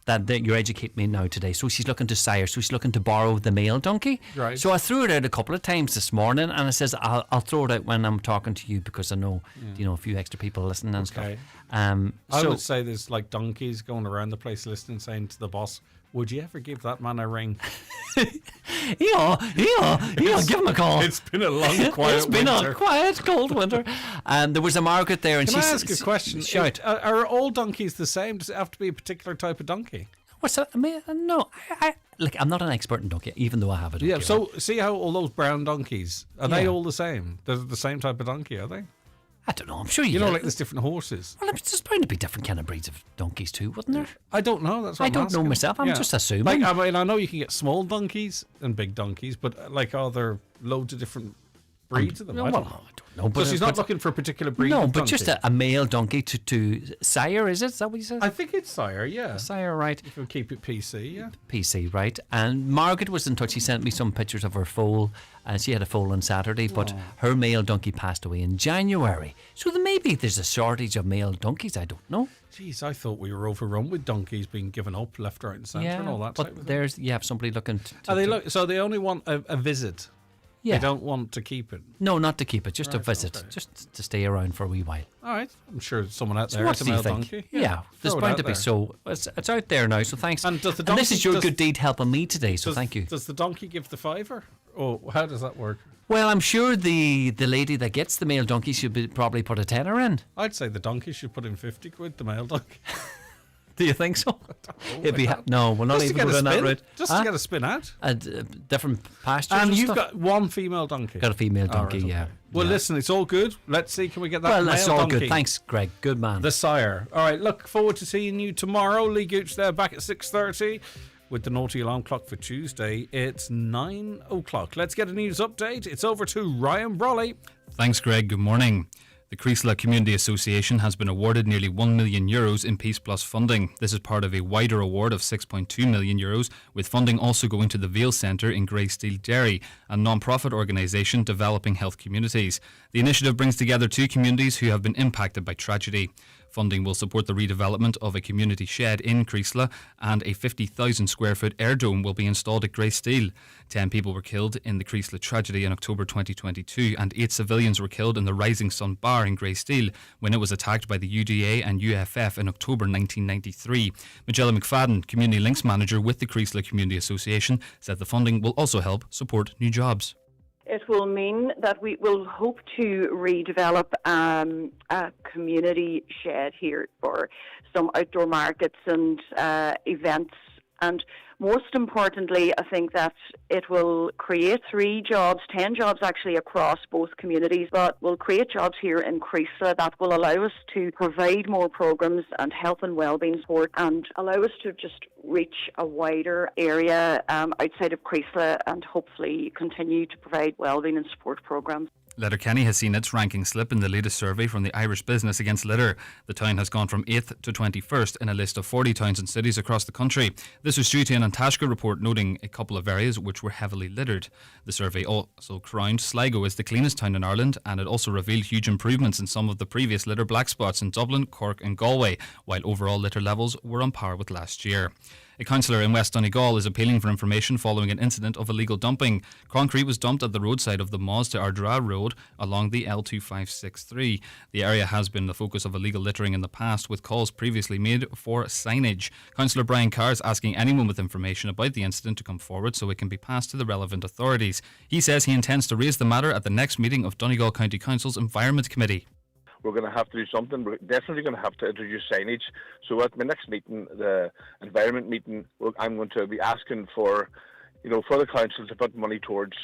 that you're educating me now today. So she's looking to sire, so she's looking to borrow the male donkey. Right. So I threw it out a couple of times this morning, and I says I'll throw it out when I'm talking to you, because I know a few extra people listening and stuff. I would say there's like donkeys going around the place listening, saying to the boss, "Would you ever give that man a ring?" Yeah, give him a call. It's been a long, quiet It's been winter. a quiet, cold winter. There was a Margaret there, and Can she I ask a question? Shout. Are all donkeys the same? Does it have to be a particular type of donkey? What's that? I mean, no, look, I'm not an expert in donkey, even though I have a donkey. Yeah, so right? see how all those brown donkeys, are they all the same? They're the same type of donkey, are they? I don't know. I'm sure You know, like there's different horses. Well, there's bound to be different kind of breeds of donkeys too, wasn't there? I don't know. That's what I I'm don't know asking. myself. I'm just assuming. Like, I mean, I know you can get small donkeys and big donkeys, but like, are there loads of different breeds of them? I don't know. No, So she's not looking for a particular breed. No, of but donkey. just a male donkey to sire, is it? Is that what you said? I think it's sire, yeah. Sire, right. You can keep it PC, yeah. PC, right. And Margaret was in touch. She sent me some pictures of her foal, and she had a foal on Saturday, but her male donkey passed away in January. So maybe there's a shortage of male donkeys, I don't know. Jeez, I thought we were overrun with donkeys being given up left, right and centre and all that type of thing. You have somebody looking So they only want a visit? Yeah. They don't want to keep it? No, not to keep it, just to Right, visit, okay. just to stay around for a wee while. All right. I'm sure someone out So there what is a do you male think? donkey. Yeah, there's throw it bound out to be. there. So it's out there now, so thanks. And does the this is donkey- your does- good deed helping me today, so thank you. Does the donkey give the fiver? Or how does that work? Well, I'm sure the lady that gets the male donkey should probably put a tenner in. I'd say the donkey should put in 50 quid, the male donkey. Do you think so? It'd be no, we're not Just to even get a going that spin. route. Just to get a spin out. Different pastures And and you've stuff. got one female donkey. Got a female All right, donkey, okay. yeah. Well, Yeah. listen, it's all good. Let's see, can we get that Well, male that's all donkey? good. Thanks, Greg. Good man. The sire. All right, look forward to seeing you tomorrow. Lee Gooch there back at 6:30 with the naughty alarm clock for Tuesday. It's 9 o'clock. Let's get a news update. It's over to Ryan Brawley. Thanks, Greg. Good morning. The Creasla Community Association has been awarded nearly €1 million in Peace Plus funding. This is part of a wider award of €6.2 million, with funding also going to the Veal Centre in Greysteel, Derry, a non-profit organisation developing health communities. The initiative brings together two communities who have been impacted by tragedy. Funding will support the redevelopment of a community shed in Creasla, and a 50,000 square foot air dome will be installed at Greysteel. 10 people were killed in the Creasla tragedy in October 2022, and 8 civilians were killed in the Rising Sun Bar in Greysteel when it was attacked by the UDA and UFF in October 1993. Magella McFadden, Community Links Manager with the Creasla Community Association, said the funding will also help support new jobs. It will mean that we will hope to redevelop a community shed here for some outdoor markets and events. And most importantly, I think that it will create 3 jobs, 10 jobs actually across both communities, but will create jobs here in Creasla that will allow us to provide more programs and health and wellbeing support, and allow us to just reach a wider area outside of Creasla and hopefully continue to provide wellbeing and support programs. Letterkenny has seen its ranking slip in the latest survey from the Irish Business Against Litter. The town has gone from 8th to 21st in a list of 40 towns and cities across the country. This was due to an Antashka report noting a couple of areas which were heavily littered. The survey also crowned Sligo as the cleanest town in Ireland, and it also revealed huge improvements in some of the previous litter black spots in Dublin, Cork and Galway, while overall litter levels were on par with last year. A councillor in West Donegal is appealing for information following an incident of illegal dumping. Concrete was dumped at the roadside of the Moss to Ardra Road along the L2563. The area has been the focus of illegal littering in the past, with calls previously made for signage. Councillor Brian Carr is asking anyone with information about the incident to come forward so it can be passed to the relevant authorities. He says he intends to raise the matter at the next meeting of Donegal County Council's Environment Committee. We're going to have to do something. We're definitely going to have to introduce signage. So at my next meeting, the environment meeting, I'm going to be asking for the council to put money towards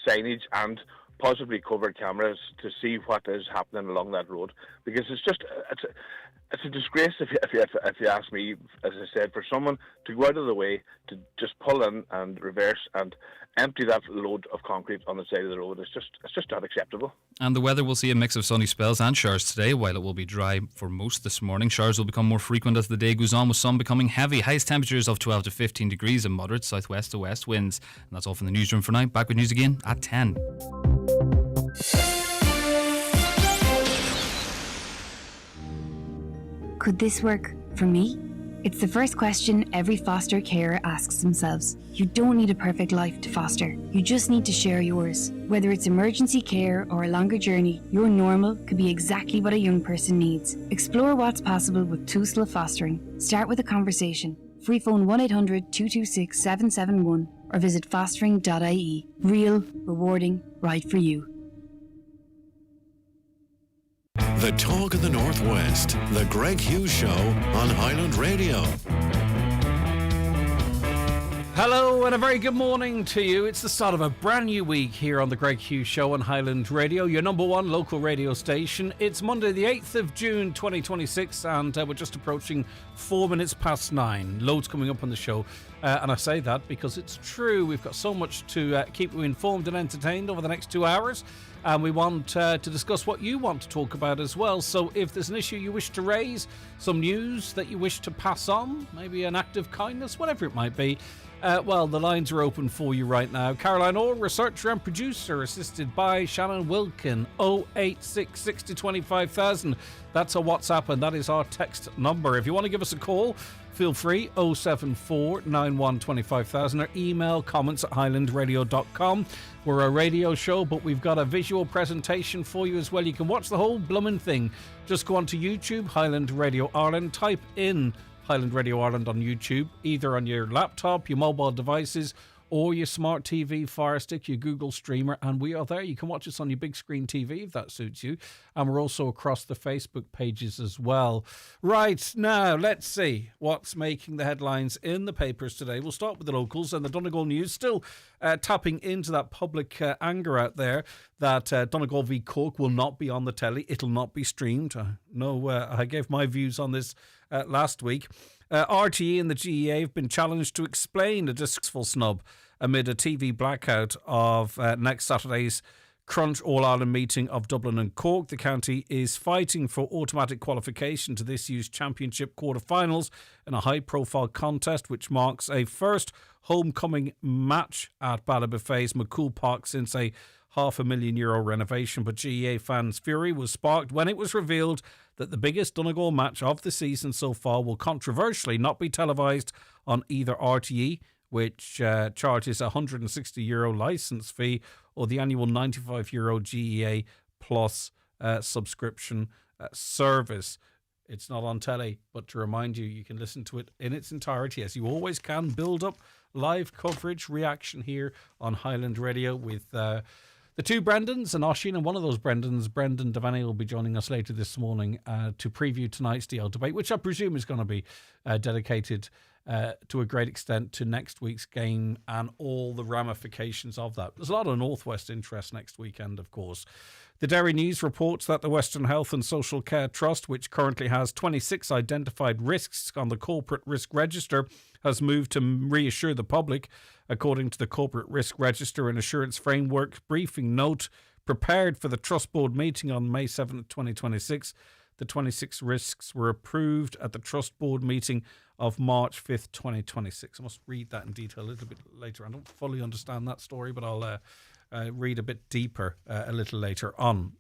signage and possibly covered cameras to see what is happening along that road. Because it's a disgrace, if you ask me, as I said, for someone to go out of the way to just pull in and reverse and empty that load of concrete on the side of the road. It's just not acceptable. And the weather will see a mix of sunny spells and showers today. While it will be dry for most this morning, showers will become more frequent as the day goes on, with some becoming heavy. Highest temperatures of 12 to 15 degrees and moderate southwest to west winds. And that's all from the newsroom for now. Back with news again at 10. Could this work for me? It's the first question every foster carer asks themselves. You don't need a perfect life to foster. You just need to share yours. Whether it's emergency care or a longer journey, your normal could be exactly what a young person needs. Explore what's possible with Tusla Fostering. Start with a conversation. Free phone 1-800-226-771 or visit fostering.ie. Real, rewarding, right for you. The talk of the Northwest, the Greg Hughes Show on Highland Radio. Hello and a very good morning to you. It's the start of a brand new week here on the Greg Hughes Show on Highland Radio, your number one local radio station. It's Monday the 8th of June 2026 and we're just approaching 4 minutes past 9. Loads coming up on the show and I say that because it's true. We've got so much to keep you informed and entertained over the next 2 hours. And we want to discuss what you want to talk about as well. So if there's an issue you wish to raise, some news that you wish to pass on, maybe an act of kindness, whatever it might be, well, the lines are open for you right now. Caroline Orr, researcher and producer, assisted by Shannon Wilkin, 086 60 25,000. That's a WhatsApp and that is our text number. If you want to give us a call, feel free, 074 91 25,000 or email comments at highlandradio.com. We're a radio show, but we've got a visual presentation for you as well. You can watch the whole bloomin' thing. Just go onto YouTube, Highland Radio Ireland, type in Highland Radio Ireland on YouTube, either on your laptop, your mobile devices, or your smart TV, Fire Stick, your Google streamer, and we are there. You can watch us on your big screen TV if that suits you. And we're also across the Facebook pages as well. Right, now, let's see what's making the headlines in the papers today. We'll start with the locals and the Donegal News, still tapping into that public anger out there that Donegal v Cork will not be on the telly. It'll not be streamed. I gave my views on this last week. RTE and the GEA have been challenged to explain a disgraceful snub amid a TV blackout of next Saturday's Crunch All-Ireland meeting of Dublin and Cork. The county is fighting for automatic qualification to this year's championship quarter-finals in a high-profile contest which marks a first homecoming match at Ballybofey's McCool Park since a €500,000 renovation. But GEA fans' fury was sparked when it was revealed that the biggest Donegal match of the season so far will controversially not be televised on either RTE, which charges a €160 licence fee, or the annual €95 GEA Plus subscription service. It's not on telly, but to remind you, you can listen to it in its entirety, as you always can. Build up live coverage, reaction here on Highland Radio with the two Brendans and Oisin, and one of those Brendans, Brendan Devaney, will be joining us later this morning to preview tonight's DL debate, which I presume is going to be dedicated to a great extent to next week's game and all the ramifications of that. There's a lot of Northwest interest next weekend, of course. The Derry News reports that the Western Health and Social Care Trust, which currently has 26 identified risks on the corporate risk register, has moved to reassure the public. According to the Corporate Risk Register and Assurance Framework briefing note prepared for the Trust Board meeting on May 7th, 2026, the 26 risks were approved at the Trust Board meeting of March 5th, 2026. I must read that in detail a little bit later. I don't fully understand that story, but I'll read a bit deeper a little later on.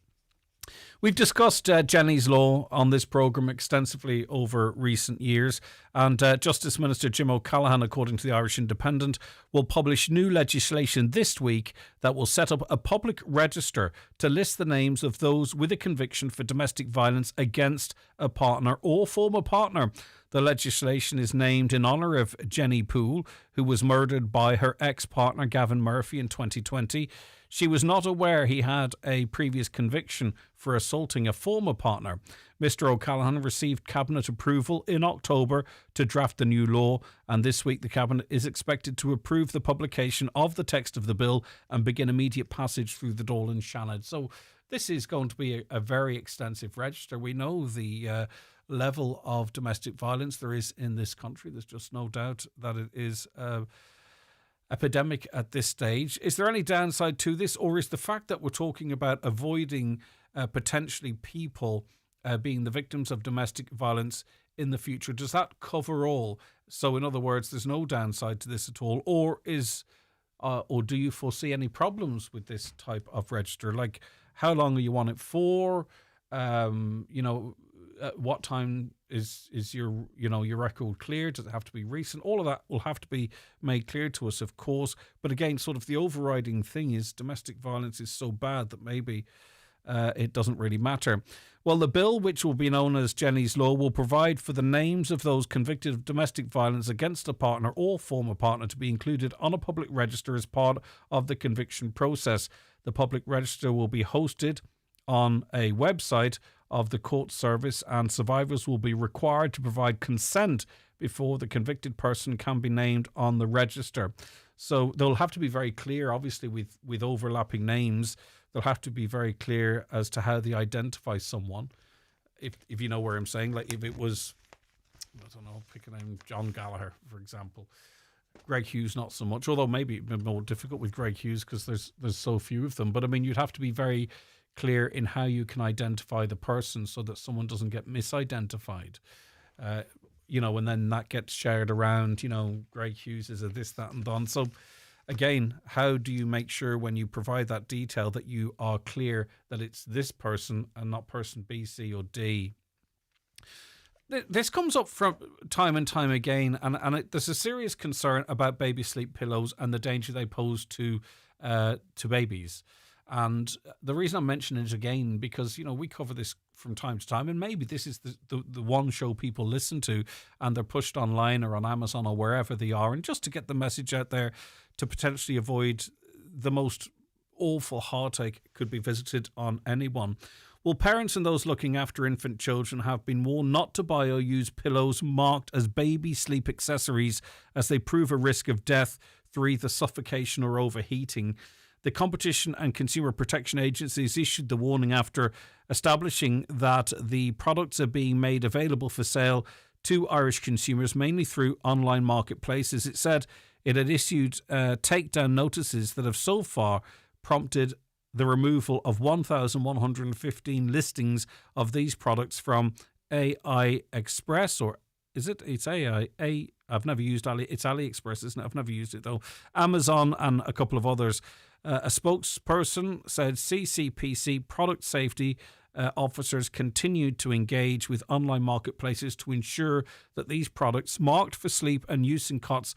We've discussed Jenny's Law on this programme extensively over recent years, and Justice Minister Jim O'Callaghan, according to the Irish Independent, will publish new legislation this week that will set up a public register to list the names of those with a conviction for domestic violence against a partner or former partner. The legislation is named in honour of Jenny Poole, who was murdered by her ex-partner Gavin Murphy in 2020. She was not aware he had a previous conviction for assaulting a former partner. Mr. O'Callaghan received Cabinet approval in October to draft the new law, and this week the Cabinet is expected to approve the publication of the text of the bill and begin immediate passage through the Dáil and Seanad. So this is going to be a very extensive register. We know the level of domestic violence there is in this country. There's just no doubt that it is epidemic at this stage. Is there any downside to this, or is the fact that we're talking about avoiding potentially people being the victims of domestic violence in the future, does that cover all? So in other words, there's no downside to this at all, or do you foresee any problems with this type of register? Like, how long are you on it for? what time is your your record clear? Does it have to be recent? All of that will have to be made clear to us, of course. But again, sort of the overriding thing is domestic violence is so bad that maybe it doesn't really matter. Well, the bill, which will be known as Jenny's Law, will provide for the names of those convicted of domestic violence against a partner or former partner to be included on a public register as part of the conviction process. The public register will be hosted on a website of the court service, and survivors will be required to provide consent before the convicted person can be named on the register. So they'll have to be very clear, obviously, with overlapping names. They'll have to be very clear as to how they identify someone. If you know where I'm saying, like if it was, I don't know, pick a name, John Gallagher, for example. Greg Hughes, not so much, although maybe it'd be more difficult with Greg Hughes because there's so few of them. But I mean, you'd have to be very clear in how you can identify the person so that someone doesn't get misidentified. And then that gets shared around, Greg Hughes is a this, that, and done. So again, how do you make sure when you provide that detail that you are clear that it's this person and not person B, C, or D? This comes up from time and time again, and there's a serious concern about baby sleep pillows and the danger they pose to babies. And the reason I'm mentioning it again, because, we cover this from time to time, and maybe this is the one show people listen to and they're pushed online or on Amazon or wherever they are, and just to get the message out there to potentially avoid the most awful heartache could be visited on anyone. Well, parents and those looking after infant children have been warned not to buy or use pillows marked as baby sleep accessories, as they prove a risk of death through either suffocation or overheating. The Competition and Consumer Protection Agency has issued the warning after establishing that the products are being made available for sale to Irish consumers, mainly through online marketplaces. It said it had issued takedown notices that have so far prompted the removal of 1,115 listings of these products from AI Express, or is it? It's AI. I've never used Ali. It's AliExpress, isn't it? I've never used it though. Amazon and a couple of others. A spokesperson said CCPC product safety officers continued to engage with online marketplaces to ensure that these products marked for sleep and use in cots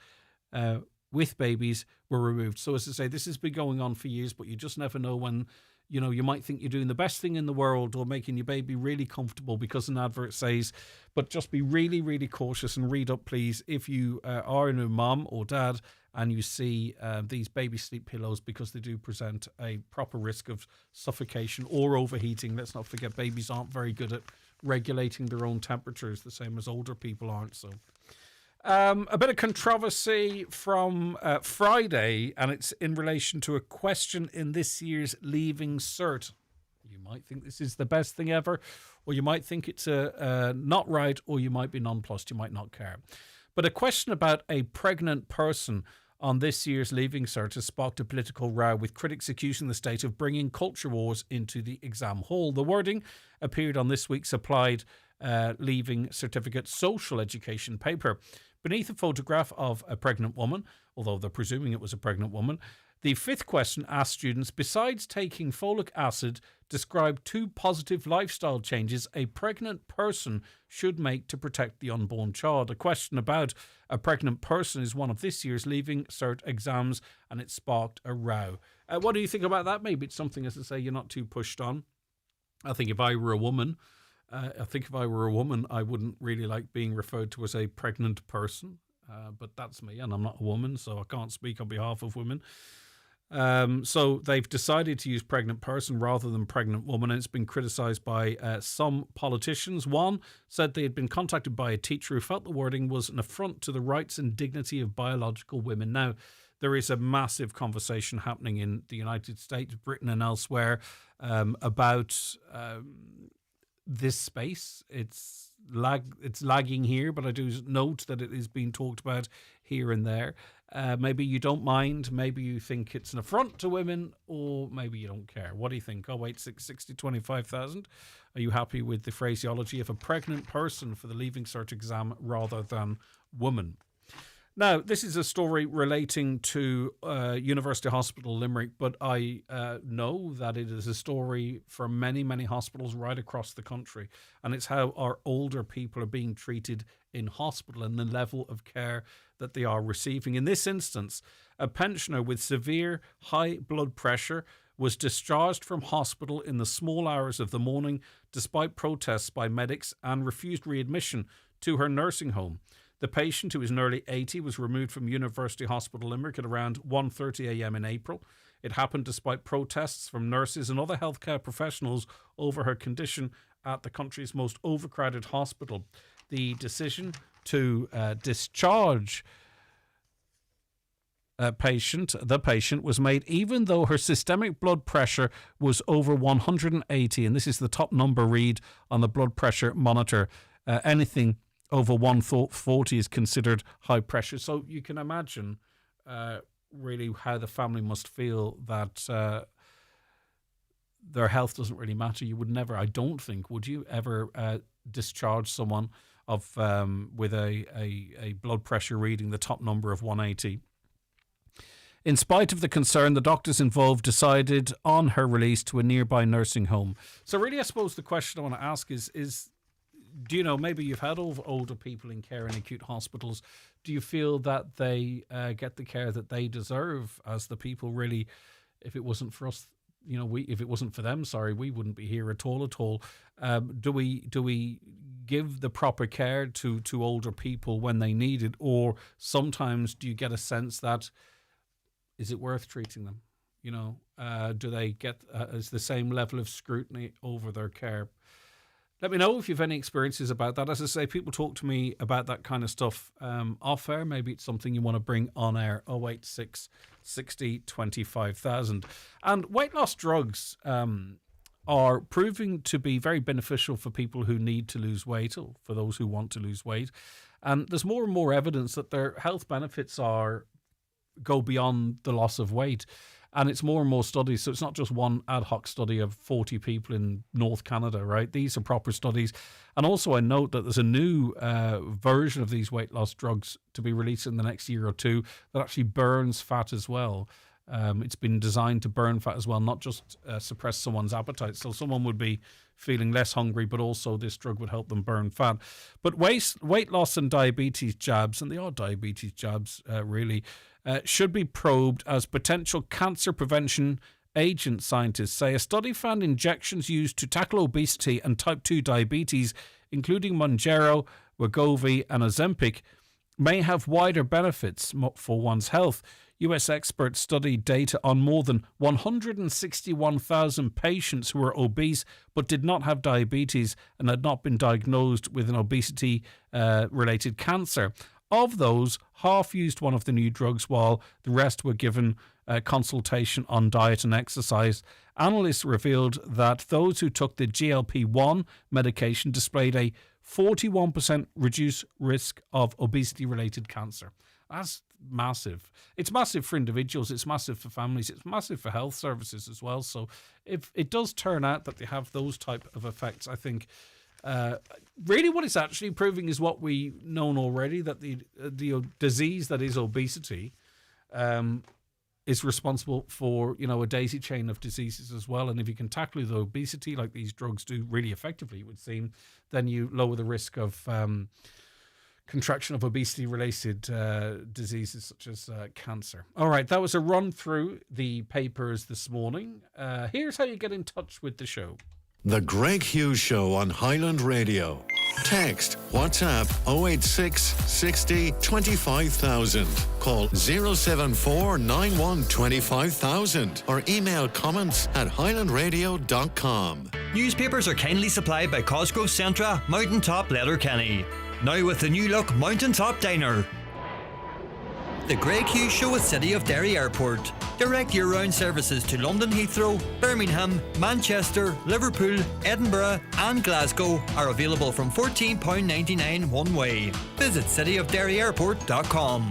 with babies were removed. So as I say, this has been going on for years, but you just never know when, you might think you're doing the best thing in the world or making your baby really comfortable because an advert says, but just be really, really cautious and read up, please, if you are a new mum or dad and you see these baby sleep pillows, because they do present a proper risk of suffocation or overheating. Let's not forget, babies aren't very good at regulating their own temperatures, the same as older people aren't. So a bit of controversy from Friday, and it's in relation to a question in this year's Leaving Cert. You might think this is the best thing ever, or you might think it's not right, or you might be nonplussed, you might not care. But a question about a pregnant person on this year's Leaving Cert has sparked a political row, with critics accusing the state of bringing culture wars into the exam hall. The wording appeared on this week's Applied Leaving Certificate Social Education paper. Beneath a photograph of a pregnant woman, although they're presuming it was a pregnant woman, the fifth question asked students, besides taking folic acid, describe 2 positive lifestyle changes a pregnant person should make to protect the unborn child. A question about a pregnant person is one of this year's Leaving Cert exams, and it sparked a row. What do you think about that? Maybe it's something, as I say, you're not too pushed on. I think if I were a woman, I wouldn't really like being referred to as a pregnant person. But that's me, and I'm not a woman, so I can't speak on behalf of women. So they've decided to use pregnant person rather than pregnant woman, and it's been criticised by some politicians. One said they had been contacted by a teacher who felt the wording was an affront to the rights and dignity of biological women. Now, there is a massive conversation happening in the United States, Britain and elsewhere about this space. It's lagging here, but I do note that it is being talked about here and there. Maybe you don't mind, maybe you think it's an affront to women, or maybe you don't care. What do you think? 086 60 25,000. Are you happy with the phraseology of a pregnant person for the Leaving Cert exam rather than woman? Now, this is a story relating to University Hospital Limerick, but I know that it is a story for many, many hospitals right across the country. And it's how our older people are being treated in hospital and the level of care that they are receiving. In this instance, a pensioner with severe high blood pressure was discharged from hospital in the small hours of the morning despite protests by medics and refused readmission to her nursing home. The patient, who is nearly 80, was removed from University Hospital Limerick at around 1:30 a.m. in April. It happened despite protests from nurses and other healthcare professionals over her condition at the country's most overcrowded hospital. The decision to discharge the patient was made even though her systemic blood pressure was over 180, and this is the top number read on the blood pressure monitor. Anything over 140 is considered high pressure. So you can imagine really how the family must feel that their health doesn't really matter. You would never, I don't think, would you ever discharge someone with a blood pressure reading the top number of 180? In spite of the concern, the doctors involved decided on her release to a nearby nursing home. So really, I suppose the question I want to ask is do you know, maybe you've had older people in care in acute hospitals. Do you feel that they get the care that they deserve as the people really, if it wasn't for us, you know, if it wasn't for them, we wouldn't be here at all. Do we give the proper care to older people when they need it? Or sometimes do you get a sense that, is it worth treating them? You know, do they get is the same level of scrutiny over their care? Let me know if you have any experiences about that. As I say, people talk to me about that kind of stuff off air. Maybe it's something you want to bring on air. 086 60 25,000. And weight loss drugs are proving to be very beneficial for people who need to lose weight, or for those who want to lose weight. And there's more and more evidence that their health benefits go beyond the loss of weight. And it's more and more studies. So it's not just one ad hoc study of 40 people in North Canada, right? These are proper studies. And also I note that there's a new version of these weight loss drugs to be released in the next year or two that actually burns fat as well. It's been designed to burn fat as well, not just suppress someone's appetite. So someone would be feeling less hungry, but also this drug would help them burn fat. But weight loss and diabetes jabs, and they are diabetes jabs really, should be probed as potential cancer prevention agents, scientists say. A study found injections used to tackle obesity and type 2 diabetes, including Mounjaro, Wegovy and Ozempic, may have wider benefits for one's health. US experts studied data on more than 161,000 patients who were obese but did not have diabetes and had not been diagnosed with an obesity-related cancer. Of those, half used one of the new drugs, while the rest were given consultation on diet and exercise. Analysts revealed that those who took the GLP-1 medication displayed a 41% reduced risk of obesity-related cancer. That's massive. It's massive for individuals, it's massive for families, it's massive for health services as well. So if it does turn out that they have those type of effects, I think really what it's actually proving is what we known already, that the disease that is obesity is responsible for, you know, a daisy chain of diseases as well. And if you can tackle the obesity like these drugs do really effectively, it would seem, then you lower the risk of contraction of obesity-related diseases such as cancer. All right, that was a run through the papers this morning. Here's how you get in touch with the show. The Greg Hughes Show on Highland Radio. Text WhatsApp 086 60 25,000. Call 074 91 25,000 or email comments at highlandradio.com. Newspapers are kindly supplied by Cosgrove Centra, Mountaintop Letterkenny. Now with the new look Mountaintop Diner. The Greg Hughes Show with City of Derry Airport. Direct year-round services to London Heathrow, Birmingham, Manchester, Liverpool, Edinburgh and Glasgow are available from £14.99 one way. Visit cityofderryairport.com.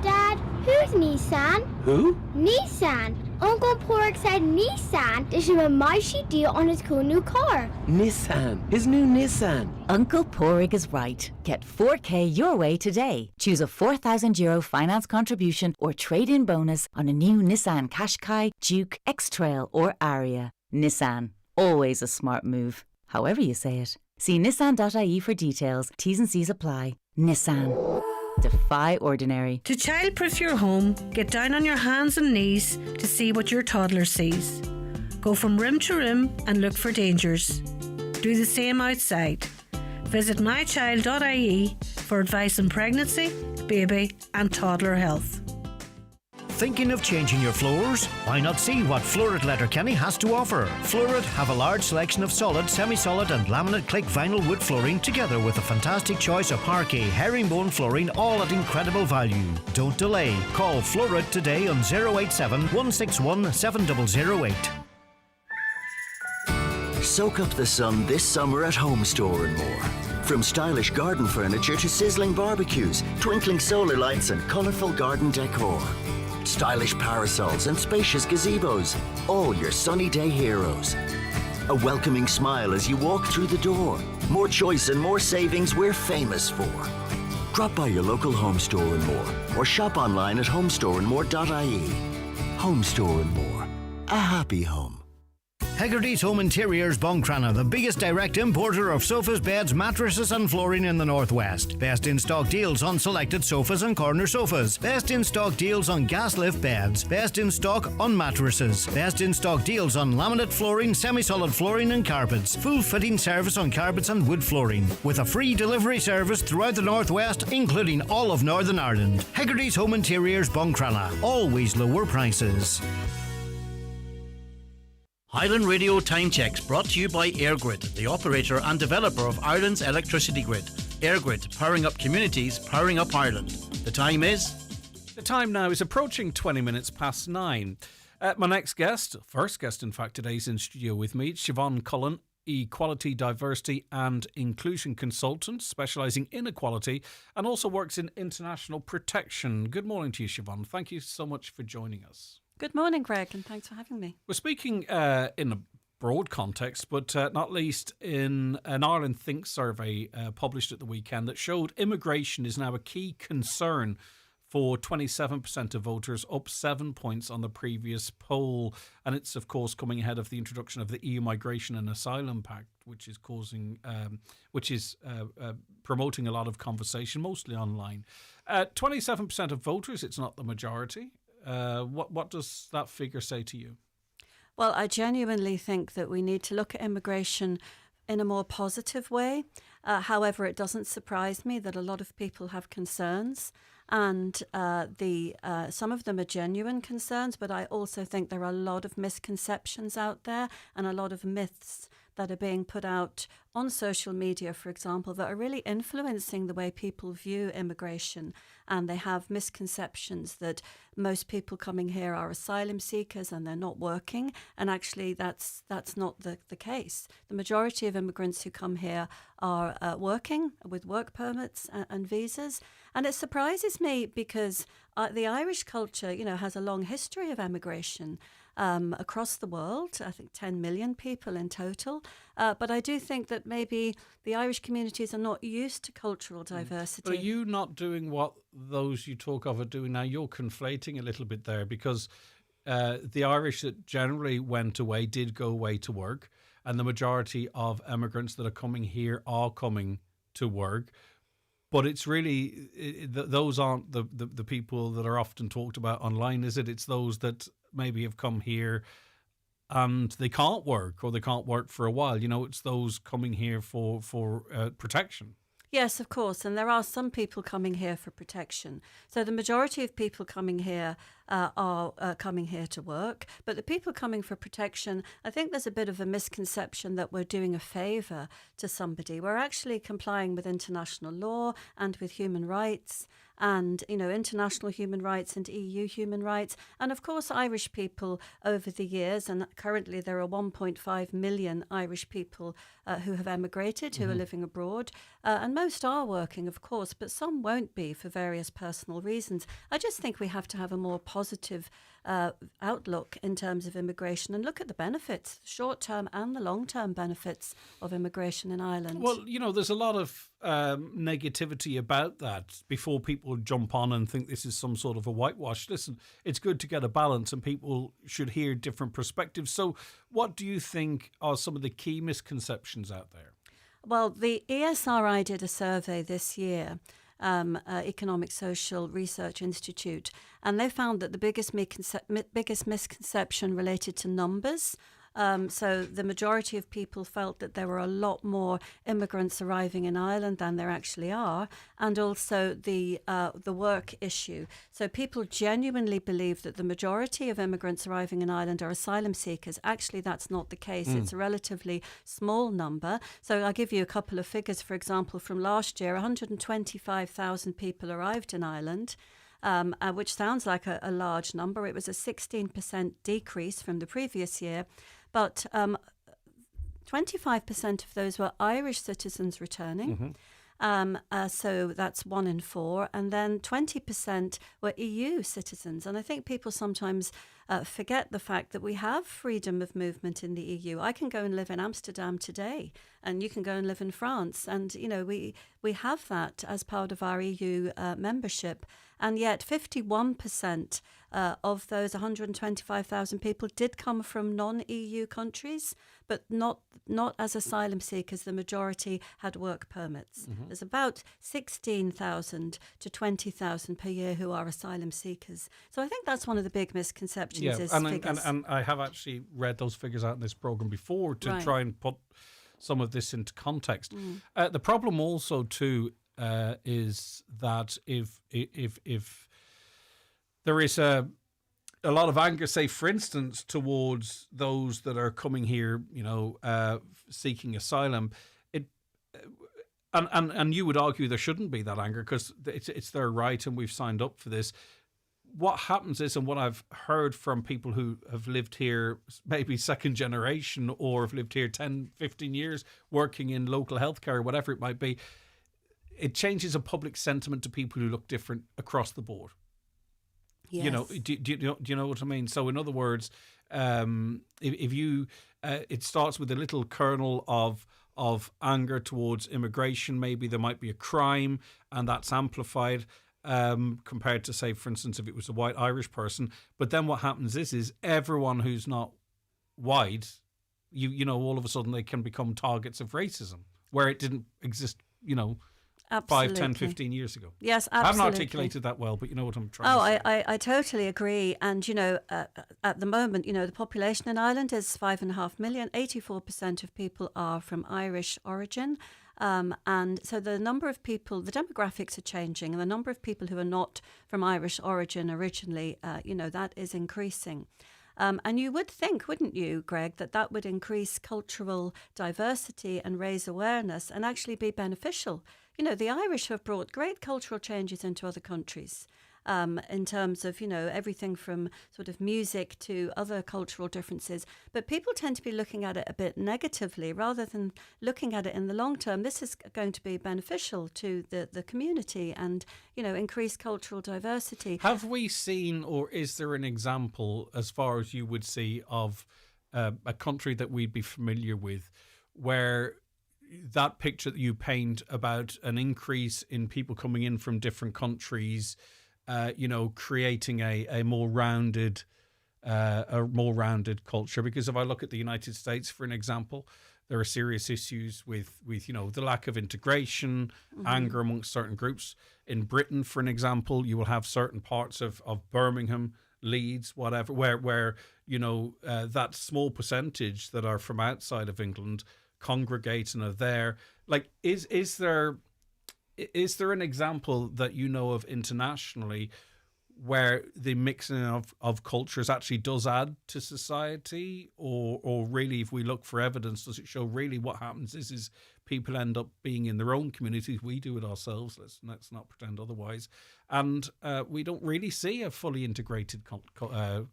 Dad, who's Nissan? Who? Nissan. Uncle Pork said Nissan to show a mighty deal on his cool new car. Nissan. His new Nissan. Uncle Porrig is right. Get 4K your way today. Choose a €4,000 finance contribution or trade-in bonus on a new Nissan Qashqai, Duke, X-Trail or Aria. Nissan. Always a smart move. However you say it. See nissan.ie for details. T's and C's apply. Nissan. Defy ordinary. To childproof your home, get down on your hands and knees to see what your toddler sees. Go from room to room and look for dangers. Do the same outside. Visit mychild.ie for advice on pregnancy, baby and toddler health. Thinking of changing your floors? Why not see what Florid Letterkenny has to offer? Florid have a large selection of solid, semi-solid and laminate click vinyl wood flooring together with a fantastic choice of parquet, herringbone flooring, all at incredible value. Don't delay. Call Florid today on 087 161 7008. Soak up the sun this summer at Home Store and more. From stylish garden furniture to sizzling barbecues, twinkling solar lights and colourful garden decor. Stylish parasols and spacious gazebos, all your sunny day heroes. A welcoming smile as you walk through the door. More choice and more savings we're famous for. Drop by your local Home Store and more, or shop online at homestoreandmore.ie. Home Store and More. A happy home. Hegarty's Home Interiors Buncrana, the biggest direct importer of sofas, beds, mattresses and flooring in the Northwest. Best in stock deals on selected sofas and corner sofas. Best in stock deals on gas lift beds. Best in stock on mattresses. Best in stock deals on laminate flooring, semi-solid flooring and carpets. Full fitting service on carpets and wood flooring. With a free delivery service throughout the Northwest, including all of Northern Ireland. Hegarty's Home Interiors Buncrana. Always lower prices. Highland Radio Time Checks brought to you by EirGrid, the operator and developer of Ireland's electricity grid. EirGrid, powering up communities, powering up Ireland. The time is? The time now is approaching 20 minutes past 9. My next guest, first guest in fact today, is in studio with me. It's Siobhan Cullen, Equality, Diversity and Inclusion Consultant, specialising in equality and also works in international protection. Good morning to you, Siobhan. Thank you so much for joining us. Good morning, Greg, and thanks for having me. We're speaking in a broad context, but not least in an Ireland Think survey published at the weekend that showed immigration is now a key concern for 27% of voters, up 7 points on the previous poll. And it's, of course, coming ahead of the introduction of the EU Migration and Asylum Pact, which is promoting a lot of conversation, mostly online. 27% of voters, it's not the majority. What does that figure say to you? Well, I genuinely think that we need to look at immigration in a more positive way. However, it doesn't surprise me that a lot of people have concerns, and some of them are genuine concerns, but I also think there are a lot of misconceptions out there and a lot of myths that are being put out on social media, for example, that are really influencing the way people view immigration. And they have misconceptions that most people coming here are asylum seekers and they're not working. And actually, that's not the case. The majority of immigrants who come here are working with work permits and visas. And it surprises me because the Irish culture, has a long history of emigration. Across the world, I think 10 million people in total. But I do think that maybe the Irish communities are not used to cultural diversity. But are you not doing what those you talk of are doing now? You're conflating a little bit there, because the Irish that generally went away did go away to work, and the majority of immigrants that are coming here are coming to work. But it's really, those aren't the people that are often talked about online, is it? It's those that maybe have come here and they can't work, or they can't work for a while. It's those coming here for protection. Yes, of course. And there are some people coming here for protection. So the majority of people coming here are coming here to work. But the people coming for protection, I think there's a bit of a misconception that we're doing a favour to somebody. We're actually complying with international law and with human rights. and, international human rights and EU human rights. And of course, Irish people over the years, and currently there are 1.5 million Irish people who have emigrated, who are living abroad. And most are working, of course, but some won't be for various personal reasons. I just think we have to have a more positive outlook in terms of immigration and look at the benefits, the short-term and the long-term benefits of immigration in Ireland. Well, there's a lot of negativity about that before people jump on and think this is some sort of a whitewash. Listen, it's good to get a balance and people should hear different perspectives. So what do you think are some of the key misconceptions out there? Well, the ESRI did a survey this year, Economic Social Research Institute, and they found that the biggest misconception related to numbers. So the majority of people felt that there were a lot more immigrants arriving in Ireland than there actually are, and also the work issue. So people genuinely believe that the majority of immigrants arriving in Ireland are asylum seekers. Actually, that's not the case. It's a relatively small number. So I'll give you a couple of figures. For example, from last year, 125,000 people arrived in Ireland. Which sounds like a large number. It was a 16% decrease from the previous year, but 25% of those were Irish citizens returning. So that's 1 in 4. And then 20% were EU citizens. And I think people sometimes forget the fact that we have freedom of movement in the EU. I can go and live in Amsterdam today, and you can go and live in France. And, we have that as part of our EU membership. And yet 51% of those 125,000 people did come from non-EU countries, but not as asylum seekers. The majority had work permits. There's about 16,000 to 20,000 per year who are asylum seekers. So I think that's one of the big misconceptions. And I have actually read those figures out in this program before to try and put some of this into context. The problem also too is that if there is a lot of anger, say for instance, towards those that are coming here, seeking asylum, and you would argue there shouldn't be that anger because it's their right and we've signed up for this. What happens is, and what I've heard from people who have lived here maybe second generation or have lived here 10, 15 years working in local healthcare or whatever it might be, it changes a public sentiment to people who look different across the board. Yes. Do you know what I mean? So in other words, if you, it starts with a little kernel of anger towards immigration. Maybe there might be a crime and that's amplified. Compared to, say, for instance, if it was a white Irish person. But then what happens is everyone who's not white, all of a sudden they can become targets of racism where it didn't exist, 5, 10, 15 years ago. Yes, absolutely. I haven't articulated that well, but you know what I'm trying to say. I totally agree. And, at the moment, the population in Ireland is 5.5 million. 84% of people are from Irish origin. And so the number of people, the demographics are changing, and the number of people who are not from Irish origin originally, that is increasing. And you would think, wouldn't you, Greg, that would increase cultural diversity and raise awareness and actually be beneficial. The Irish have brought great cultural changes into other countries. In terms of, everything from sort of music to other cultural differences. But people tend to be looking at it a bit negatively rather than looking at it in the long term. This is going to be beneficial to the community and, increase cultural diversity. Have we seen, or is there an example, as far as you would see, of a country that we'd be familiar with where that picture that you paint about an increase in people coming in from different countries, creating a more rounded culture? Because if I look at the United States, for an example, there are serious issues with the lack of integration, anger amongst certain groups. In Britain, for an example, you will have certain parts of Birmingham, Leeds, whatever, where that small percentage that are from outside of England congregate and are there. Like, is there an example that you know of internationally where the mixing of cultures actually does add to society, or really, if we look for evidence, does it show really what happens is people end up being in their own communities? We do it ourselves. Let's not pretend otherwise. and we don't really see a fully integrated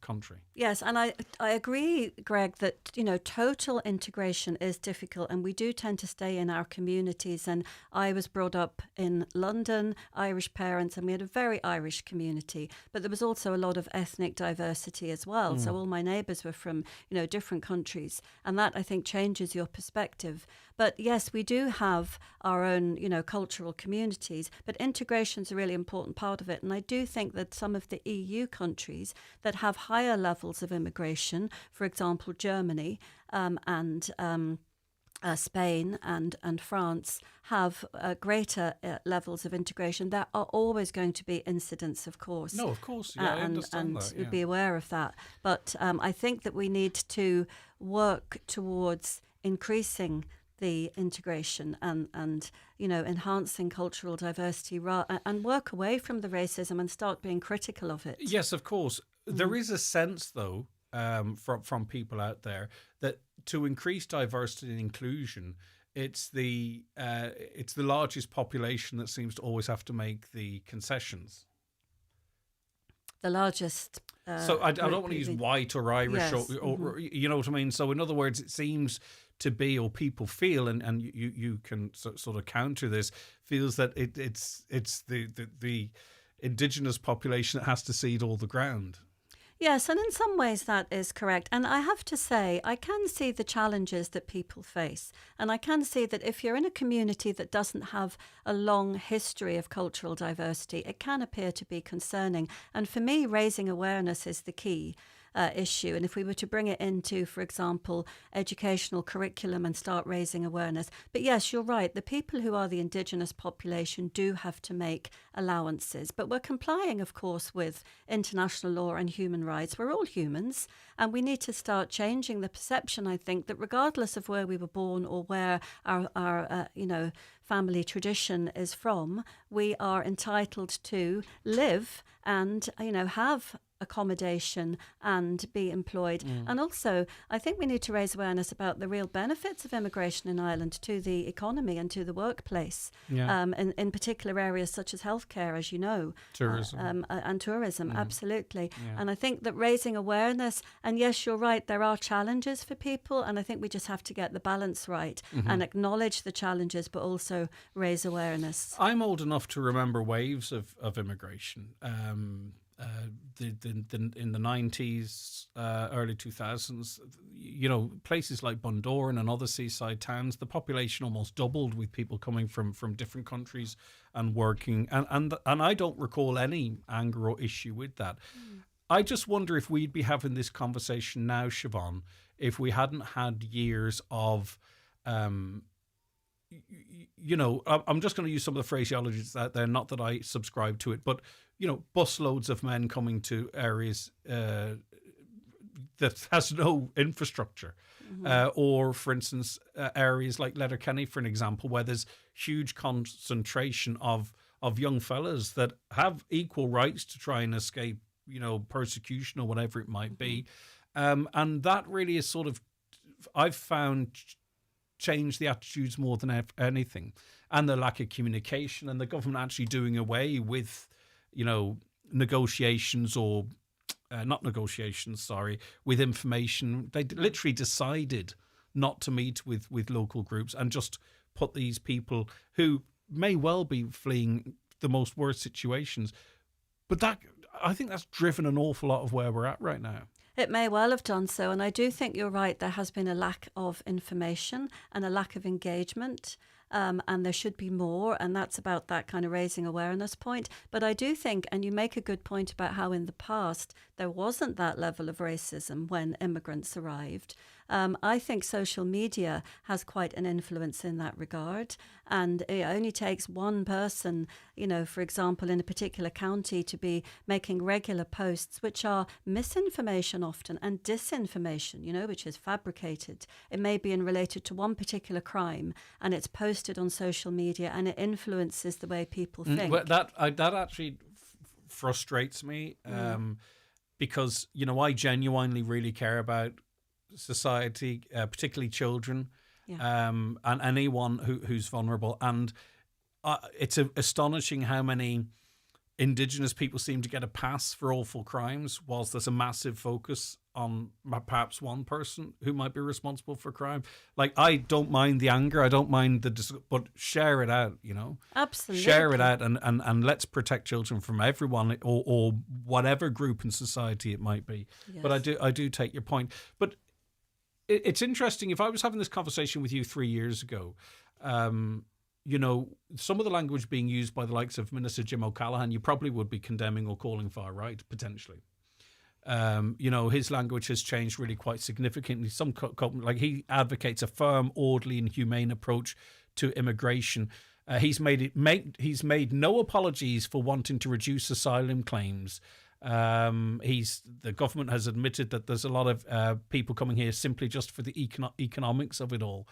country. Yes, and I agree, Greg, that total integration is difficult, and we do tend to stay in our communities. And I was brought up in London, Irish parents, and we had a very Irish community, but there was also a lot of ethnic diversity as well. So all my neighbours were from different countries, and that I think changes your perspective. But yes, we do have our own cultural communities, but integration is a really important part of it. And I do think that some of the EU countries that have higher levels of immigration, for example, Germany and Spain and France, have greater levels of integration. There are always going to be incidents, of course. No, of course. Yeah, I understand that. We'd be aware of that. But I think that we need to work towards increasing the integration and enhancing cultural diversity and work away from the racism and start being critical of it. Yes, of course. There is a sense, though, from people out there that to increase diversity and inclusion, it's the largest population that seems to always have to make the concessions. The largest. So I don't want to use white or Irish, yes. or you know what I mean. So in other words, it seems to be, or people feel, and you can sort of counter this, feels that it's the indigenous population that has to cede all the ground. Yes, and in some ways that is correct. And I have to say, I can see the challenges that people face. And I can see that if you're in a community that doesn't have a long history of cultural diversity, it can appear to be concerning. And for me, raising awareness is the key issue. And if we were to bring it into, for example, educational curriculum and start raising awareness. But yes, you're right. The people who are the indigenous population do have to make allowances. But we're complying, of course, with international law and human rights. We're all humans. And we need to start changing the perception, I think, that regardless of where we were born or where our family tradition is from, we are entitled to live and, have accommodation and be employed. And also, I think we need to raise awareness about the real benefits of immigration in Ireland to the economy and to the workplace, in particular areas such as healthcare, as you know. Tourism. And tourism, absolutely. Yeah. And I think that raising awareness, and yes, you're right, there are challenges for people, and I think we just have to get the balance right and acknowledge the challenges, but also raise awareness. I'm old enough to remember waves of immigration. In the 90s, early 2000s, places like Bundoran and other seaside towns, the population almost doubled with people coming from different countries and working. And I don't recall any anger or issue with that. I just wonder if we'd be having this conversation now, Siobhan, if we hadn't had years of... I'm just going to use some of the phraseologies out there, not that I subscribe to it, but, busloads of men coming to areas that has no infrastructure. Or, for instance, areas like Letterkenny, for an example, where there's huge concentration of young fellas that have equal rights to try and escape, persecution or whatever it might be. And that really is sort of, I've found... change the attitudes more than anything, and the lack of communication, and the government actually doing away with, negotiations or not negotiations, sorry, with information. They literally decided not to meet with local groups and just put these people who may well be fleeing the most worst situations. But that, I think that's driven an awful lot of where we're at right now. It may well have done so, and I do think you're right. There has been a lack of information and a lack of engagement, and there should be more, and that's about that kind of raising awareness point. But I do think, and you make a good point about how in the past there wasn't that level of racism when immigrants arrived. I think social media has quite an influence in that regard, and it only takes one person, for example, in a particular county to be making regular posts which are misinformation often and disinformation, which is fabricated. It may be related to one particular crime, and it's posted on social media, and it influences the way people think. Well, that actually frustrates me, because I genuinely really care about society, particularly children, and anyone who's vulnerable. And it's astonishing how many Indigenous people seem to get a pass for awful crimes, whilst there's a massive focus on perhaps one person who might be responsible for crime. Like, I don't mind the anger, I don't mind but share it out, you know? Absolutely. Share it out and let's protect children from everyone or whatever group in society it might be. Yes. But I do take your point. But it's interesting, if I was having this conversation with you 3 years ago, you know, some of the language being used by the likes of Minister Jim O'Callaghan, you probably would be condemning or calling far right, potentially. You know, his language has changed really quite significantly. Like, he advocates a firm, orderly and humane approach to immigration. He's made no apologies for wanting to reduce asylum claims. The government has admitted that there's a lot of people coming here simply just for the economics of it all.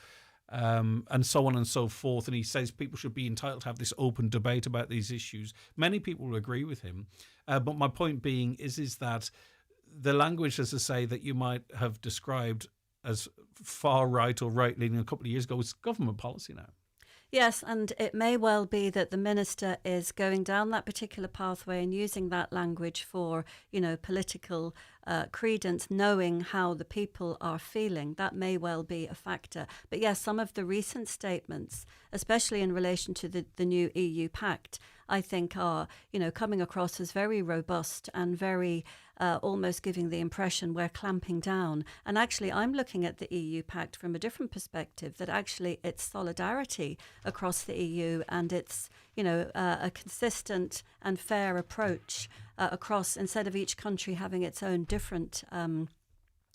And so on and so forth. And he says people should be entitled to have this open debate about these issues. Many people will agree with him. But my point being is that the language, as I say, that you might have described as far right or right leaning a couple of years ago is government policy now. Yes, and it may well be that the minister is going down that particular pathway and using that language for, you know, political credence, knowing how the people are feeling. That may well be a factor. But yes, some of the recent statements, especially in relation to the new EU pact, I think are, you know, coming across as very robust and very almost giving the impression we're clamping down. And actually, I'm looking at the EU pact from a different perspective, that actually it's solidarity across the EU and it's, you know, a consistent and fair approach across, instead of each country having its own different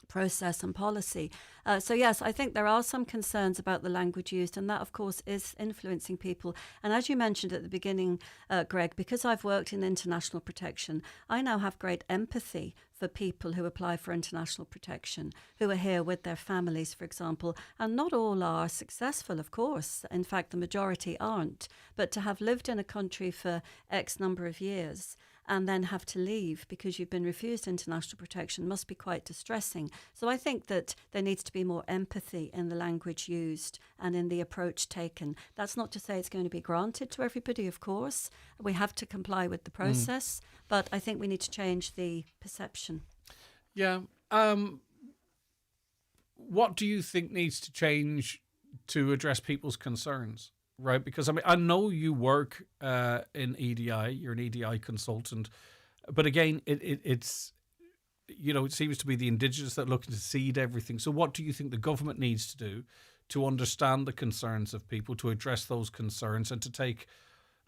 process and policy. So yes, I think there are some concerns about the language used, and that of course is influencing people. And as you mentioned at the beginning, Greg, because I've worked in international protection, I now have great empathy for people who apply for international protection, who are here with their families, for example. And not all are successful, of course. In fact, the majority aren't. But to have lived in a country for X number of years and then have to leave because you've been refused international protection must be quite distressing. So I think that there needs to be more empathy in the language used and in the approach taken. That's not to say it's going to be granted to everybody, of course. We have to comply with the process, but I think we need to change the perception. Yeah. What do you think needs to change to address people's concerns? Right, because I mean, I know you work in EDI. You're an EDI consultant, but again, it's, you know, it seems to be the Indigenous that are looking to seed everything. So, what do you think the government needs to do to understand the concerns of people, to address those concerns, and to take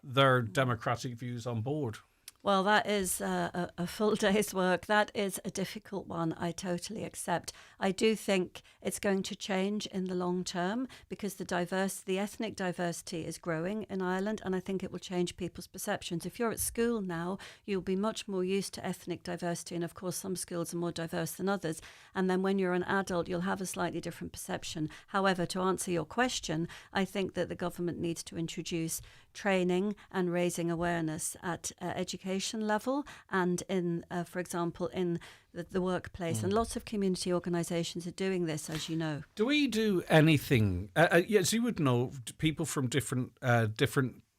their democratic views on board? Well, that is a full day's work. That is a difficult one, I totally accept. I do think it's going to change in the long term because the ethnic diversity is growing in Ireland, and I think it will change people's perceptions. If you're at school now, you'll be much more used to ethnic diversity, and of course some schools are more diverse than others. And then when you're an adult, you'll have a slightly different perception. However, to answer your question, I think that the government needs to introduce training and raising awareness at education level and in, for example, in the workplace. And lots of community organisations are doing this, as you know. Do we do anything? Yes, you would know. People from different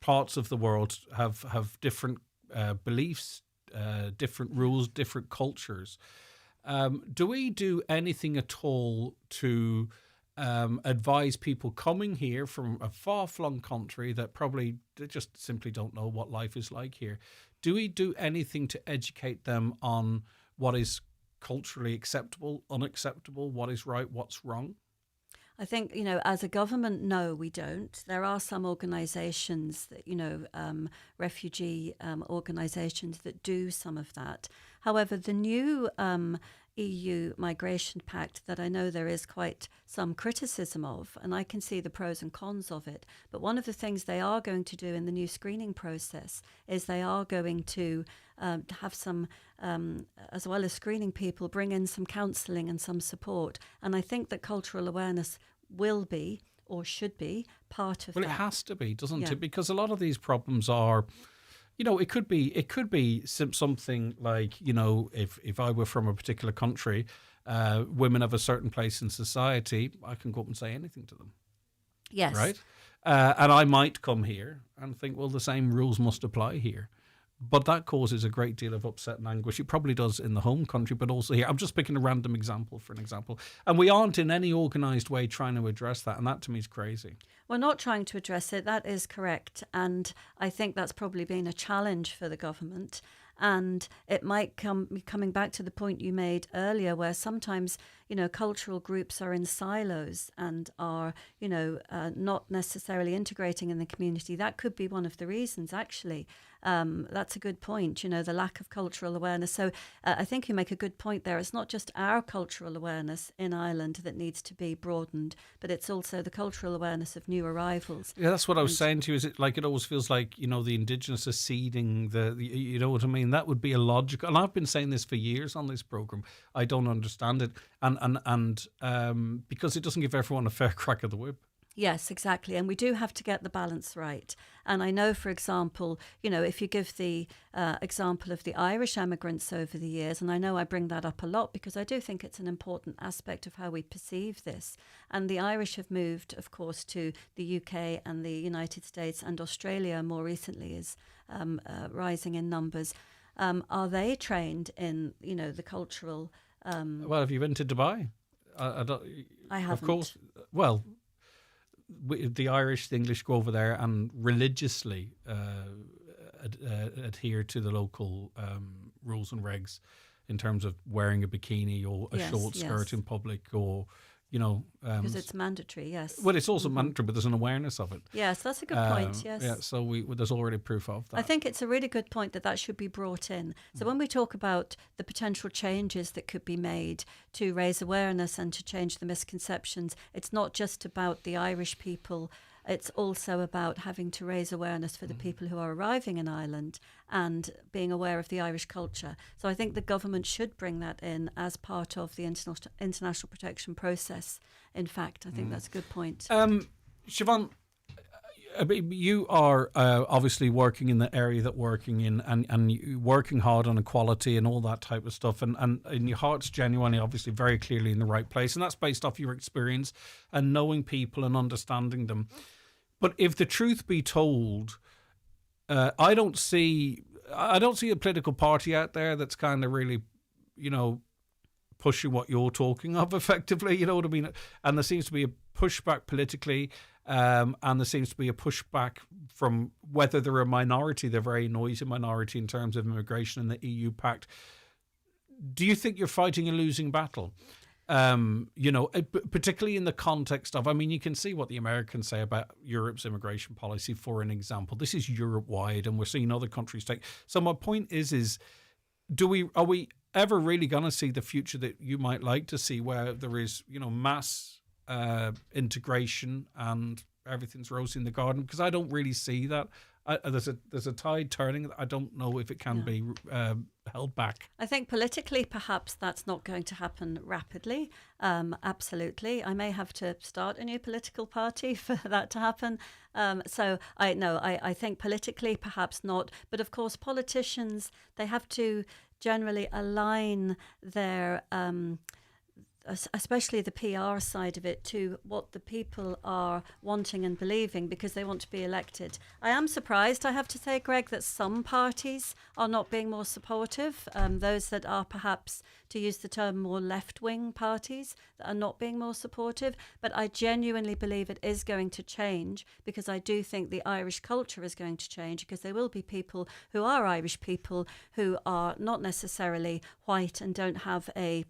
parts of the world have different beliefs, different rules, different cultures. Do we do anything at all to advise people coming here from a far-flung country that probably just simply don't know what life is like here? Do we do anything to educate them on what is culturally acceptable, unacceptable, what is right, what's wrong? I think, you know, as a government, no, we don't. There are some organisations that, you know, refugee organisations that do some of that. However, the new EU migration pact that I know there is quite some criticism of, and I can see the pros and cons of it, but one of the things they are going to do in the new screening process is they are going to have some, as well as screening people, bring in some counselling and some support. And I think that cultural awareness will be, or should be, part of that. Well, it has to be, doesn't it? Because a lot of these problems are, you know, it could be something like, you know, if I were from a particular country, women have a certain place in society, I can go up and say anything to them. Yes. Right? And I might come here and think, well, the same rules must apply here. But that causes a great deal of upset and anguish. It probably does in the home country, but also here. I'm just picking a random example for an example. And we aren't in any organised way trying to address that. And that to me is crazy. We're not trying to address it. That is correct. And I think that's probably been a challenge for the government. And it might be coming back to the point you made earlier, where sometimes, cultural groups are in silos and are, not necessarily integrating in the community. That could be one of the reasons, actually. That's a good point, the lack of cultural awareness. So I think you make a good point there. It's not just our cultural awareness in Ireland that needs to be broadened, but it's also the cultural awareness of new arrivals. Yeah, that's what I was saying to you. Is it like it always feels like, the Indigenous are seeding you know what I mean? That would be a logical, and I've been saying this for years on this programme. I don't understand it. And because it doesn't give everyone a fair crack of the whip. Yes, exactly. And we do have to get the balance right. And I know, for example, if you give the example of the Irish emigrants over the years, and I know I bring that up a lot because I do think it's an important aspect of how we perceive this. And the Irish have moved, of course, to the UK and the United States, and Australia more recently is rising in numbers. Are they trained in, the cultural... Well, have you been to Dubai? I haven't. Of course. Well... the Irish, the English go over there and religiously adhere to the local rules and regs in terms of wearing a bikini or a short skirt in public, or because it's mandatory. Yes. Well, it's also mandatory, but there's an awareness of it. Yes, that's a good point. Yes. Yeah. So there's already proof of that. I think it's a really good point that should be brought in. So when we talk about the potential changes that could be made to raise awareness and to change the misconceptions, it's not just about the Irish people. It's also about having to raise awareness for the people who are arriving in Ireland and being aware of the Irish culture. So I think the government should bring that in as part of the international protection process. In fact, I think that's a good point. Siobhan, you are obviously working in the area that working in, and you working hard on equality and all that type of stuff, and your heart's genuinely, obviously, very clearly in the right place, and that's based off your experience and knowing people and understanding them. But if the truth be told, I don't see a political party out there that's kind of really, pushing what you're talking of effectively, you know what I mean? And there seems to be a pushback politically, and there seems to be a pushback from whether they're a minority, they're a very noisy minority in terms of immigration and the EU Pact. Do you think you're fighting a losing battle? Particularly in the context of, you can see what the Americans say about Europe's immigration policy, for an example. This is Europe-wide, and we're seeing other countries take. So my point is are we ever really going to see the future that you might like to see, where there is, mass integration and everything's rose in the garden? Because I don't really see that. There's a tide turning. I don't know if it can be held back. I think politically, perhaps that's not going to happen rapidly. Absolutely, I may have to start a new political party for that to happen. I think politically, perhaps not. But of course, politicians, they have to generally align their especially the PR side of it, to what the people are wanting and believing, because they want to be elected. I am surprised, I have to say, Greg, that some parties are not being more supportive. Those that are perhaps, to use the term, more left-wing parties that are not being more supportive. But I genuinely believe it is going to change, because I do think the Irish culture is going to change, because there will be people who are Irish people who are not necessarily white and don't have a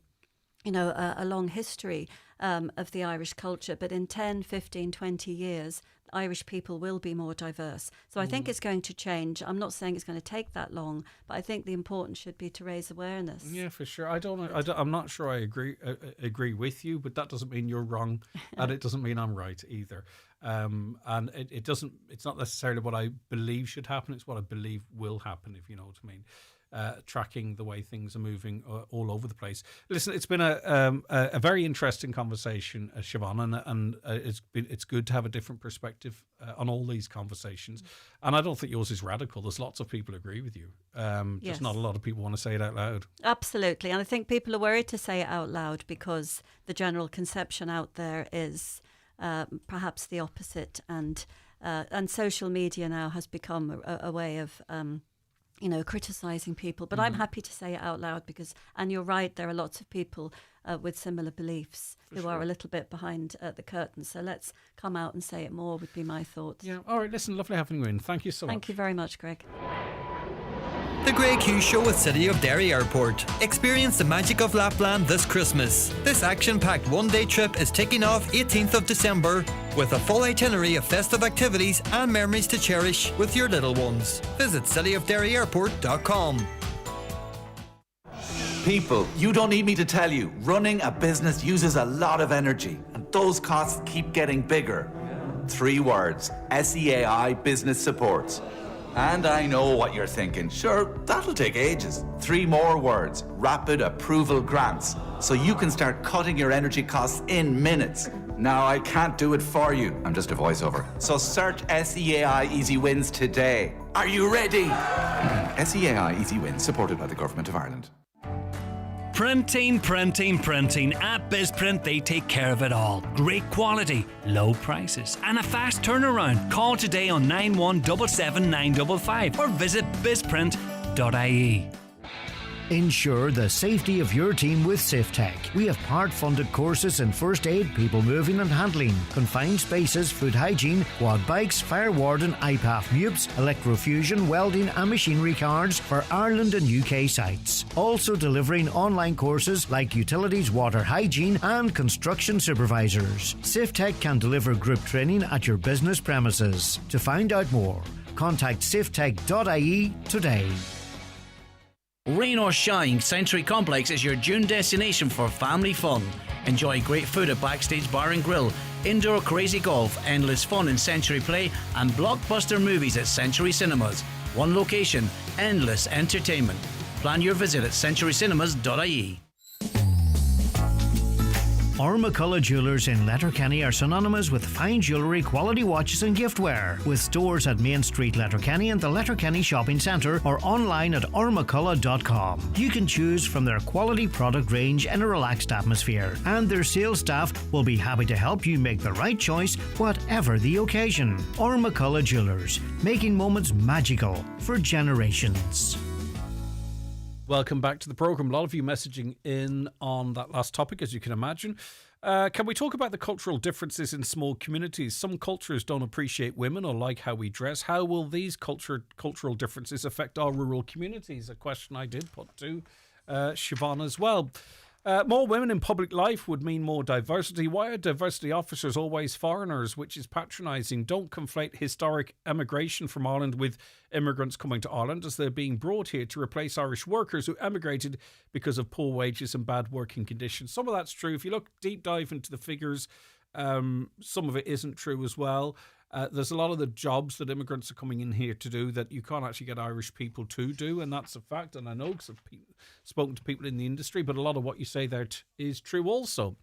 long history of the Irish culture, but in 10, 15, 20 years, Irish people will be more diverse. So I think it's going to change. I'm not saying it's going to take that long, but I think the importance should be to raise awareness. Yeah, for sure. I'm not sure I agree with you, but that doesn't mean you're wrong, and it doesn't mean I'm right either. And it's not necessarily what I believe should happen. It's what I believe will happen, if you know what I mean. Tracking the way things are moving all over the place. Listen, it's been a very interesting conversation, Siobhan, and it's good to have a different perspective on all these conversations. And I don't think yours is radical. There's lots of people who agree with you. Just not a lot of people want to say it out loud. Absolutely, and I think people are worried to say it out loud because the general conception out there is perhaps the opposite, and social media now has become a way of criticising people. But I'm happy to say it out loud and you're right, there are lots of people with similar beliefs who are a little bit behind the curtain. So let's come out and say it more would be my thoughts. Yeah. All right, listen, lovely having you in. Thank you so much. Thank you very much, Greg. The Greg Hughes Show with City of Derry Airport. Experience the magic of Lapland this Christmas. This action-packed one-day trip is taking off 18th of December with a full itinerary of festive activities and memories to cherish with your little ones. Visit cityofderryairport.com. People, you don't need me to tell you, running a business uses a lot of energy, and those costs keep getting bigger. 3 words, SEAI Business Supports. And I know what you're thinking. Sure, that'll take ages. 3 more words, Rapid Approval Grants, so you can start cutting your energy costs in minutes. Now, I can't do it for you. I'm just a voiceover. So search SEAI Easy Wins today. Are you ready? SEAI Easy Wins, supported by the Government of Ireland. Printing. At BizPrint, they take care of it all. Great quality, low prices, and a fast turnaround. Call today on 9177 955 or visit bizprint.ie. Ensure the safety of your team with SafeTech. We have part-funded courses in first aid, people moving and handling, confined spaces, food hygiene, quad bikes, fire warden, IPAF MUPS, electrofusion, welding and machinery cards for Ireland and UK sites. Also delivering online courses like utilities, water hygiene and construction supervisors. SafeTech can deliver group training at your business premises. To find out more, contact safetech.ie today. Rain or shine, Century Complex is your June destination for family fun. Enjoy great food at Backstage Bar and Grill, indoor crazy golf, endless fun in Century Play, and blockbuster movies at Century Cinemas. One location, endless entertainment. Plan your visit at centurycinemas.ie. McCullough Jewellers in Letterkenny are synonymous with fine jewellery, quality watches and giftware. With stores at Main Street, Letterkenny and the Letterkenny Shopping Centre or online at ormccullough.com. You can choose from their quality product range in a relaxed atmosphere, and their sales staff will be happy to help you make the right choice, whatever the occasion. McCullough Jewellers, making moments magical for generations. Welcome back to the programme. A lot of you messaging in on that last topic, as you can imagine. Can we talk about the cultural differences in small communities? Some cultures don't appreciate women or like how we dress. How will these cultural differences affect our rural communities? A question I did put to Siobhan as well. More women in public life would mean more diversity. Why are diversity officers always foreigners, which is patronising? Don't conflate historic emigration from Ireland with immigrants coming to Ireland, as they're being brought here to replace Irish workers who emigrated because of poor wages and bad working conditions. Some of that's true. If you look deep dive into the figures, some of it isn't true as well. There's a lot of the jobs that immigrants are coming in here to do that you can't actually get Irish people to do, and that's a fact. And I know because I've spoken to people in the industry, but a lot of what you say there is true also.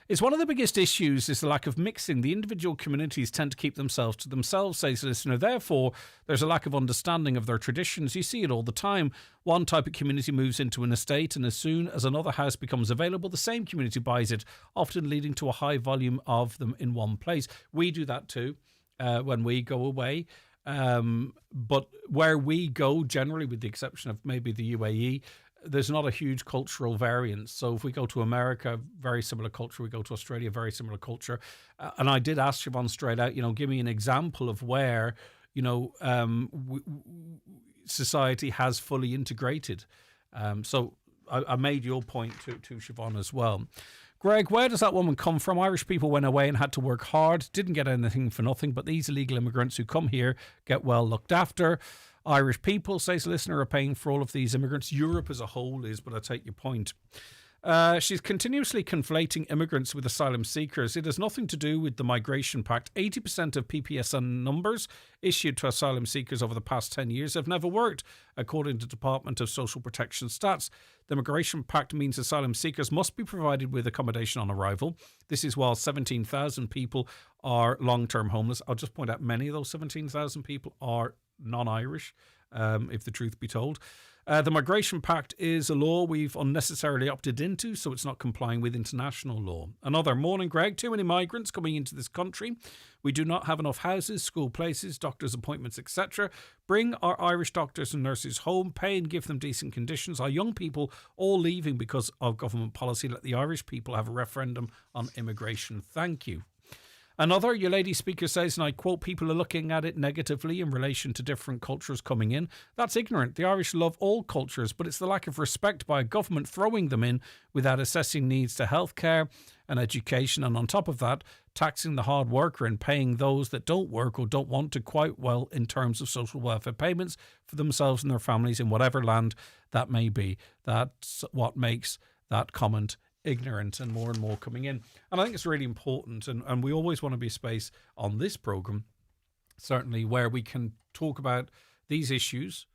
It's one of the biggest issues is the lack of mixing. The individual communities tend to keep themselves to themselves, says the listener. Therefore, there's a lack of understanding of their traditions. You see it all the time. One type of community moves into an estate, and as soon as another house becomes available, the same community buys it, often leading to a high volume of them in one place. We do that too when we go away. But where we go, generally, with the exception of maybe the UAE, there's not a huge cultural variance. So if we go to America, very similar culture. We go to Australia, very similar culture. And I did ask Siobhan straight out, give me an example of where, society has fully integrated. So I made your point to Siobhan as well. Greg, where does that woman come from? Irish people went away and had to work hard, didn't get anything for nothing, but these illegal immigrants who come here get well looked after. Irish people, says the listener, are paying for all of these immigrants. Europe as a whole is, but I take your point. She's continuously conflating immigrants with asylum seekers. It has nothing to do with the Migration Pact. 80% of PPSN numbers issued to asylum seekers over the past 10 years have never worked, according to the Department of Social Protection stats. The Migration Pact means asylum seekers must be provided with accommodation on arrival. This is while 17,000 people are long-term homeless. I'll just point out many of those 17,000 people are non-Irish, if the truth be told. The Migration Pact is a law we've unnecessarily opted into, so it's not complying with international law. Another morning, Greg. Too many migrants coming into this country. We do not have enough houses, school places, doctors' appointments, etc. Bring our Irish doctors and nurses home, pay and give them decent conditions. Our young people all leaving because of government policy. Let the Irish people have a referendum on immigration. Thank you. Another, your lady speaker says, and I quote, people are looking at it negatively in relation to different cultures coming in. That's ignorant. The Irish love all cultures, but it's the lack of respect by a government throwing them in without assessing needs to healthcare and education. And on top of that, taxing the hard worker and paying those that don't work or don't want to quite well in terms of social welfare payments for themselves and their families in whatever land that may be. That's what makes that comment ignorant, and more coming in. And I think it's really important, and we always want to be a space on this programme, certainly, where we can talk about these issues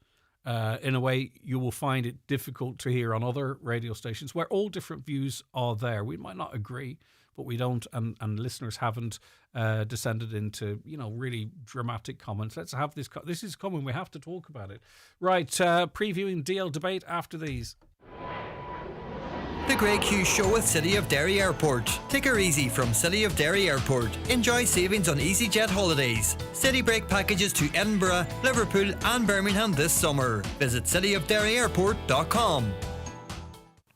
in a way you will find it difficult to hear on other radio stations, where all different views are there. We might not agree, but we don't, and listeners haven't descended into, really dramatic comments. Let's have this. This is coming. We have to talk about it. Right, previewing DL debate after these. The Greg Hughes Show with City of Derry Airport. Take her easy from City of Derry Airport. Enjoy savings on EasyJet holidays. City break packages to Edinburgh, Liverpool and Birmingham this summer. Visit cityofderryairport.com.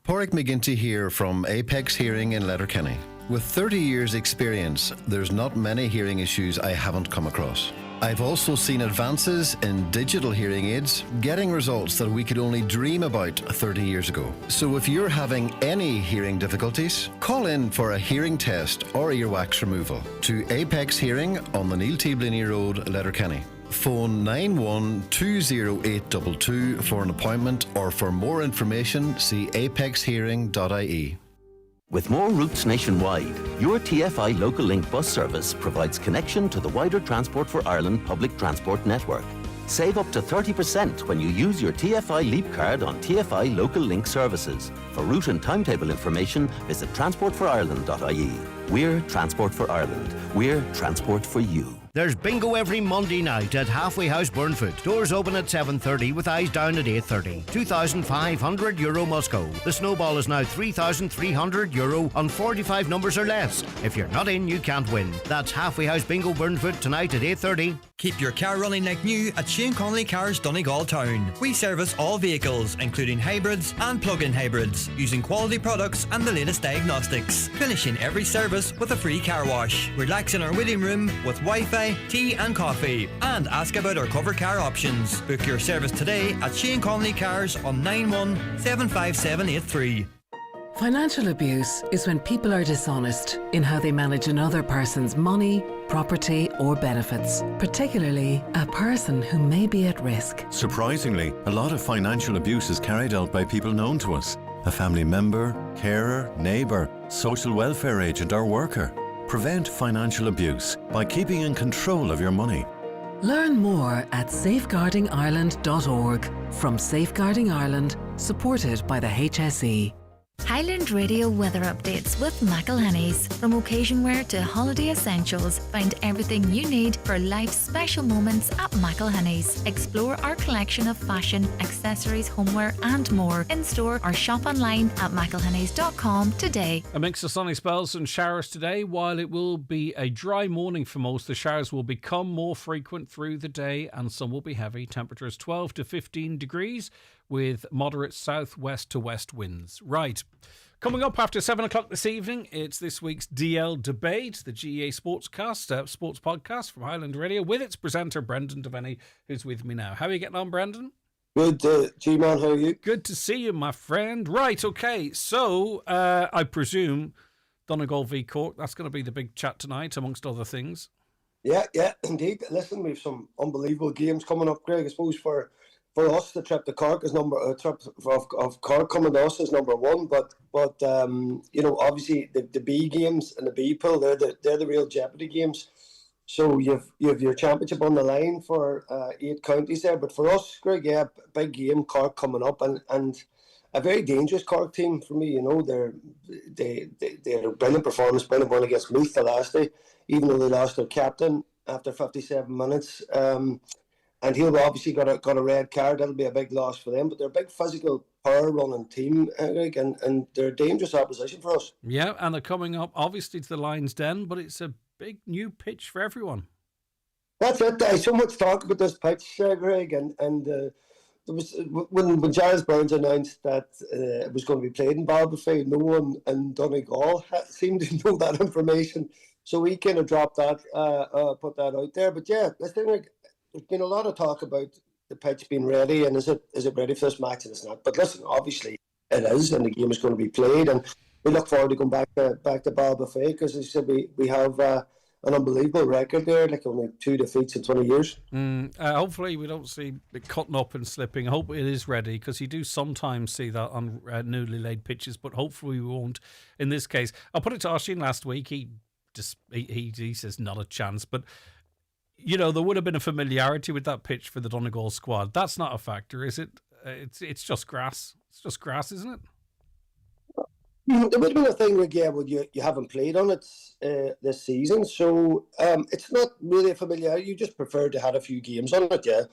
Pádraig McGinty here from Apex Hearing in Letterkenny. With 30 years experience, there's not many hearing issues I haven't come across. I've also seen advances in digital hearing aids getting results that we could only dream about 30 years ago. So if you're having any hearing difficulties, call in for a hearing test or earwax removal to Apex Hearing on the Neil T. Blaney Road, Letterkenny. Phone 91208222 for an appointment, or for more information see apexhearing.ie. With more routes nationwide, your TFI Local Link bus service provides connection to the wider Transport for Ireland public transport network. Save up to 30% when you use your TFI Leap card on TFI Local Link services. For route and timetable information, visit transportforireland.ie. We're Transport for Ireland. We're Transport for you. There's bingo every Monday night at Halfway House Burnfoot. Doors open at 7:30 with eyes down at 8:30. €2,500 must go. The snowball is now €3,300 on 45 numbers or less. If you're not in, you can't win. That's Halfway House Bingo Burnfoot tonight at 8:30. Keep your car running like new at Shane Connolly Cars, Donegal Town. We service all vehicles, including hybrids and plug-in hybrids, using quality products and the latest diagnostics. Finishing every service with a free car wash. Relax in our waiting room with Wi-Fi, tea and coffee. And ask about our cover car options. Book your service today at Shane Connolly Cars on 9175783. Financial abuse is when people are dishonest in how they manage another person's money, property or benefits, particularly a person who may be at risk. Surprisingly, a lot of financial abuse is carried out by people known to us. A family member, carer, neighbour, social welfare agent or worker. Prevent financial abuse by keeping in control of your money. Learn more at safeguardingireland.org from Safeguarding Ireland, supported by the HSE. Highland Radio weather updates with McElhenny's. From occasion wear to holiday essentials, find everything you need for life's special moments at McElhenny's. Explore our collection of fashion, accessories, homeware and more in store or shop online at mcelhennys.com today. A mix of sunny spells and showers today. While it will be a dry morning for most, the showers will become more frequent through the day and some will be heavy. Temperatures 12 to 15 degrees with moderate southwest to west winds. Right. Coming up after 7 o'clock this evening, it's this week's DL Debate, the GEA sports podcast from Highland Radio, with its presenter, Brendan Devaney, who's with me now. How are you getting on, Brendan? Good, G-Man, how are you? Good to see you, my friend. Right, okay, so I presume Donegal v Cork, that's going to be the big chat tonight, amongst other things. Yeah, indeed. Listen, we have some unbelievable games coming up, Greg. I suppose for us, the trip to Cork is trip of Cork coming to us is number one. But obviously the B games and the B pool, they're the real jeopardy games. So you've your championship on the line for 8 counties there. But for us, Greg, yeah, big game, Cork coming up, and a very dangerous Cork team for me. They had a brilliant performance, brilliant one against Meath the last day, even though they lost their captain after 57 minutes. and he'll obviously got a red card. That'll be a big loss for them. But they're a big physical, power-running team, Greg, and they're a dangerous opposition for us. Yeah, and they're coming up, obviously, to the Lions' Den, but it's a big new pitch for everyone. That's it. There's so much talk about this pitch, Greg, and there was when Giles Burns announced that it was going to be played in Ballybofey, no one in Donegal seemed to know that information, so he kind of dropped that, put that out there. But yeah, I think there's been a lot of talk about the pitch being ready, and is it ready for this match, and it's not. But listen, obviously it is, and the game is going to be played, and we look forward to going back to Ballybofey, because as I said, we have an unbelievable record there, like only 2 defeats in 20 years. Hopefully we don't see it cutting up and slipping. I hope it is ready, because you do sometimes see that on newly laid pitches, but hopefully we won't in this case. I put it to Oisin last week. He says not a chance, but there would have been a familiarity with that pitch for the Donegal squad. That's not a factor, is it? It's just grass. It's just grass, isn't it? There would have been a thing where, you haven't played on it this season, so it's not really a familiar. You just prefer to have a few games on it, yeah.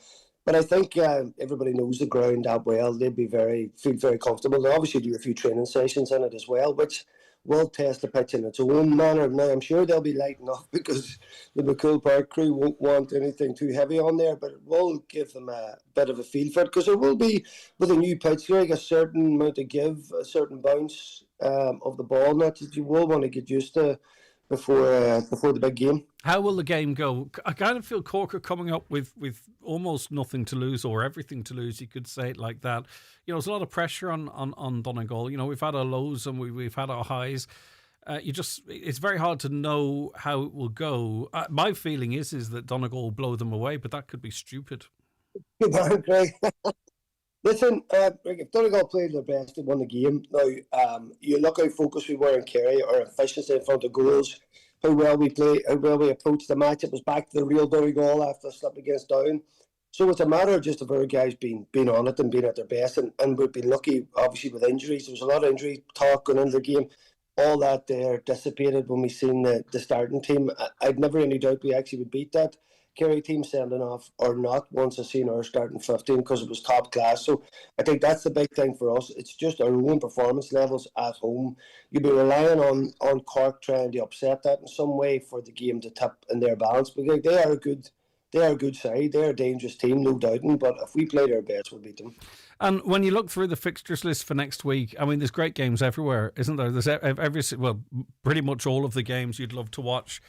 But I think everybody knows the ground that well. They'd feel very comfortable. They obviously do a few training sessions on it as well, which will test the pitch in its own manner. Now, I'm sure they'll be lighting up, because the McCool Park crew won't want anything too heavy on there, but it will give them a bit of a feel for it, because there will be, with a new pitch, like a certain amount of give, a certain bounce of the ball that you will want to get used to before the big game. How will the game go? I kind of feel Cork are coming up with almost nothing to lose, or everything to lose, you could say it like that. There's a lot of pressure on Donegal. We've had our lows and we've had our highs. It's very hard to know how it will go. My feeling is that Donegal will blow them away, but that could be stupid. Good man, Craig. Listen, if Donegal played their best, they won the game. Now, you look how focused we were in Kerry, our efficiency in front of goals, how well we play, how well we approached the match. It was back to the real Donegal after slipping against Down. So it's a matter of just of our guys being on it and being at their best. And we've been lucky, obviously, with injuries. There was a lot of injury talk going into the game. All that there dissipated when we seen the starting team. I'd never any doubt we actually would beat that Kerry team, sending off or not, once I seen our starting 15, because it was top class. So I think that's the big thing for us. It's just our own performance levels at home. You'd be relying on Cork trying to upset that in some way for the game to tip in their balance, because they are a good side. They're a dangerous team, no doubting. But if we played our best, we'll beat them. And when you look through the fixtures list for next week, I mean, there's great games everywhere, isn't there? There's pretty much all of the games you'd love to watch.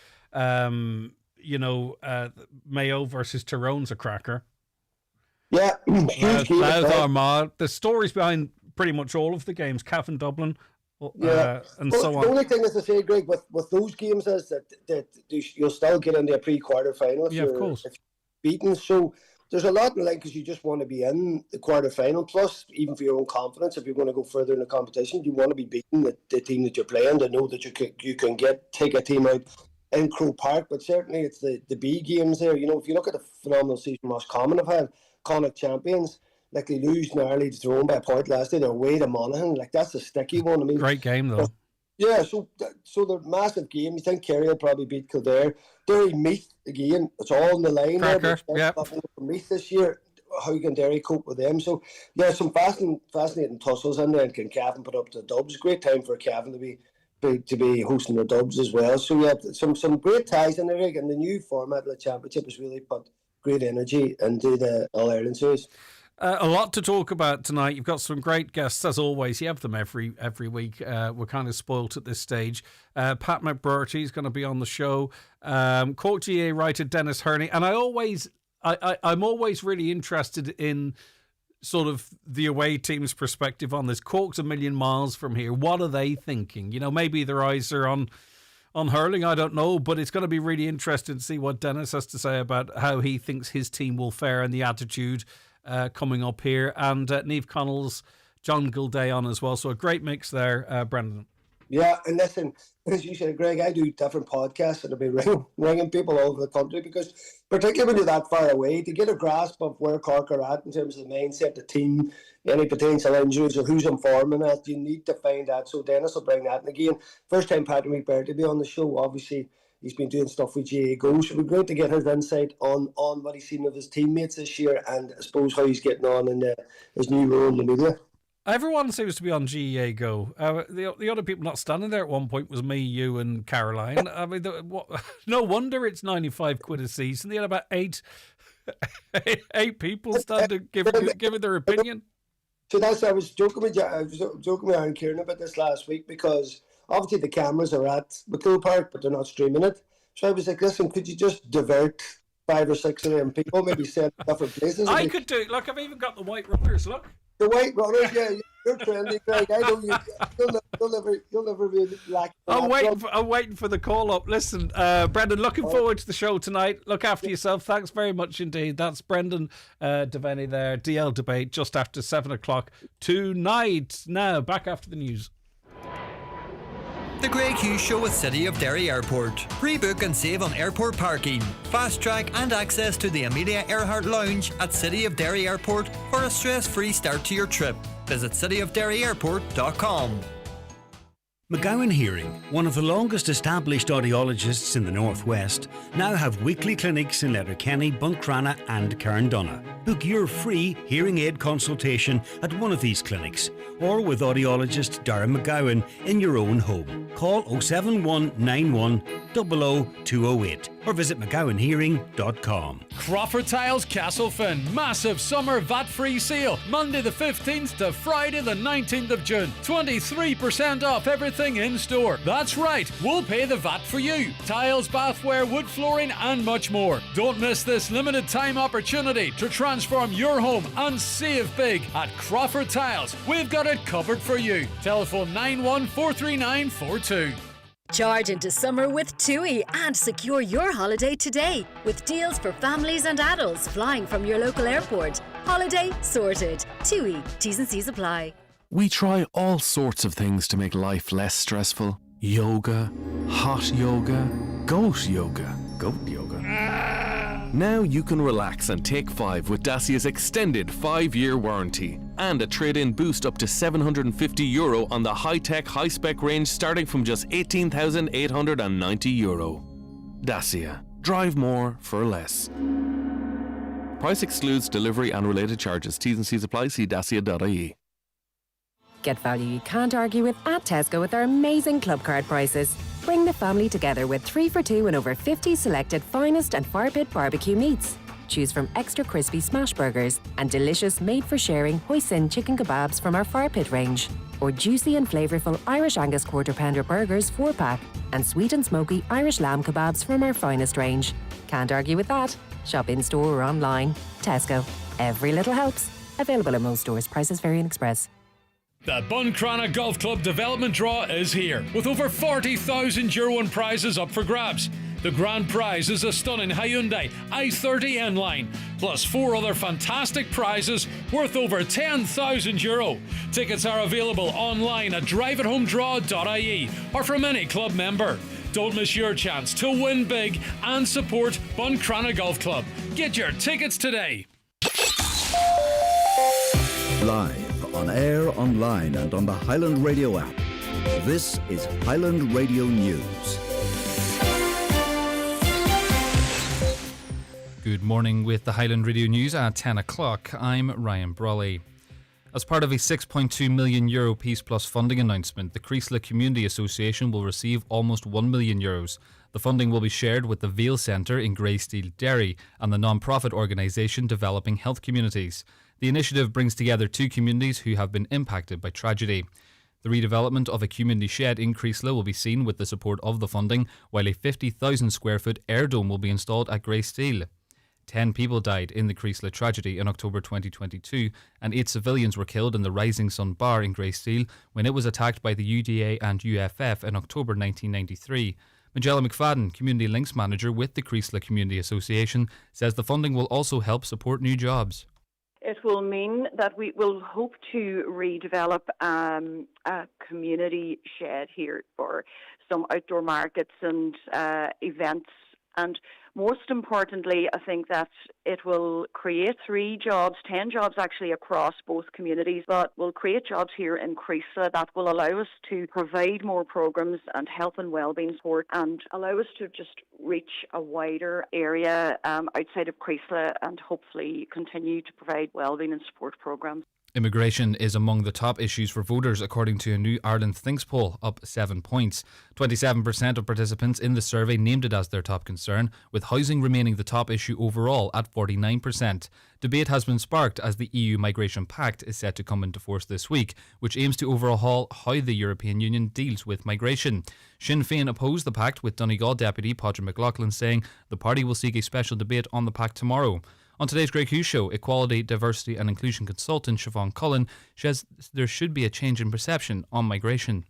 Mayo versus Tyrone's a cracker. Yeah, huge game. Louth Armagh. The stories behind pretty much all of the games, Cavan Dublin, and so on. The only thing is to say, Greg, with those games is that you'll still get into a pre-quarter final if of course. If you're beaten. So there's a lot in line, because you just want to be in the quarter final. Plus, even for your own confidence, if you're going to go further in the competition, you want to be beating the team that you're playing, to know that you can take a team out in Croke Park. But certainly it's the B games there. If you look at the phenomenal season Roscommon have had, Connacht champions, like they lose narrowly to Tyrone by a point last day. They're away to Monaghan. Like, that's a sticky one. I mean, great game though. Yeah, so they're massive game. You think Kerry will probably beat Kildare. Derry Meath again. It's all in the line. Cracker, yeah. Meath this year. How can Derry cope with them? So yeah, some fascinating tussles in there, and can Cavan put up the Dubs? Great time for Cavan to be hosting the Dubs as well. So yeah, some great ties in there, and the new format of the championship has really put great energy into the All-Ireland series. A lot to talk about tonight. You've got some great guests, as always. You have them every week. We're kind of spoilt at this stage. Pat McBurty is going to be on the show. Cork GA writer Dennis Hurney. And I'm always really interested in sort of the away team's perspective on this. Cork's a million miles from here. What are they thinking? Maybe their eyes are on hurling, I don't know, but it's going to be really interesting to see what Dennis has to say about how he thinks his team will fare and the attitude coming up here. And Niamh Connell's John Gilday on as well. So a great mix there, Brendan. Yeah, and listen, as you said, Greg, I do different podcasts, and I'll be ringing people all over the country, because particularly when you're that far away, to get a grasp of where Cork are at in terms of the mindset, the team, any potential injuries, or who's informing that, you need to find that. So Dennis will bring that. And again, first time Patrick McBurty to be on the show, obviously he's been doing stuff with GA Go. So it'd be great to get his insight on what he's seen of his teammates this year, and I suppose how he's getting on in his new role in the media. Everyone seems to be on GEA Go. The other people not standing there at one point was me, you, and Caroline. I mean, no wonder it's 95 quid a season. They had about eight people standing giving their opinion. So I was joking with Aaron Kieran about this last week, because obviously the cameras are at McClough Park, but they're not streaming it. So I was like, listen, could you just divert 5 or 6 of them people, maybe set different places? I could do it. Look, I've even got the white runners. Look. The white runners, yeah, you're trendy, Greg. I know you'll never be like. I'm waiting for the call up. Listen, Brendan, looking forward to the show tonight. Look after yourself. Thanks very much indeed. That's Brendan Devaney there. DL debate just after 7 o'clock tonight. Now back after the news. The Greg Hughes Show with City of Derry Airport. Pre-book and save on airport parking, fast track and access to the Amelia Earhart Lounge at City of Derry Airport for a stress-free start to your trip. Visit cityofderryairport.com. McGowan Hearing, one of the longest established audiologists in the Northwest, now have weekly clinics in Letterkenny, Buncrana and Carndonagh. Book your free hearing aid consultation at one of these clinics, or with audiologist Darren McGowan in your own home. Call 07191 00208 or visit McGowanHearing.com. Crawford Tiles Castlefin, massive summer VAT-free sale, Monday the 15th to Friday the 19th of June. 23% off everything in store. That's right, we'll pay the VAT for you. Tiles, bathware, wood flooring and much more. Don't miss this limited time opportunity to transform your home and save big at Crawford Tiles. We've got it covered for you. Telephone 9143942. Charge into summer with TUI and secure your holiday today with deals for families and adults flying from your local airport. Holiday sorted. TUI. T's and C's apply. We try all sorts of things to make life less stressful. Yoga, hot yoga, goat yoga. Now you can relax and take 5 with Dacia's extended 5-year warranty and a trade-in boost up to €750 on the high-tech, high-spec range starting from just €18,890. Dacia. Drive more for less. Price excludes delivery and related charges. T's and C's apply. See dacia.ie. Get value you can't argue with at Tesco with our amazing club card prices. Bring the family together with 3 for $2 and over 50 selected finest and fire pit barbecue meats. Choose from extra crispy smash burgers and delicious made-for-sharing hoisin chicken kebabs from our fire pit range. Or juicy and flavourful Irish Angus quarter pounder burgers 4-pack and sweet and smoky Irish lamb kebabs from our finest range. Can't argue with that. Shop in-store or online. Tesco. Every little helps. Available at most stores. Prices vary in Express. The Buncrana Golf Club development draw is here, with over €40,000 in prizes up for grabs. The grand prize is a stunning Hyundai i30 N-Line, plus 4 other fantastic prizes worth over €10,000. Tickets are available online at driveathomedraw.ie or from any club member. Don't miss your chance to win big and support Buncrana Golf Club. Get your tickets today. Live, on air, online and on the Highland Radio app. This is Highland Radio News. Good morning with the Highland Radio News at 10 o'clock. I'm Ryan Brawley. As part of a €6.2 million Peace Plus funding announcement, the Creasla Community Association will receive almost €1 million. The funding will be shared with the Veal Centre in Greysteel, Derry and the non-profit organisation Developing Health Communities. The initiative brings together 2 communities who have been impacted by tragedy. The redevelopment of a community shed in Creasla will be seen with the support of the funding, while a 50,000 square foot air dome will be installed at Greysteel. 10 people died in the Creasla tragedy in October 2022 and 8 civilians were killed in the Rising Sun Bar in Greysteel when it was attacked by the UDA and UFF in October 1993. Magella McFadden, Community Links Manager with the Creasla Community Association, says the funding will also help support new jobs. It will mean that we will hope to redevelop a community shed here for some outdoor markets and events And most importantly, I think that it will create 3 jobs, 10 jobs actually across both communities, but will create jobs here in Creasla that will allow us to provide more programs and health and wellbeing support and allow us to just reach a wider area outside of Creasla and hopefully continue to provide wellbeing and support programs. Immigration is among the top issues for voters, according to a new Ireland Thinks poll, up 7 points. 27% of participants in the survey named it as their top concern, with housing remaining the top issue overall at 49%. Debate has been sparked as the EU Migration Pact is set to come into force this week, which aims to overhaul how the European Union deals with migration. Sinn Féin opposed the pact, with Donegal Deputy Padraig McLaughlin saying the party will seek a special debate on the pact tomorrow. On today's Greg Hughes Show, Equality, Diversity and Inclusion consultant Siobhan Cullen says there should be a change in perception on migration.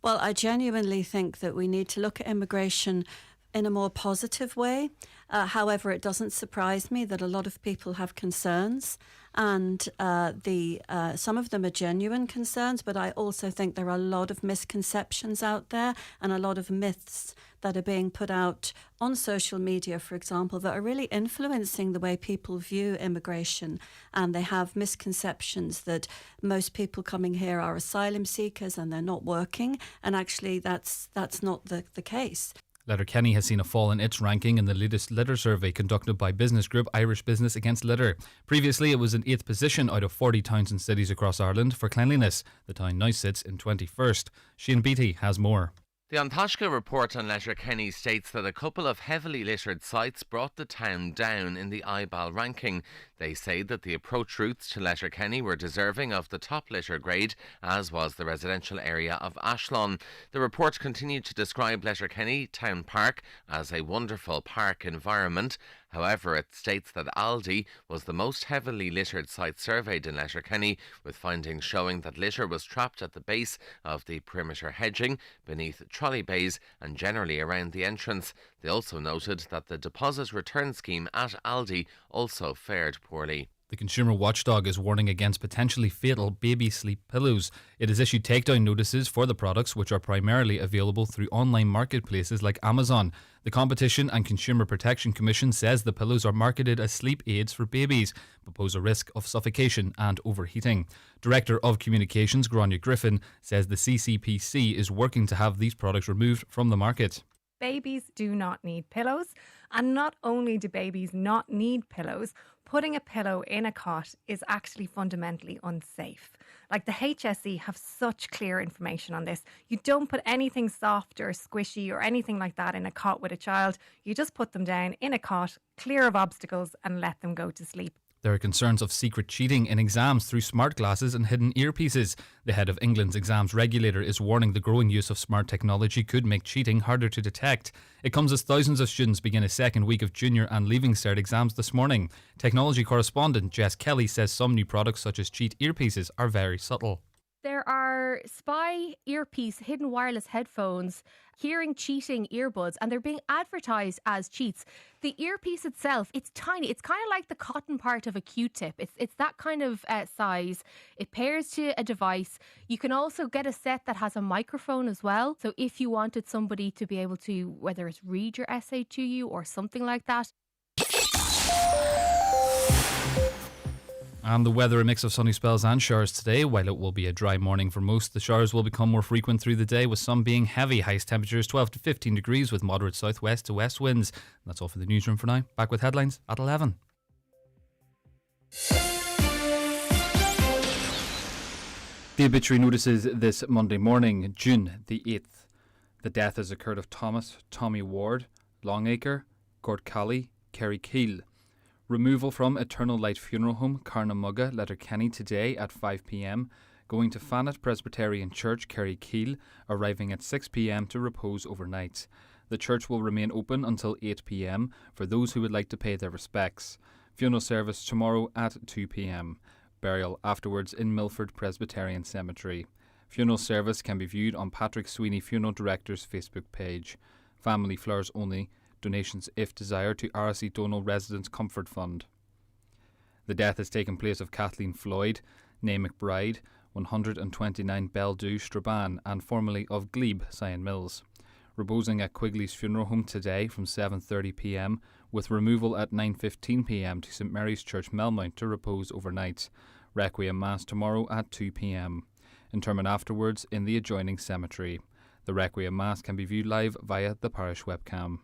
Well, I genuinely think that we need to look at immigration in a more positive way. However, it doesn't surprise me that a lot of people have concerns, and some of them are genuine concerns, but I also think there are a lot of misconceptions out there and a lot of myths that are being put out on social media, for example, that are really influencing the way people view immigration. And they have misconceptions that most people coming here are asylum seekers and they're not working. And actually, that's not the case. Letterkenny has seen a fall in its ranking in the latest litter survey conducted by business group Irish Business Against Litter. Previously, it was in 8th position out of 40 towns and cities across Ireland for cleanliness. The town now sits in 21st. Shane Beattie has more. The An Taisce report on Letterkenny states that a couple of heavily littered sites brought the town down in the IBAL ranking. They say that the approach routes to Letterkenny were deserving of the top litter grade, as was the residential area of Ashlon. The report continued to describe Letterkenny Town Park as a wonderful park environment. However, it states that Aldi was the most heavily littered site surveyed in Letterkenny, with findings showing that litter was trapped at the base of the perimeter hedging, beneath trolley bays and generally around the entrance. They also noted that the deposit return scheme at Aldi also fared poorly. The Consumer Watchdog is warning against potentially fatal baby sleep pillows. It has issued takedown notices for the products, which are primarily available through online marketplaces like Amazon. The Competition and Consumer Protection Commission says the pillows are marketed as sleep aids for babies, but pose a risk of suffocation and overheating. Director of Communications Grania Griffin says the CCPC is working to have these products removed from the market. Babies do not need pillows, and not only do babies not need pillows, putting a pillow in a cot is actually fundamentally unsafe. Like, the HSE have such clear information on this. You don't put anything soft or squishy or anything like that in a cot with a child. You just put them down in a cot, clear of obstacles, and let them go to sleep. There are concerns of secret cheating in exams through smart glasses and hidden earpieces. The head of England's exams regulator is warning the growing use of smart technology could make cheating harder to detect. It comes as thousands of students begin a second week of junior and leaving cert exams this morning. Technology correspondent Jess Kelly says some new products such as cheat earpieces are very subtle. There are spy earpiece, hidden wireless headphones, hearing cheating earbuds, and they're being advertised as cheats. The earpiece itself, it's tiny. It's kind of like the cotton part of a Q-tip. It's that kind of size. It pairs to a device. You can also get a set that has a microphone as well. So if you wanted somebody to be able to, whether it's read your essay to you or something like that. And the weather, a mix of sunny spells and showers today. While it will be a dry morning for most, the showers will become more frequent through the day, with some being heavy. Highest temperatures 12 to 15 degrees with moderate southwest to west winds. And that's all for the newsroom for now. Back with headlines at 11. The obituary notices this Monday morning, June the 8th. The death has occurred of Thomas Tommy Ward, Longacre, Gord Cally, Kerry Keel. Removal from Eternal Light Funeral Home, Carnamugga, Letterkenny today at 5 p.m. Going to Fanet Presbyterian Church, Kerry Keel, arriving at 6 p.m. to repose overnight. The church will remain open until 8 p.m. for those who would like to pay their respects. Funeral service tomorrow at 2 p.m. Burial afterwards in Milford Presbyterian Cemetery. Funeral service can be viewed on Patrick Sweeney Funeral Director's Facebook page. Family flowers only. Donations, if desired, to RSC Donal Residents Comfort Fund. The death has taken place of Kathleen Floyd, née McBride, 129 Beldew, Strabane, and formerly of Glebe, Sion Mills. reposing at Quigley's Funeral Home today from 7:30pm, with removal at 9:15pm to St Mary's Church, Melmount, to repose overnight. Requiem Mass tomorrow at 2pm. Interment afterwards in the adjoining cemetery. The Requiem Mass can be viewed live via the parish webcam.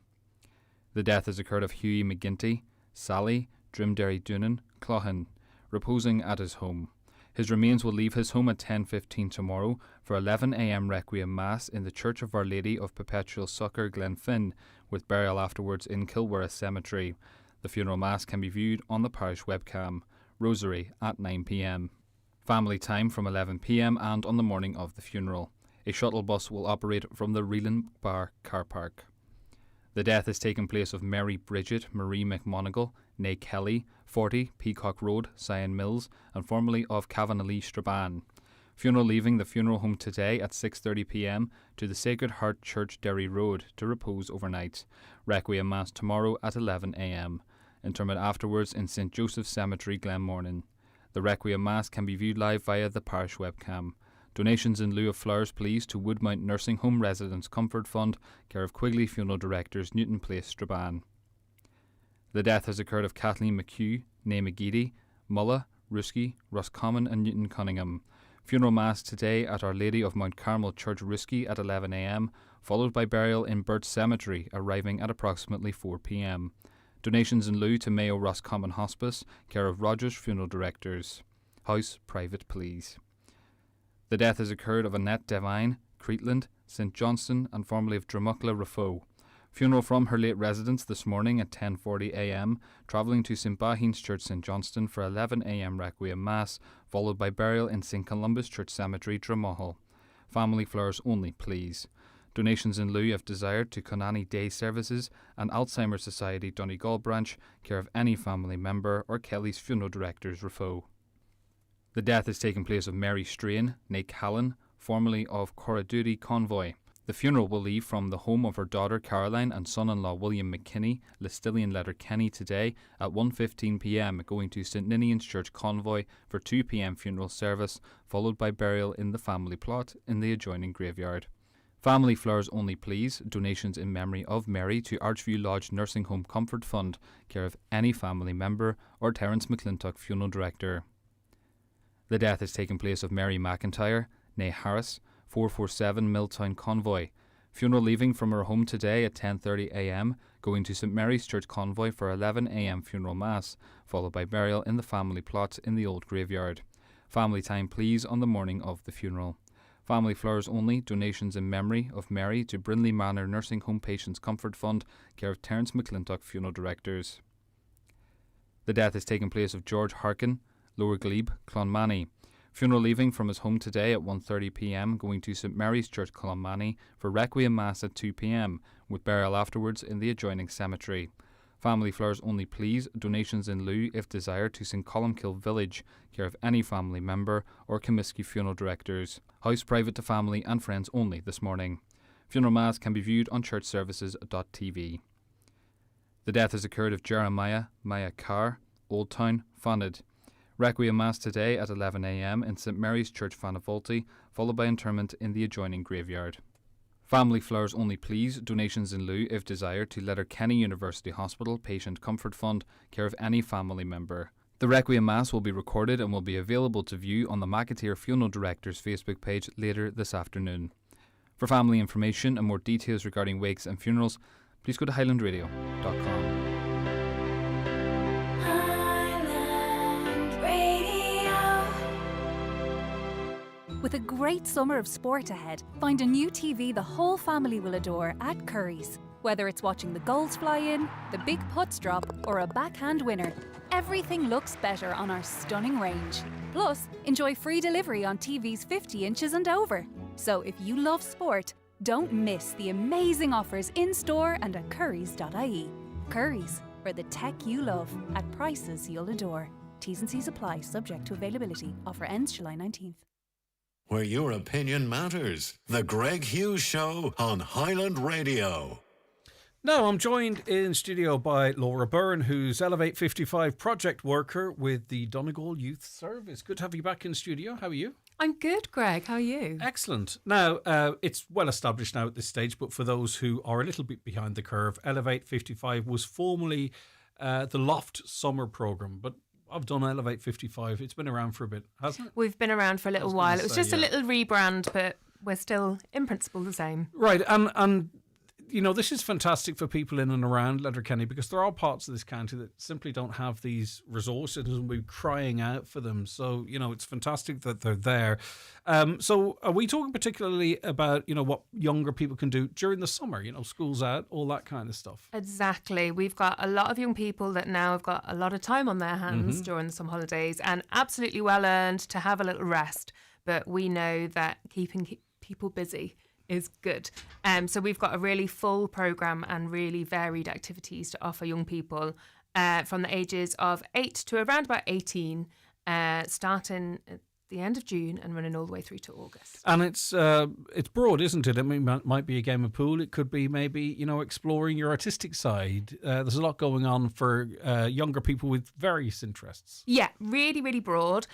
The death has occurred of Hughie McGinty, Sally, Drimderry Doonan, Clohan, reposing at his home. His remains will leave his home at 10:15 tomorrow for 11am Requiem Mass in the Church of Our Lady of Perpetual Succour, Glenfin, with burial afterwards in Kilworth Cemetery. The funeral Mass can be viewed on the parish webcam. Rosary at 9pm. Family time from 11pm and on the morning of the funeral. A shuttle bus will operate from the Reelan Bar car park. The death has taken place of Mary Bridget Marie McMonigal, née Kelly, 40 Peacock Road, Sion Mills, and formerly of Cavanagh Strabane. Funeral leaving the funeral home today at 6:30pm to the Sacred Heart Church, Derry Road, to repose overnight. Requiem Mass tomorrow at 11am. Interment afterwards in St Joseph's Cemetery, Glenmornan. The Requiem Mass can be viewed live via the parish webcam. Donations in lieu of flowers, please, to Woodmount Nursing Home Residents Comfort Fund, care of Quigley Funeral Directors, Newton Place, Strabane. The death has occurred of Kathleen McHugh, née McGeady, Mulla, Ruski, Roscommon and Newton Cunningham. Funeral Mass today at Our Lady of Mount Carmel Church, Ruski at 11am, followed by burial in Burt Cemetery, arriving at approximately 4pm. Donations in lieu to Mayo Roscommon Hospice, care of Rogers Funeral Directors. House private, please. The death has occurred of Annette Devine, Creetland, St Johnston, and formerly of Drumuckla Raffo. Funeral from her late residence this morning at 10:40am, travelling to St Baheen's Church, St Johnston for 11am Requiem Mass, followed by burial in St Columbus Church Cemetery, Dromahal. Family flowers only, please. Donations in lieu if desired to Conani Day Services and Alzheimer's Society Donegal Branch, care of any family member or Kelly's Funeral Directors, Raffo. The death has taken place of Mary Strain, née Callan, formerly of Corraduty Convoy. The funeral will leave from the home of her daughter Caroline and son-in-law William McKinney, Listillion Letterkenny, today at 1:15pm, going to St Ninian's Church Convoy for 2pm funeral service, followed by burial in the family plot in the adjoining graveyard. Family flowers only, please. Donations in memory of Mary to Archview Lodge Nursing Home Comfort Fund, care of any family member or Terence McClintock Funeral Director. The death has taken place of Mary McIntyre, née Harris, 447 Milltown Convoy. Funeral leaving from her home today at 10:30am, going to St Mary's Church Convoy for 11am funeral mass, followed by burial in the family plot in the old graveyard. Family time, please, on the morning of the funeral. Family flowers only. Donations in memory of Mary to Brinley Manor Nursing Home Patients Comfort Fund, care of Terence McClintock Funeral Directors. The death has taken place of George Harkin, Lower Glebe, Clonmany. Funeral leaving from his home today at 1:30pm, going to St Mary's Church, Clonmany for Requiem Mass at 2pm, with burial afterwards in the adjoining cemetery. Family flowers only, please. Donations in lieu, if desired, to St Columkill Village, care of any family member or Comiskey Funeral Directors. House private to family and friends only this morning. Funeral Mass can be viewed on churchservices.tv. The death has occurred of Jeremiah Maya Carr, Old Town, Fonid. Requiem Mass today at 11am in St Mary's Church, Fanavolti, followed by interment in the adjoining graveyard. Family flowers only, please. Donations in lieu, if desired, to Letterkenny University Hospital Patient Comfort Fund, care of any family member. The Requiem Mass will be recorded and will be available to view on the McAteer Funeral Directors Facebook page later this afternoon. For family information and more details regarding wakes and funerals, please go to highlandradio.com. With a great summer of sport ahead, find a new TV the whole family will adore at Curry's. Whether it's watching the goals fly in, the big putts drop, or a backhand winner, everything looks better on our stunning range. Plus, enjoy free delivery on TVs 50 inches and over. So if you love sport, don't miss the amazing offers in-store and at currys.ie. Curry's, for the tech you love, at prices you'll adore. T's and C's apply, subject to availability. Offer ends July 19th. Where your opinion matters. The Greg Hughes Show on Highland Radio. Now I'm joined in studio by Laura Byrne, who's Elevate 55 project worker with the Donegal Youth Service. Good to have you back in studio. How are you? I'm good, Greg. How are you? Excellent. Now, it's well established now at this stage, but for those who are a little bit behind the curve, Elevate 55 was formerly the Loft Summer Programme, but I've done Elevate 55. It's been around for a bit, hasn't it? We've been around for a little while. It was just a little rebrand, but we're still, in principle, the same. Right, and you know, this is fantastic for people in and around Letterkenny because there are parts of this county that simply don't have these resources and we're crying out for them. So, you know, it's fantastic that they're there. So are we talking particularly about, you know, what younger people can do during the summer, you know, school's out, all that kind of stuff? Exactly. We've got a lot of young people that now have got a lot of time on their hands during the summer holidays and absolutely well earned to have a little rest. But we know that keeping people busy is good. So we've got a really full programme and really varied activities to offer young people from the ages of 8 to around about 18, starting at the end of June and running all the way through to August. And it's broad, isn't it? I mean, it might be a game of pool. It could be maybe, you know, exploring your artistic side. There's a lot going on for younger people with various interests. Yeah, really, really broad.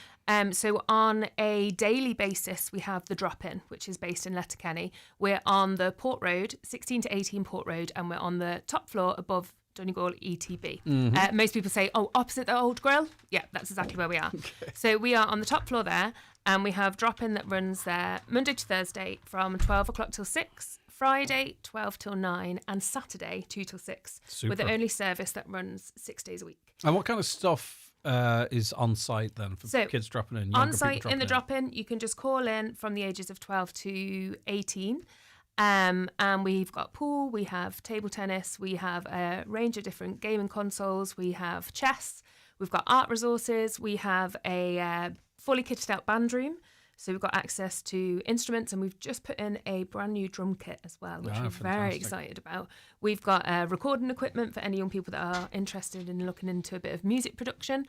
So on a daily basis, we have the drop-in, which is based in Letterkenny. We're on the Port Road, 16 to 18 Port Road, and we're on the top floor above Donegal ETB. Most people say, oh, opposite the old grill. Yeah, that's exactly where we are. Okay. So we are on the top floor there, and we have drop-in that runs there Monday to Thursday from 12 o'clock till 6, Friday 12 till 9, and Saturday 2 till 6. Super. We're the only service that runs 6 days a week. And what kind of stuff is on site then for kids dropping in? On site in the drop-in, you can just call in from the ages of 12 to 18. And we've got pool, we have table tennis, we have a range of different gaming consoles, we have chess, we've got art resources, we have a fully kitted out band room. So we've got access to instruments, and we've just put in a brand new drum kit as well, which we're very excited about. We've got recording equipment for any young people that are interested in looking into a bit of music production.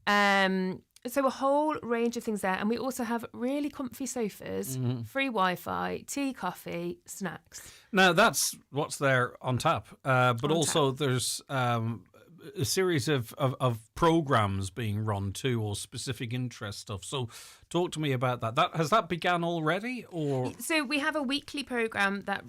So a whole range of things there. And we also have really comfy sofas, free Wi-Fi, tea, coffee, snacks. Now, that's what's there on tap. But also there's a series of programmes being run too, or specific interest stuff. So talk to me about that. Has that begun already? Or So we have a weekly programme that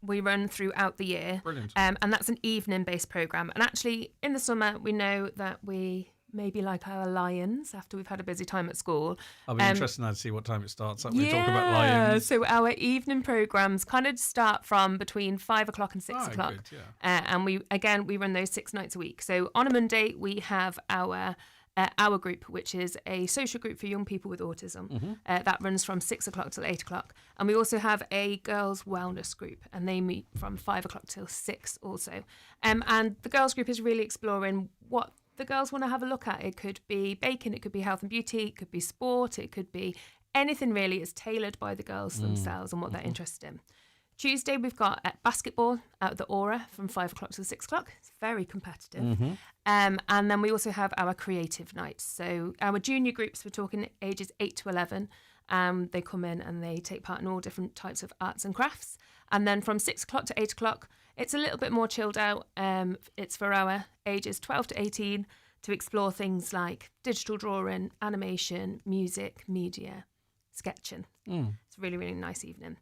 we run throughout the year. Brilliant. And that's an evening-based programme. And actually, in the summer, we know that we maybe like our lions after we've had a busy time at school. I'll be interested now to see what time it starts. We talk about lions. So our evening programmes kind of start from between 5 o'clock and 6 o'clock. Good, yeah. And we run those 6 nights a week. So on a Monday, we have our group, which is a social group for young people with autism. That runs from 6 o'clock till 8 o'clock. And we also have a girls' wellness group, and they meet from 5 o'clock till 6 also. And the girls' group is really exploring what the girls want to have a look at. It could be baking, it could be health and beauty, it could be sport, it could be anything really. It's tailored by the girls themselves and what they're interested in. Tuesday, we've got basketball out at the Aura from 5 o'clock till 6 o'clock. It's very competitive. And then we also have our creative nights. So our junior groups, we're talking ages 8 to 11. They come in and they take part in all different types of arts and crafts. And then from 6 o'clock to 8 o'clock, it's a little bit more chilled out. It's for our ages 12 to 18 to explore things like digital drawing, animation, music, media, sketching. It's a really, really nice evening.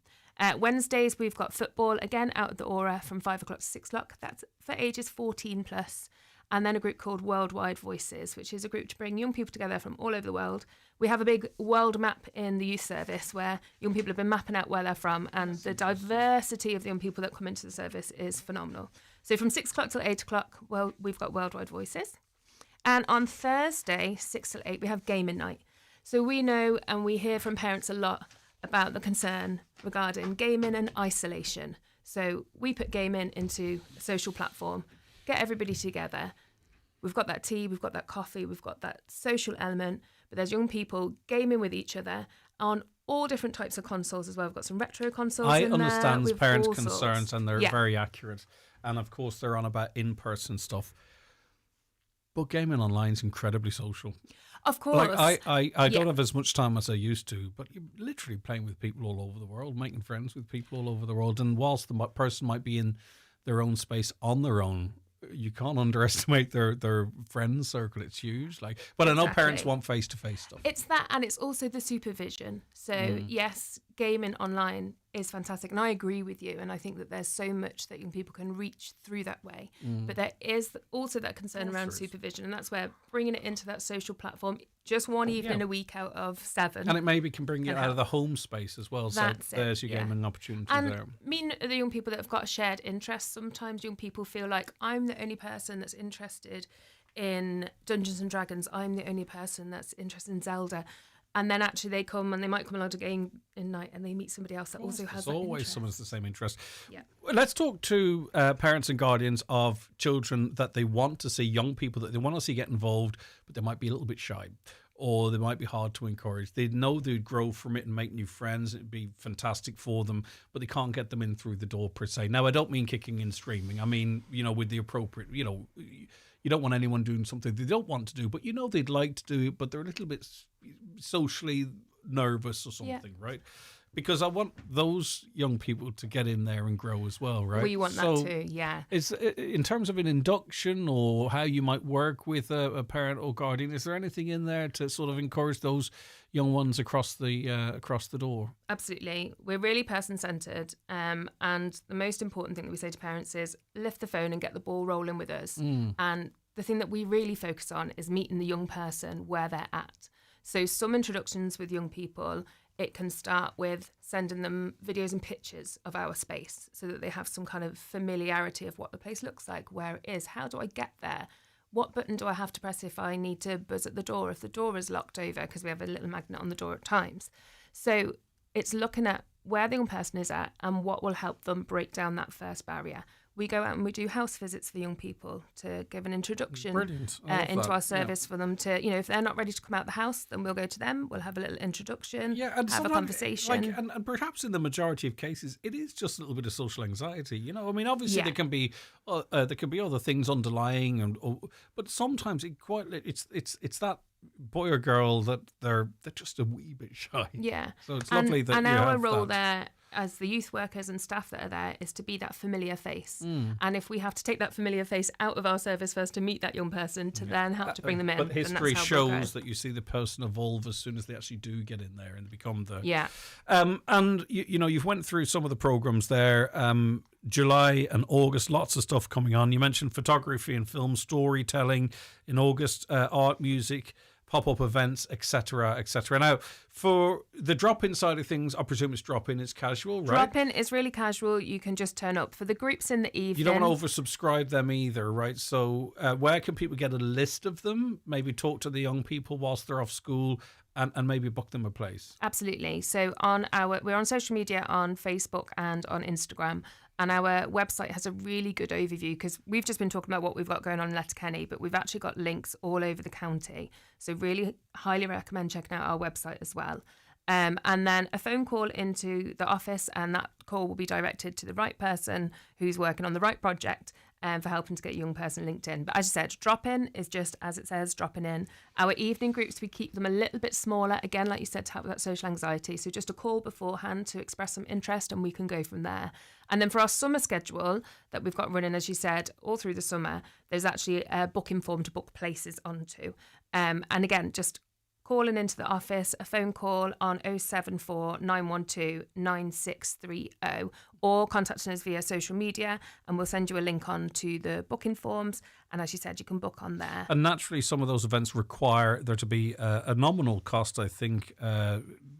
Wednesdays, we've got football, again, out at the Aura from 5 o'clock to 6 o'clock. That's for ages 14 plus. And then a group called Worldwide Voices, which is a group to bring young people together from all over the world. We have a big world map in the youth service where young people have been mapping out where they're from, and the diversity of the young people that come into the service is phenomenal. So from 6 o'clock till 8 o'clock, well, we've got Worldwide Voices. And on Thursday, 6 till 8, we have gaming night. So we know and we hear from parents a lot about the concern regarding gaming and isolation. So we put gaming into a social platform, get everybody together. We've got that tea, we've got that coffee, we've got that social element, but there's young people gaming with each other on all different types of consoles as well. We've got some retro consoles I in there. understand parents' all sorts. concerns, and they're very accurate. And of course, they're on about in-person stuff. But gaming online is incredibly social. Of course. Like I don't have as much time as I used to, but you're literally playing with people all over the world, making friends with people all over the world. And whilst the person might be in their own space on their own, you can't underestimate their friends circle. It's huge. But I know parents want face-to-face stuff. It's that, and it's also the supervision. So yes, gaming online is fantastic, and I agree with you. And I think that there's so much that young people can reach through that way. But there is also that concern around supervision, and that's where bringing it into that social platform, just one evening a week out of 7, and it maybe can bring you out of the home space as well. That's so there's your gaming opportunity and there. Mean the young people that have got a shared interest. Sometimes young people feel like, I'm the only person that's interested in Dungeons and Dragons. I'm the only person that's interested in Zelda. And then actually they might come along to game in night and they meet somebody else that also has that always interest. someone's the same interest. Yeah. Let's talk to parents and guardians of children that they want to see, young people that they want to see get involved, but they might be a little bit shy, or they might be hard to encourage. They know they'd grow from it and make new friends. It'd be fantastic for them, but they can't get them in through the door per se. Now, I don't mean kicking and screaming. I mean, with the appropriate, you don't want anyone doing something they don't want to do, but they'd like to do it, but they're a little bit socially nervous or something, right? Because I want those young people to get in there and grow as well, right? We want that too, yeah. Is in terms of an induction or how you might work with a parent or guardian, is there anything in there to sort of encourage those young ones across the door? Absolutely. We're really person-centred, and the most important thing that we say to parents is lift the phone and get the ball rolling with us. And the thing that we really focus on is meeting the young person where they're at. So some introductions with young people, it can start with sending them videos and pictures of our space so that they have some kind of familiarity of what the place looks like, where it is, how do I get there, what button do I have to press if I need to buzz at the door, if the door is locked over, because we have a little magnet on the door at times. So it's looking at where the young person is at and what will help them break down that first barrier. We go out and we do house visits for young people to give an introduction into our service for them to, if they're not ready to come out the house, then we'll go to them. We'll have a little introduction, and have a conversation. And perhaps in the majority of cases, it is just a little bit of social anxiety. I mean, obviously there can be other things underlying, but sometimes it's that boy or girl that they're just a wee bit shy. Yeah. So it's lovely that and you our have role that. there as the youth workers and staff that are there is to be that familiar face. And if we have to take that familiar face out of our service first to meet that young person to then help to bring them in, but history then that's how we'll shows go. that you see the person evolve as soon as they actually do get in there and become the and you've went through some of the programs there. July and August, lots of stuff coming on. You mentioned photography and film, storytelling in August, art, music, pop-up events, etc., etc. Now, for the drop-in side of things, I presume it's drop-in, it's casual, right? Drop-in is really casual. You can just turn up. For the groups in the evening... You don't want to oversubscribe them either, right? So where can people get a list of them? Maybe talk to the young people whilst they're off school and maybe book them a place. Absolutely. So we're on social media, on Facebook and on Instagram. And our website has a really good overview because we've just been talking about what we've got going on in Letterkenny, but we've actually got links all over the county. So really highly recommend checking out our website as well. And then a phone call into the office, and that call will be directed to the right person who's working on the right project for helping to get a young person linked in. But as you said, drop-in is just as it says, dropping in. Our evening groups, we keep them a little bit smaller, again, like you said, to help with that social anxiety. So just a call beforehand to express some interest, and we can go from there. And then for our summer schedule that we've got running, as you said, all through the summer, there's actually a booking form to book places onto. And again, just calling into the office, a phone call on 074 912 9630, or contacting us via social media, and we'll send you a link on to the booking forms. And as you said, you can book on there. And naturally, some of those events require there to be a nominal cost, I think,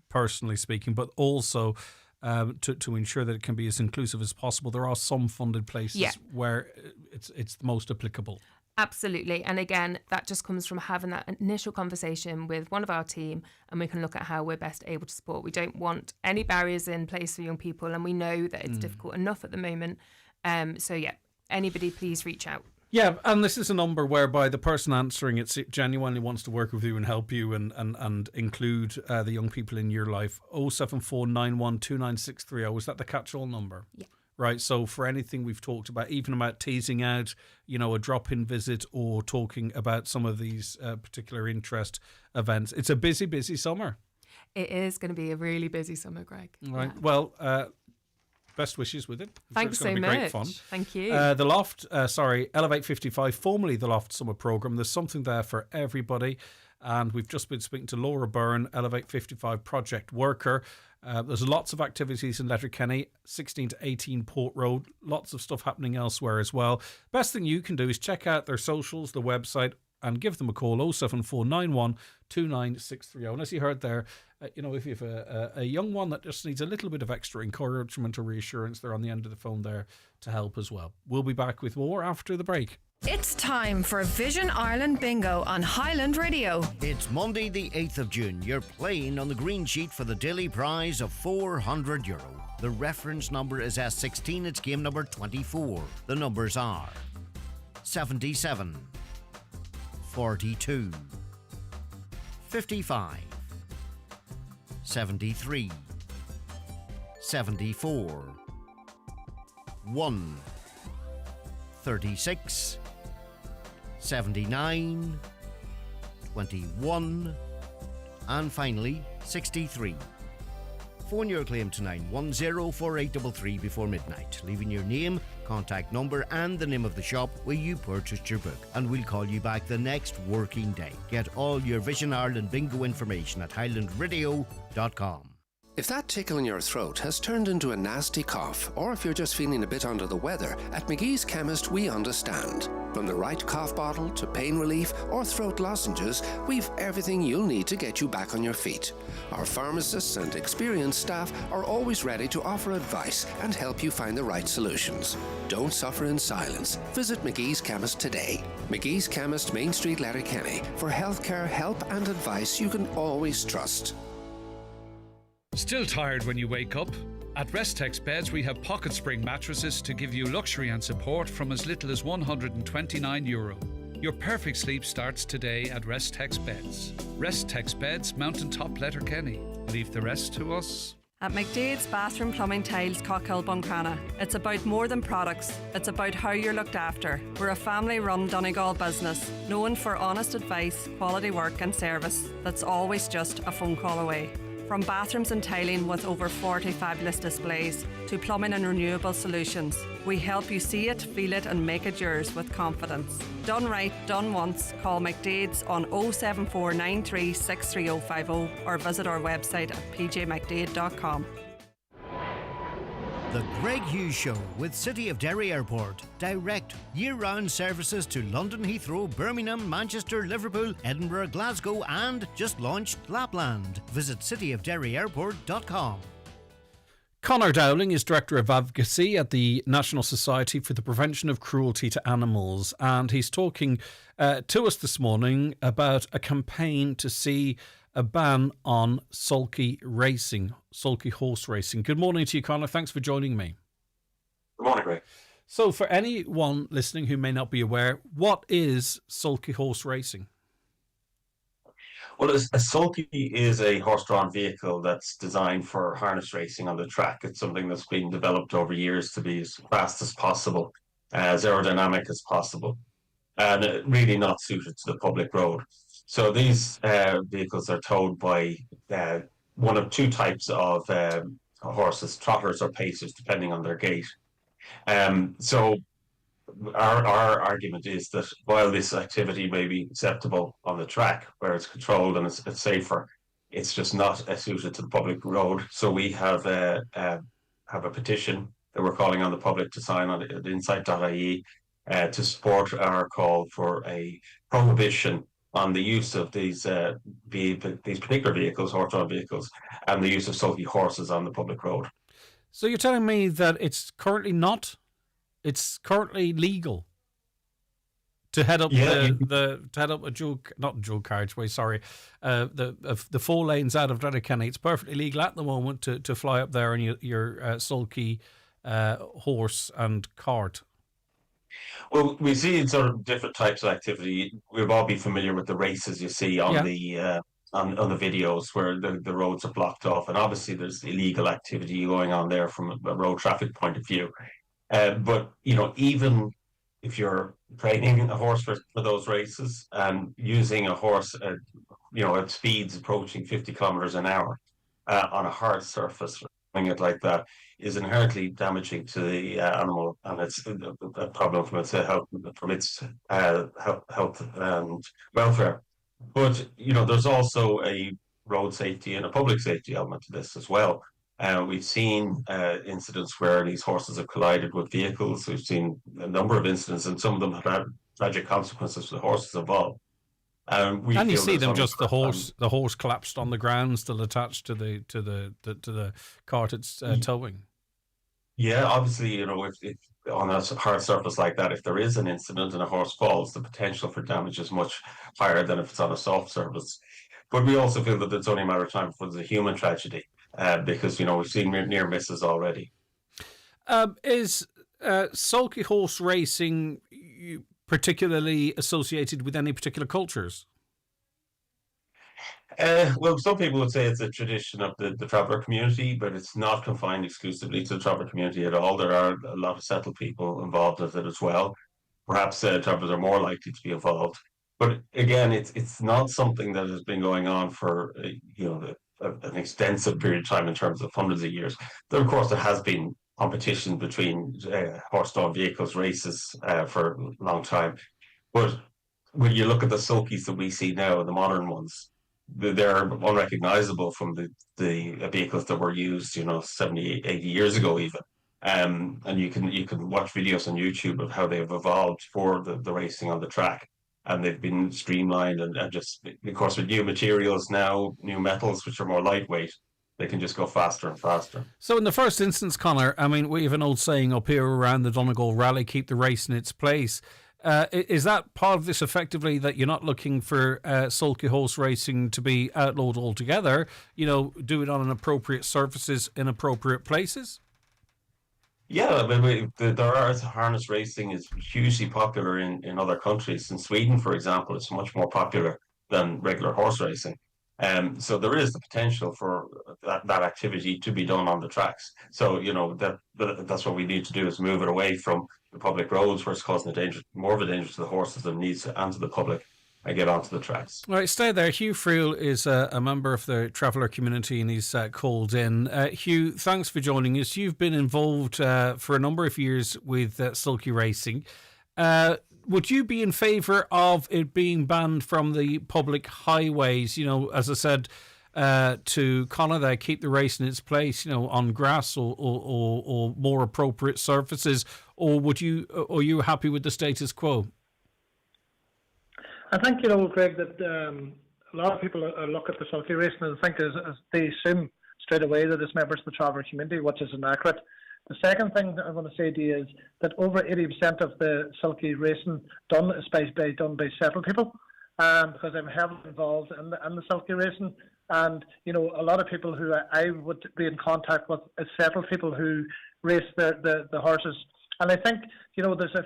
personally speaking, but also to ensure that it can be as inclusive as possible. There are some funded places where it's the most applicable. Absolutely. And again, that just comes from having that initial conversation with one of our team, and we can look at how we're best able to support. We don't want any barriers in place for young people, and we know that it's difficult enough at the moment. So anybody please reach out. Yeah, and this is a number whereby the person answering it genuinely wants to work with you and help you and include the young people in your life. 074 91 29630. Is that the catch-all number? Yeah. Right, so for anything we've talked about, even about teasing out, a drop-in visit or talking about some of these particular interest events, it's a busy, busy summer. It is going to be a really busy summer, Greg. Right. Yeah. Well, best wishes with it. Thanks it's going so to be much. Great fun. Thank you. The Loft, Elevate 55, formerly the Loft Summer Programme. There's something there for everybody. And we've just been speaking to Laura Byrne, Elevate 55 project worker. There's lots of activities in Letterkenny, 16 to 18 Port Road. Lots of stuff happening elsewhere as well. Best thing you can do is check out their socials, the website, and give them a call, 07491 29630. And as you heard there, if you have a young one that just needs a little bit of extra encouragement or reassurance, they're on the end of the phone there to help as well. We'll be back with more after the break. It's time for Vision Ireland Bingo on Highland Radio. It's Monday the 8th of June. You're playing on the green sheet for the daily prize of €400. The reference number is S16. It's game number 24. The numbers are 77, 42, 55, 73, 74, 1, 36, 79, 21, and finally 63. Phone your claim to 9104833 before midnight, leaving your name, contact number and the name of the shop where you purchased your book, and we'll call you back the next working day. Get all your Vision Ireland bingo information at highlandradio.com. If that tickle in your throat has turned into a nasty cough, or if you're just feeling a bit under the weather, at McGee's Chemist we understand. From the right cough bottle to pain relief or throat lozenges, we've everything you'll need to get you back on your feet. Our pharmacists and experienced staff are always ready to offer advice and help you find the right solutions. Don't suffer in silence. Visit McGee's Chemist today. McGee's Chemist, Main Street, Letterkenny, for healthcare help and advice you can always trust. Still tired when you wake up? At Restex Beds, we have pocket spring mattresses to give you luxury and support from as little as €129. Your perfect sleep starts today at Restex Beds. Restex Beds, Mountaintop, Letterkenny. Leave the rest to us. At McDade's Bathroom Plumbing Tiles, Cockhill, Buncrana, it's about more than products, it's about how you're looked after. We're a family-run Donegal business, known for honest advice, quality work and service that's always just a phone call away. From bathrooms and tiling with over 40 fabulous displays to plumbing and renewable solutions, we help you see it, feel it and make it yours with confidence. Done right, done once. Call McDade's on 07493635050 or visit our website at pjmcdade.com. The Greg Hughes Show with City of Derry Airport. Direct, year-round services to London Heathrow, Birmingham, Manchester, Liverpool, Edinburgh, Glasgow and just launched Lapland. Visit cityofderryairport.com. Conor Dowling is Director of Advocacy at the National Society for the Prevention of Cruelty to Animals, and he's talking to us this morning about a campaign to see a ban on sulky horse racing. Good morning to you, Conor. Thanks for joining me. Good morning, Greg. So for anyone listening who may not be aware, what is sulky horse racing? Well, a sulky is a horse-drawn vehicle that's designed for harness racing on the track. It's something that's been developed over years to be as fast as possible, as aerodynamic as possible, and really not suited to the public road. So these vehicles are towed by one of two types of horses, trotters or pacers, depending on their gait. So our argument is that while this activity may be acceptable on the track, where it's controlled and it's safer, it's just not suited to the public road. So we have a petition that we're calling on the public to sign on at insight.ie to support our call for a prohibition on the use of these particular vehicles, horse-drawn vehicles, and the use of sulky horses on the public road. So you're telling me that it's currently legal to head up a dual carriageway. Sorry, the 4 lanes out of Letterkenny. It's perfectly legal at the moment to fly up there on your sulky horse and cart. Well, we see sort of different types of activity. We've all been familiar with the races you see on the videos where the roads are blocked off, and obviously there's illegal activity going on there from a road traffic point of view. But even if you're training a horse for those races and using a horse, at speeds approaching 50 kilometers an hour on a hard surface, it like that is inherently damaging to the animal, and it's a problem from its health and welfare. But there's also a road safety and a public safety element to this as well. We've seen incidents where these horses have collided with vehicles. We've seen a number of incidents, and some of them have had tragic consequences for the horses involved. And you see them just the horse collapsed on the ground, still attached to the cart it's towing. Yeah, obviously, if on a hard surface like that, if there is an incident and a horse falls, the potential for damage is much higher than if it's on a soft surface. But we also feel that it's only a matter of time before there's a human tragedy, because we've seen near misses already. Is sulky horse racing particularly associated with any particular cultures? Well, some people would say it's a tradition of the traveller community, but it's not confined exclusively to the traveller community at all. There are a lot of settled people involved with it as well. Perhaps travellers are more likely to be involved. But again, it's not something that has been going on for an extensive period of time in terms of hundreds of years. There, of course, there has been competition between horse-drawn vehicles races for a long time. But when you look at the sulkies that we see now, the modern ones, they're unrecognizable from the vehicles that were used 70, 80 years ago even. And you can watch videos on YouTube of how they've evolved for the racing on the track, and they've been streamlined and just, of course, with new materials now, new metals which are more lightweight, they can just go faster and faster. So in the first instance, Conor, I mean, we have an old saying up here around the Donegal Rally, keep the race in its place. Is that part of this effectively, that you're not looking for sulky horse racing to be outlawed altogether? Do it on an appropriate surfaces in appropriate places? Yeah, I mean, harness racing is hugely popular in other countries. In Sweden, for example, it's much more popular than regular horse racing. So there is the potential for that activity to be done on the tracks. So that's what we need to do, is move it away from the public roads where it's causing more of a danger to the horses and to the public, and get onto the tracks. All right, stay there. Hugh Friel is a member of the traveller community, and he's called in. Hugh, thanks for joining us. You've been involved for a number of years with sulky racing. Would you be in favour of it being banned from the public highways? As I said to Conor, they keep the race in its place, on grass or more appropriate surfaces, or are you happy with the status quo? I think, Greg, that a lot of people look at the sulky racing and think as they assume straight away that it's members of the traveller community, which is inaccurate. The second thing that I want to say to you is that over 80% of the sulky racing done is done by settled people, because I'm heavily involved in the sulky racing. And, a lot of people who I would be in contact with is settled people who race the horses. And I think, there's a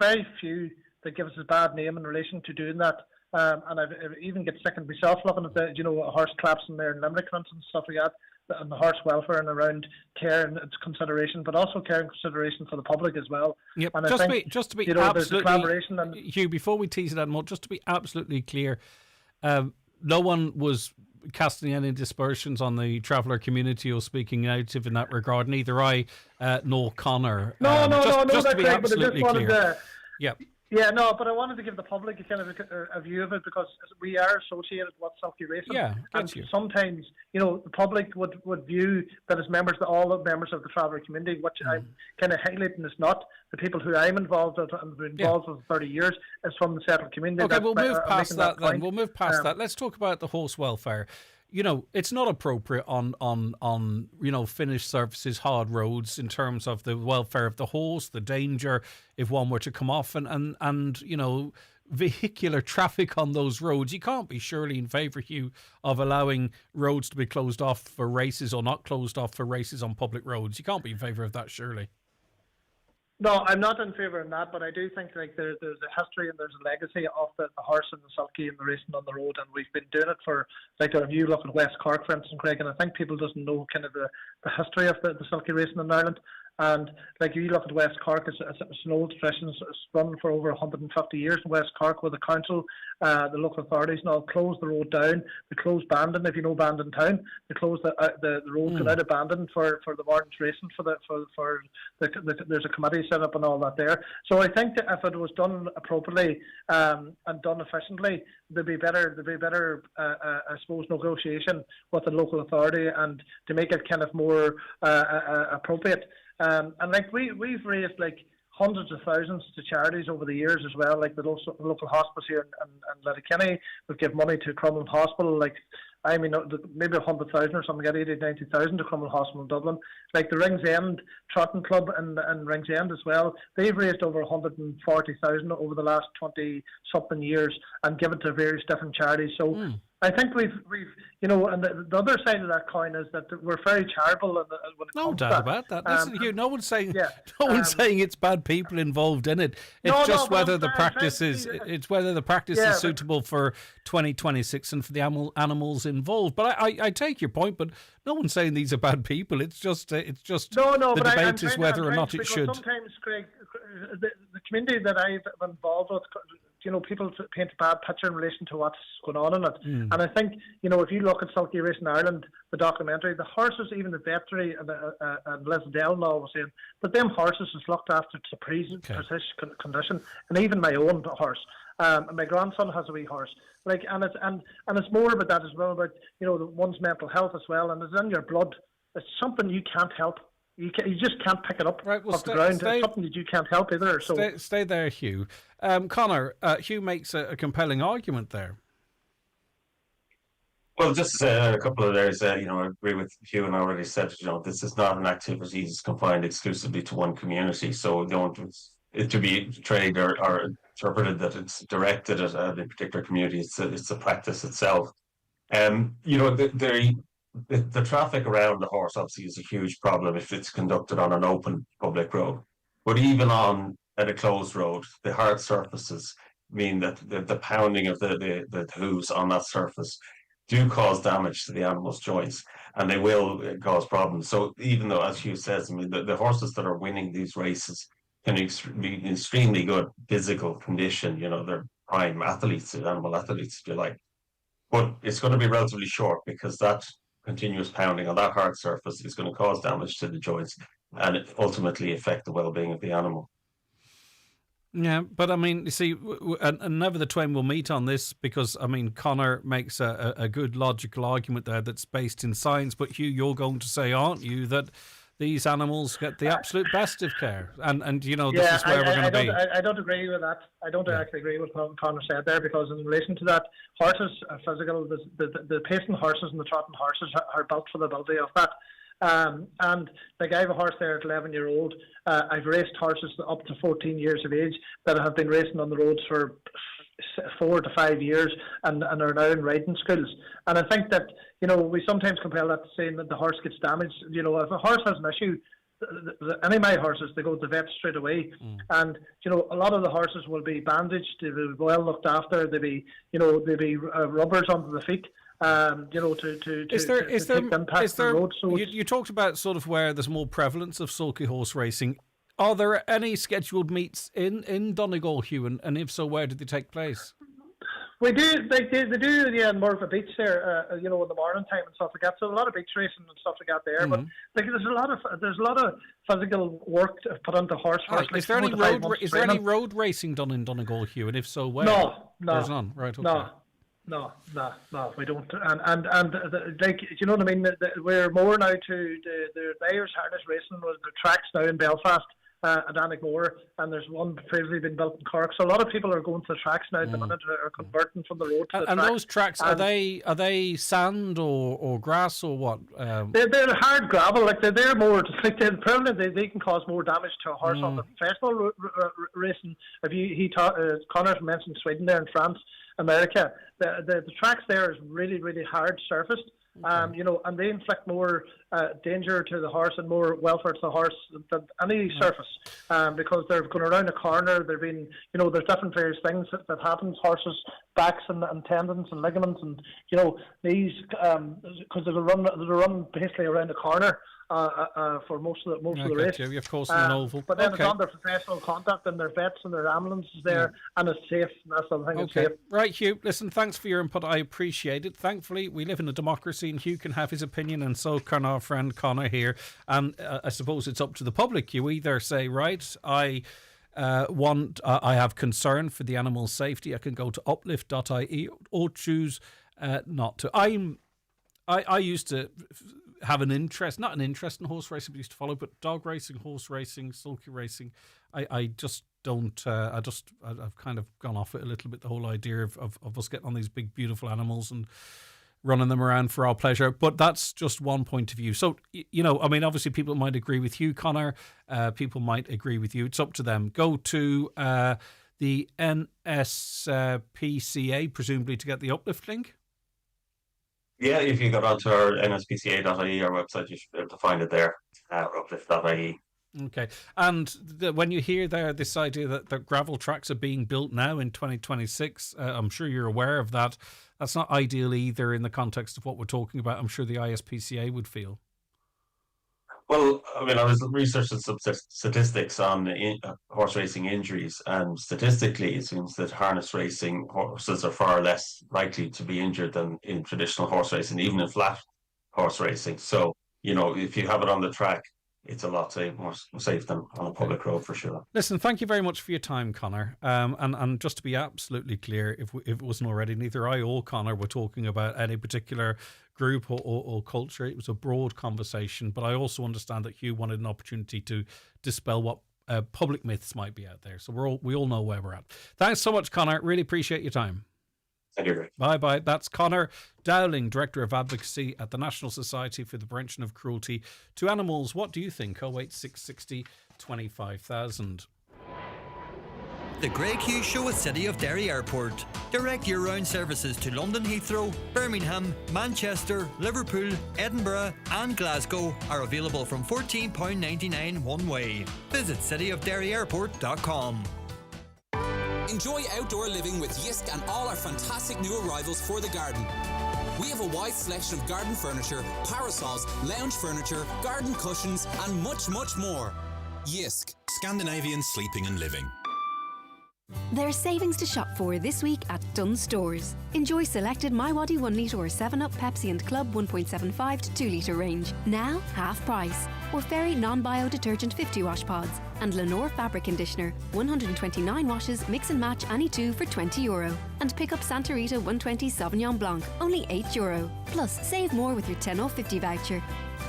very few that give us a bad name in relation to doing that. And I even get sickened myself looking at a horse collapsing there in Limerick, for instance, stuff like that, and the horse welfare and around care and its consideration, but also care and consideration for the public as well. Yep. And just to be absolutely, collaboration and Hugh, before we tease it out more, just to be absolutely clear, no one was casting any dispersions on the traveller community or speaking out in that regard. Neither I nor Conor. No, just to be right, absolutely but I just clear. wanted to, Yep. Yeah, no, but I wanted to give the public a kind of a view of it, because we are associated with sulky racing. Yeah, and sometimes, the public would view that as all the members of the traveller community, which I'm kind of highlighting is not. The people who I'm involved with and been involved with 30 years is from the settled community. Okay, we'll move past that then. Point. We'll move past that. Let's talk about the horse welfare. It's not appropriate on finished surfaces, hard roads, in terms of the welfare of the horse, the danger if one were to come off, and vehicular traffic on those roads. You can't be surely in favour, Hugh, of allowing roads to be closed off for races or not closed off for races on public roads. You can't be in favour of that, surely. No, I'm not in favour of that, but I do think there's a history and there's a legacy of the horse and the sulky and the racing on the road, and we've been doing it for, if you look at West Cork, for instance, Craig, and I think people doesn't know kind of the history of the sulky racing in Ireland. And like if you look at West Cork, it's an old tradition. It's run for over 150 years in West Cork, where the council, the local authorities now closed the road down. They closed Bandon, if you know Bandon town. They closed the road got out of Bandon for the morning's racing there's a committee set up and all that there. So I think that if it was done appropriately and done efficiently, there'd be better I suppose negotiation with the local authority and to make it kind of more appropriate. And like we've raised like hundreds of thousands to charities over the years as well, like the local hospice here in Letterkenny. We've given money to Crumlin Hospital, like I mean maybe 100,000 or something, get 80,000 to Crumlin Hospital in Dublin. Like the Ringsend Trotting Club in Ringsend as well, they've raised over 140,000 over the last 20 something years and given to various different charities. So I think we've and the other side of that coin is that we're very charitable when it no comes doubt to that. about that. Listen, Hugh, no one's saying no um, one's saying it's bad people involved in it. It's just whether the practice is is suitable for 2026 and for the animals involved. But I take your point, but no one's saying these are bad people. It's just the debate is whether or not it should. Sometimes, Greg, the community that I've been involved with, people paint a bad picture in relation to what's going on in it. And I think, if you look at Sulky Racing Ireland, the documentary, the horses, even the veterinary and Les Dell now was saying that them horses is looked after to precise condition, and even my own horse. My grandson has a wee horse, and it's more about that as well, about one's mental health as well, and it's in your blood. It's something you can't help. You just can't pick it up off the ground. It's something that you can't help either. So stay there, Hugh. Conor, Hugh makes a compelling argument there. Well, just a couple of areas. I agree with Hugh, and I already said, this is not an activity that's confined exclusively to one community. So don't it to be portrayed or interpreted that it's directed at a particular community. It's a practice itself. The traffic around the horse obviously is a huge problem if it's conducted on an open public road. But even at a closed road, the hard surfaces mean that the pounding of the hooves on that surface do cause damage to the animal's joints, and they will cause problems. So even though, as Hugh says, the horses that are winning these races can be in extremely good physical condition. They're prime athletes, animal athletes, if you like. But it's going to be relatively short because that continuous pounding on that hard surface is going to cause damage to the joints and ultimately affect the well-being of the animal. Yeah, but you see, and never the twain will meet on this because, Conor makes a good logical argument there that's based in science, but Hugh, you're going to say, aren't you, that these animals get the absolute best of care, and this is where we're going to be. I don't agree with that. I don't actually agree with what Conor said there, because in relation to that, horses are physical. The pacing horses and the trotting horses are built for the ability of that. And like I have a horse there at 11-year-old. I've raced horses up to 14 years of age that have been racing on the roads for 4 to 5 years and are now in riding schools. And I think that, we sometimes compare that to saying that the horse gets damaged. If a horse has an issue, any of my horses, they go to the vet straight away. And, a lot of the horses will be bandaged, they'll be well looked after, they'll be rubbers under the feet. You talked about sort of where there's more prevalence of sulky horse racing. Are there any scheduled meets in Donegal, Hugh, and if so, where did they take place? We do, they do, in more of a beach there, in the morning time and stuff like that. So a lot of beach racing and stuff like that there. But there's a lot of physical work put into horse. Is there any road racing done in Donegal, Hugh? And if so, where? No, there's none. Right. Okay. No, we don't. And you know what I mean? We're more now to the Irish harness racing with the tracks now in Belfast at Annagmore, and there's one previously been built in Cork. So a lot of people are going to the tracks now at the minute, are converting from the road to the track. And those tracks, are they sand or grass or what? They're hard gravel. They're more prevalent. They can cause more damage to a horse on the professional racing. Conor mentioned Sweden there and France. America, the tracks there is really, really hard surfaced, and they inflict more danger to the horse and more welfare to the horse than any surface, because they're going around a corner. They're being, there's different various things that happens. Horses' backs and tendons and ligaments, and these because they run basically around a corner. for most of the Okay, race. of course, in an oval. But then Okay. it's under professional contact, and their vets and their ambulances there, and it's safe. And that's the thing. It's Okay, safe. right, Hugh. Listen, thanks for your input. I appreciate it. Thankfully, we live in a democracy, and Hugh can have his opinion, and so can our friend Connor here. And I suppose it's up to the public. You either say, right, I have concern for the animal's safety. I can go to uplift.ie or choose not to. I used to have not an interest in horse racing, but used to follow, but dog racing, horse racing, sulky racing, I just don't. I've kind of gone off it a little bit. The whole idea of us getting on these big, beautiful animals and running them around for our pleasure. But that's just one point of view. So, obviously people might agree with you, Connor. People might agree with you. It's up to them. Go to the NSPCA, presumably, to get the uplift link. Yeah, if you go onto our nspca.ie, our website, you should be able to find it there, uplift.ie. Okay. And when you hear there this idea that gravel tracks are being built now in 2026, I'm sure you're aware of that. That's not ideal either in the context of what we're talking about. I'm sure the ISPCA would feel. Well, I was researching some statistics on horse racing injuries, and statistically it seems that harness racing horses are far less likely to be injured than in traditional horse racing, even in flat horse racing. So, if you have it on the track, it's a lot more safe than on a public road for sure. Listen, thank you very much for your time, Connor. And just to be absolutely clear, if it wasn't already, neither I or Connor were talking about any particular group or culture. It was a broad conversation, but I also understand that Hugh wanted an opportunity to dispel what public myths might be out there. So we all know where we're at. Thanks so much, Connor. Really appreciate your time. Thank you, Greg. Bye-bye. That's Connor Dowling, Director of Advocacy at the National Society for the Prevention of Cruelty to Animals. What do you think? 08660 25,000. The Greg Hughes Show with City of Derry Airport. Direct year-round services to London Heathrow, Birmingham, Manchester, Liverpool, Edinburgh and Glasgow are available from £14.99 one way. Visit cityofderryairport.com. Enjoy outdoor living with Yisk and all our fantastic new arrivals for the garden. We have a wide selection of garden furniture, parasols, lounge furniture, garden cushions and much, much more. Yisk. Scandinavian sleeping and living. There's savings to shop for this week at Dunnes Stores. Enjoy selected MiWadi 1 litre or 7-Up, Pepsi and Club 1.75 to 2 litre range. Now, half price. Or Fairy non-bio detergent 50 wash pods. And Lenore fabric conditioner, 129 washes, mix and match any two for €20. And pick up Santa Rita 120 Sauvignon Blanc, only €8. Plus, save more with your 10 off 50 voucher.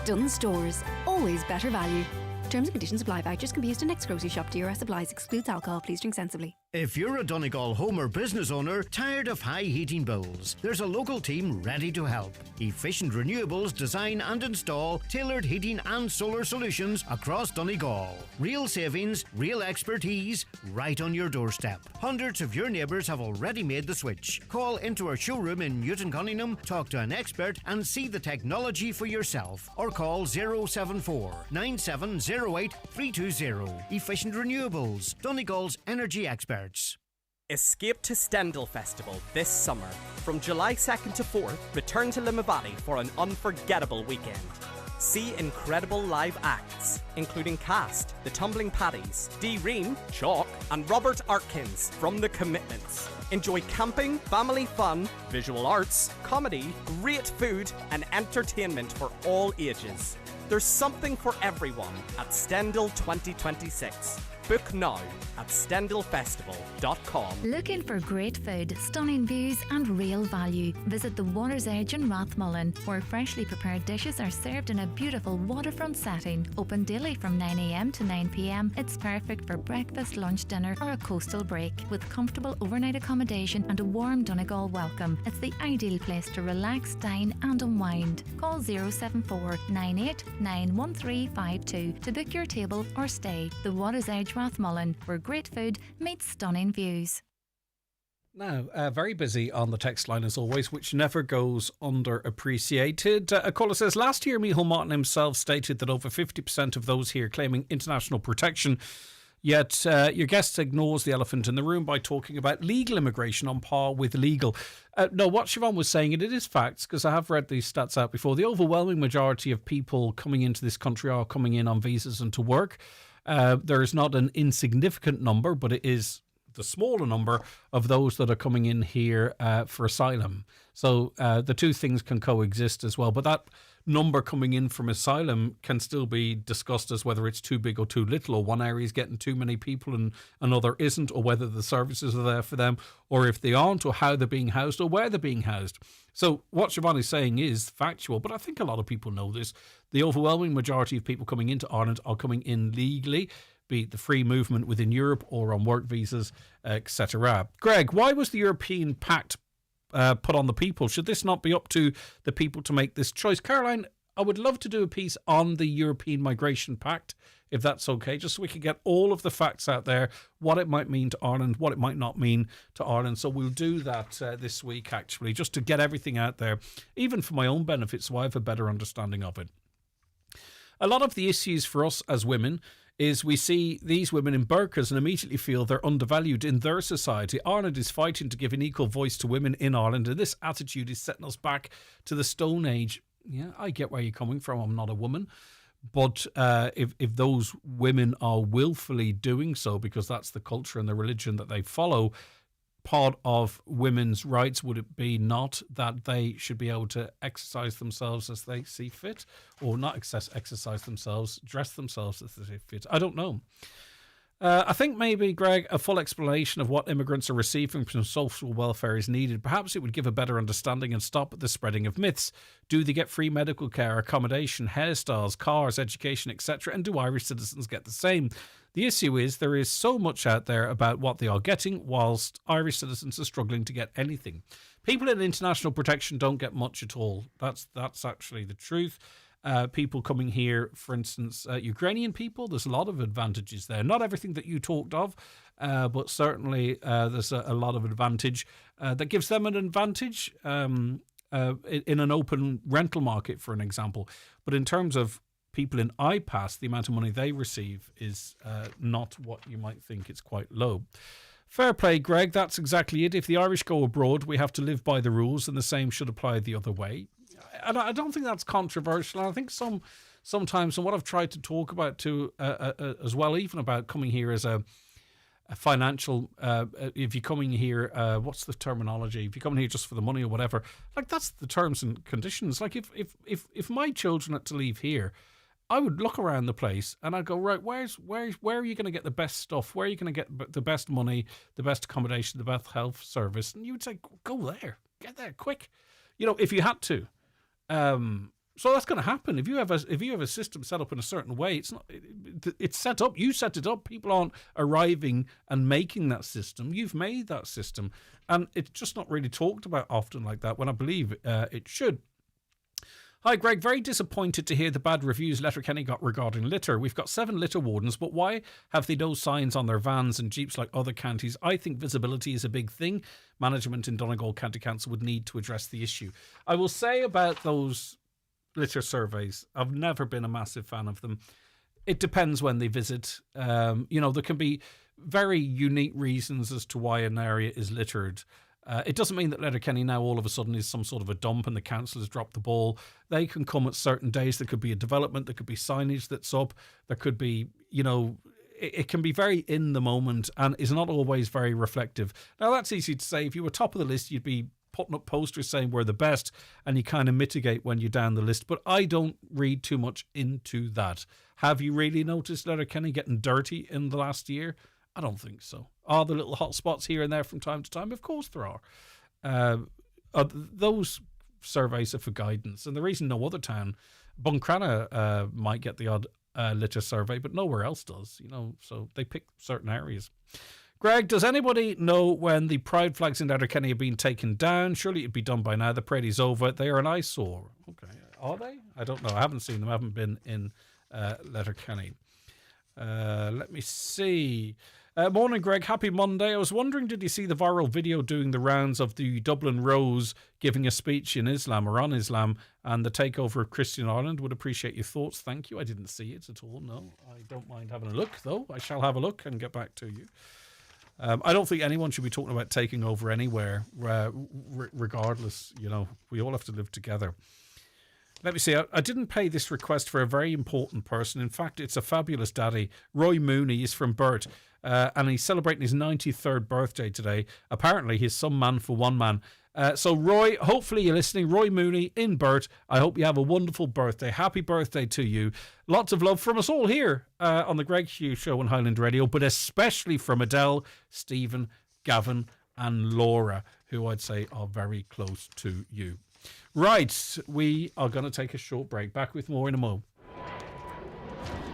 Dunnes Stores. Always better value. Terms and conditions apply. Vouchers can be used in next grocery shop. DRS applies. Excludes alcohol. Please drink sensibly. If you're a Donegal home or business owner tired of high heating bills, there's a local team ready to help. Efficient Renewables design and install tailored heating and solar solutions across Donegal. Real savings, real expertise, right on your doorstep. Hundreds of your neighbours have already made the switch. Call into our showroom in Newton Cunningham, talk to an expert and see the technology for yourself. Or call 074 9708 320. Efficient Renewables, Donegal's energy experts. Escape to Stendhal Festival this summer. From July 2nd to 4th, return to Limavady for an unforgettable weekend. See incredible live acts, including Cast, The Tumbling Paddies, Dee Ream, Chalk, and Robert Artkins from The Commitments. Enjoy camping, family fun, visual arts, comedy, great food, and entertainment for all ages. There's something for everyone at Stendhal 2026. Book now at stendhalfestival.com. Looking for great food, stunning views and real value? Visit the Water's Edge in Rathmullen, where freshly prepared dishes are served in a beautiful waterfront setting. Open daily from 9 a.m. to 9 p.m. It's perfect for breakfast, lunch, dinner or a coastal break. With comfortable overnight accommodation and a warm Donegal welcome, it's the ideal place to relax, dine and unwind. Call 074 98 91352 to book your table or stay. The Water's Edge Rathmullen, where great food meets stunning views. Now, very busy on the text line as always, which never goes underappreciated. A caller says, last year Micheál Martin himself stated that over 50% of those here claiming international protection Yet your guest ignores the elephant in the room by talking about legal immigration on par with illegal. No, what Siobhan was saying, and it is facts, because I have read these stats out before. The overwhelming majority of people coming into this country are coming in on visas and to work. There is not an insignificant number, but it is the smaller number of those that are coming in here for asylum. So the two things can coexist as well. But that number coming in from asylum can still be discussed as whether it's too big or too little, or one area is getting too many people and another isn't, or whether the services are there for them, or if they aren't, or how they're being housed, or where they're being housed. So what Siobhan is saying is factual, but I think a lot of people know this. The overwhelming majority of people coming into Ireland are coming in legally, be it the free movement within Europe or on work visas, etc. Greg, why was the European Pact put on the people? Should this not be up to the people to make this choice? Caroline, I would love to do a piece on the European Migration Pact, if that's okay, just so we can get all of the facts out there, what it might mean to Ireland, what it might not mean to Ireland. So we'll do that this week, actually, just to get everything out there, even for my own benefit, so I have a better understanding of it. A lot of the issues for us as women is we see these women in burqas and immediately feel they're undervalued in their society. Ireland is fighting to give an equal voice to women in Ireland, and this attitude is setting us back to the Stone Age. Yeah, I get where you're coming from. I'm not a woman. But if those women are willfully doing so because that's the culture and the religion that they follow, part of women's rights, would it be not that they should be able to exercise themselves as they see fit, or not exercise themselves, dress themselves as they see fit? I don't know. I think maybe, Greg, a full explanation of what immigrants are receiving from social welfare is needed. Perhaps it would give a better understanding and stop the spreading of myths. Do they get free medical care, accommodation, hairstyles, cars, education, etc.? And do Irish citizens get the same? The issue is there is so much out there about what they are getting, whilst Irish citizens are struggling to get anything. People in international protection don't get much at all. That's actually the truth. People coming here, for instance, Ukrainian people, there's a lot of advantages there. Not everything that you talked of, but certainly there's a lot of advantage that gives them an advantage in an open rental market, for an example. But in terms of people in IPAS, the amount of money they receive is not what you might think. It's quite low. Fair play, Greg. That's exactly it. If the Irish go abroad, we have to live by the rules, and the same should apply the other way. And I don't think that's controversial. I think sometimes, and what I've tried to talk about too, as well, even about coming here as a financial, if you're coming here, what's the terminology? If you're coming here just for the money or whatever, like that's the terms and conditions. Like if my children had to leave here, I would look around the place and I'd go, right, where are you going to get the best stuff? Where are you going to get the best money, the best accommodation, the best health service? And you would say, go there, get there quick. You know, if you had to. So that's going to happen. If you have a system set up in a certain way, it's set up. You set it up. People aren't arriving and making that system. You've made that system, and it's just not really talked about often like that. When I believe it should. Hi, Greg. Very disappointed to hear the bad reviews Letterkenny got regarding litter. We've got 7 litter wardens, but why have they no signs on their vans and jeeps like other counties? I think visibility is a big thing. Management in Donegal County Council would need to address the issue. I will say about those litter surveys, I've never been a massive fan of them. It depends when they visit. There can be very unique reasons as to why an area is littered. It doesn't mean that Letterkenny now all of a sudden is some sort of a dump and the council has dropped the ball. They can come at certain days. There could be a development. There could be signage that's up. There could be, it can be very in the moment and is not always very reflective. Now, that's easy to say. If you were top of the list, you'd be putting up posters saying we're the best, and you kind of mitigate when you're down the list. But I don't read too much into that. Have you really noticed Letterkenny getting dirty in the last year? I don't think so. Are there little hot spots here and there from time to time? Of course there are. Those surveys are for guidance. And the reason no other town, Buncrana might get the odd litter survey, but nowhere else does, so they pick certain areas. Greg, does anybody know when the pride flags in Letterkenny have been taken down? Surely it'd be done by now. The parade is over. They are an eyesore. Okay. Are they? I don't know. I haven't seen them. I haven't been in Letterkenny. Let me see. Morning, Greg. Happy Monday. I was wondering, did you see the viral video doing the rounds of the Dublin Rose giving a speech in Islam or on Islam and the takeover of Christian Ireland? Would appreciate your thoughts. Thank you. I didn't see it at all. No, I don't mind having a look, though. I shall have a look and get back to you. I don't think anyone should be talking about taking over anywhere, regardless. You know, we all have to live together. Let me see. I didn't pay this request for a very important person. In fact, it's a fabulous daddy. Roy Mooney is from Burt, and he's celebrating his 93rd birthday today. Apparently, he's some man for one man. So, Roy, hopefully you're listening. Roy Mooney in Burt. I hope you have a wonderful birthday. Happy birthday to you. Lots of love from us all here on the Greg Hughes Show on Highland Radio, but especially from Adele, Stephen, Gavin, and Laura, who I'd say are very close to you. Right, we are going to take a short break. Back with more in a moment.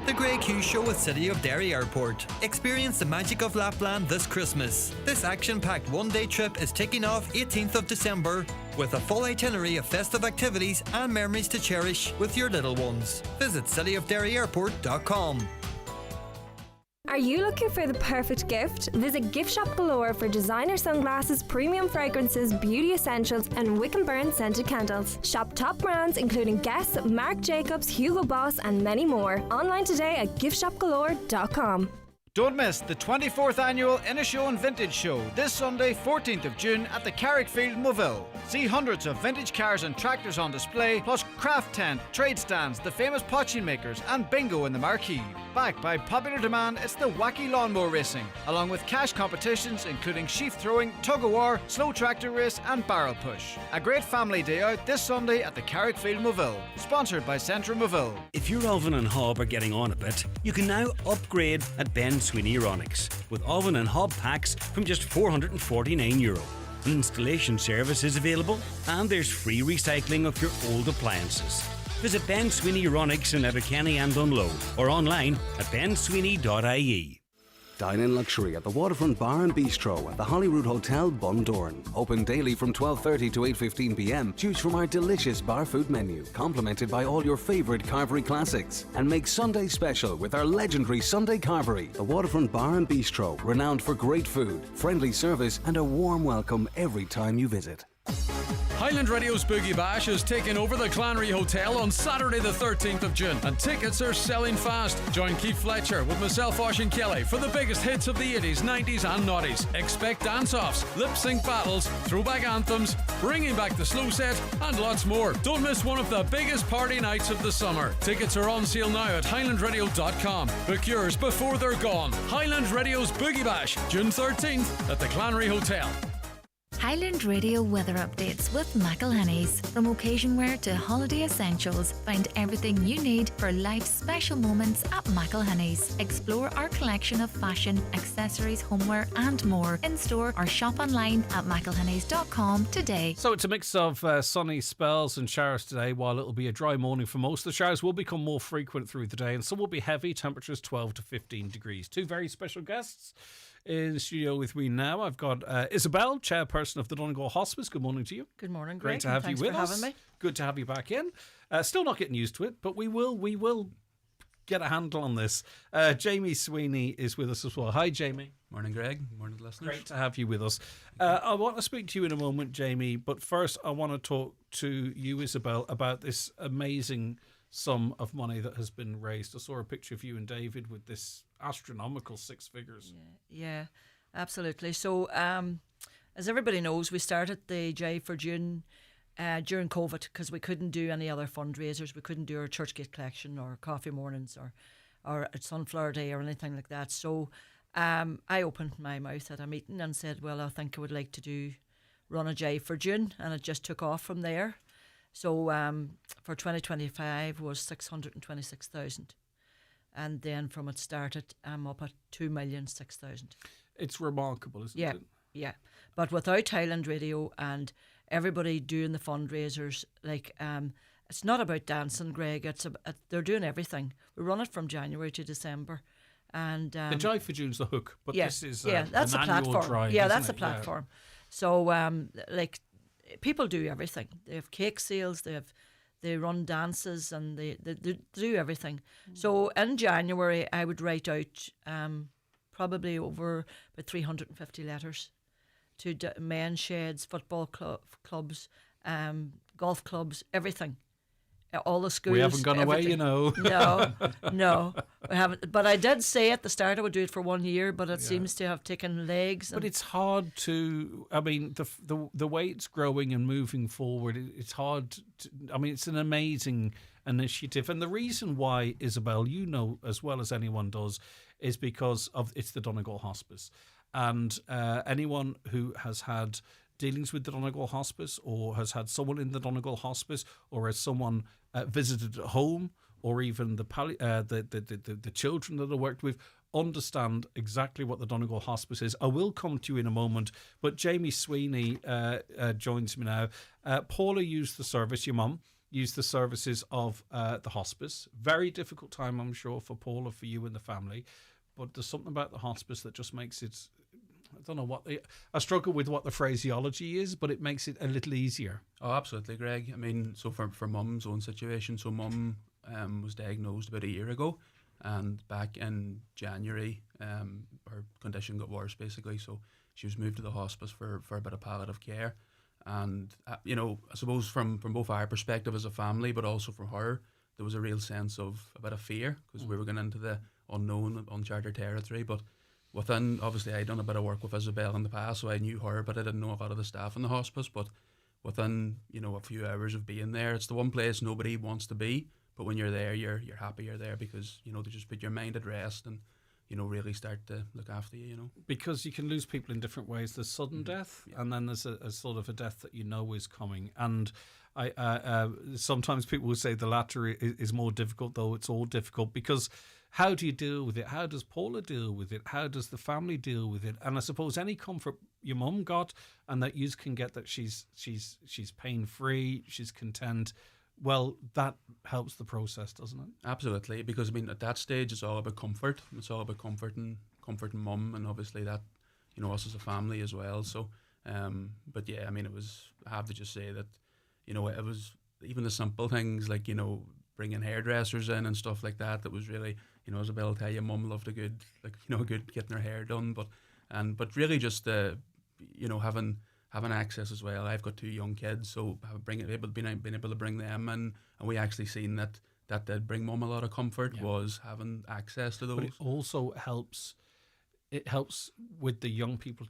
The Greg Hughes Show at City of Derry Airport. Experience the magic of Lapland this Christmas. This action-packed one-day trip is taking off 18th of December with a full itinerary of festive activities and memories to cherish with your little ones. Visit cityofderryairport.com. Are you looking for the perfect gift? Visit Gift Shop Galore for designer sunglasses, premium fragrances, beauty essentials, and wick and burn scented candles. Shop top brands including Guess, Marc Jacobs, Hugo Boss, and many more. Online today at giftshopgalore.com. Don't miss the 24th annual Inishowen Vintage Show this Sunday, 14th of June at the Carrickfield, Moville. See hundreds of vintage cars and tractors on display, plus craft tent, trade stands, the famous potching makers, and bingo in the marquee. Backed by popular demand, it's the wacky lawnmower racing, along with cash competitions including sheaf throwing, tug-of-war, slow tractor race, and barrel push. A great family day out this Sunday at the Carrickfield, Moville. Sponsored by Centra Moville. If your oven and hob are getting on a bit, you can now upgrade at Ben Sweeney Aeronix with oven and hob packs from just €449. An installation service is available and there's free recycling of your old appliances. Visit Ben Sweeney Aeronix in Letterkenny and Dunlow or online at bensweeney.ie. Dine in luxury at the Waterfront Bar and Bistro at the Holyrood Hotel, Bundoran. Open daily from 12:30 to 8:15 p.m. Choose from our delicious bar food menu, complemented by all your favourite carvery classics. And make Sunday special with our legendary Sunday carvery. The Waterfront Bar and Bistro, renowned for great food, friendly service and a warm welcome every time you visit. Highland Radio's Boogie Bash is taking over the Clanry Hotel on Saturday the 13th of June and tickets are selling fast. Join Keith Fletcher with myself, Oisín Kelly, for the biggest hits of the 80s, 90s and noughties. Expect dance-offs, lip-sync battles, throwback anthems, bringing back the slow set and lots more. Don't miss one of the biggest party nights of the summer. Tickets are on sale now at highlandradio.com. Book yours before they're gone. Highland Radio's Boogie Bash, June 13th at the Clanry Hotel. Highland Radio weather updates with McElhenney's. From occasion wear to holiday essentials, find everything you need for life's special moments at McElhenney's. Explore our collection of fashion, accessories, homeware and more in store or shop online at mcelhenneys.com today. So it's a mix of sunny spells and showers today, while it'll be a dry morning for most. The showers will become more frequent through the day and some will be heavy, temperatures 12 to 15 degrees. Two very special guests in the studio with me now. I've got Isabel, chairperson of the Donegal Hospice. Good morning to you. Good morning, Greg. Great to have you with us. Thanks for having me. Good to have you back in. Still not getting used to it, but we will get a handle on this. Jamie Sweeney is with us as well. Hi, Jamie. Morning, Greg. Morning, listeners. Great to have you with us. I want to speak to you in a moment, Jamie, but first I want to talk to you, Isabel, about this amazing sum of money that has been raised. I saw a picture of you and David with this astronomical 6 figures. Yeah, absolutely. So, as everybody knows, we started the J for June during COVID because we couldn't do any other fundraisers. We couldn't do our Churchgate collection or coffee mornings or Sunflower Day or anything like that. So, I opened my mouth at a meeting and said, well, I think I would like to run a J for June, and it just took off from there. So for 2025 was 626,000. And then from it started, I'm up at 2,006,000. It's remarkable, isn't it? Yeah. But without Highland Radio and everybody doing the fundraisers, like it's not about dancing, Greg. They're doing everything. We run it from January to December. And the Jive for June's the hook, but this is that's an a annual platform. drive. Yeah, isn't that's it? a platform. So like people do everything. They have cake sales. They They run dances and they do everything. So in January, I would write out probably over about 350 letters to men's sheds, football clubs, golf clubs, everything. All the schools. We haven't gone away, everything. you know. No, we haven't. But I did say at the start I would do it for 1 year, but it seems to have taken legs. But it's hard to. I mean, the way it's growing and moving forward, it's hard. I mean, it's an amazing initiative, and the reason why, Isabel, you know as well as anyone does, is because it's the Donegal Hospice, and anyone who has had dealings with the Donegal Hospice, or has had someone in the Donegal Hospice, or has someone visited at home, or even the children that I worked with, understand exactly what the Donegal Hospice is. I will come to you in a moment, but Jamie Sweeney joins me now. Paula used the service, your mum used the services of the hospice. Very difficult time, I'm sure, for Paula, for you and the family, but there's something about the hospice that just makes it, I don't know I struggle with what the phraseology is, but it makes it a little easier. Oh, absolutely, Greg. I mean, so for mum's own situation, so mum was diagnosed about a year ago, and back in January, her condition got worse, basically. So she was moved to the hospice for a bit of palliative care. And, you know, I suppose from both our perspective as a family, but also from her, there was a real sense of a bit of fear, because we were going into the unknown, uncharted territory. But within, obviously, I'd done a bit of work with Isabel in the past, so I knew her, but I didn't know a lot of the staff in the hospice. But within, you know, a few hours of being there, it's the one place nobody wants to be. But when you're there, you're happy you're there, because, you know, they just put your mind at rest and, you know, really start to look after you, you know. Because you can lose people in different ways. There's sudden death, and then there's a sort of a death that you know is coming. And I sometimes people will say the latter is more difficult, though it's all difficult, because how do you deal with it? How does Paula deal with it? How does the family deal with it? And I suppose any comfort your mum got, and that you can get, that she's pain-free, she's content, well, that helps the process, doesn't it? Absolutely, because I mean, at that stage, it's all about comfort. It's all about comforting mum, and obviously that, you know, us as a family as well. So, but yeah, I mean, I have to just say that, you know, it was even the simple things like, you know, bringing hairdressers in and stuff like that. That was really, you know, Isabel will tell you, mum loved a good getting her hair done, but really just you know, having access as well. I've got 2 young kids, so being able to bring them in, and we actually seen that did bring mum a lot of comfort, was having access to those. But it also helps. It helps with the young people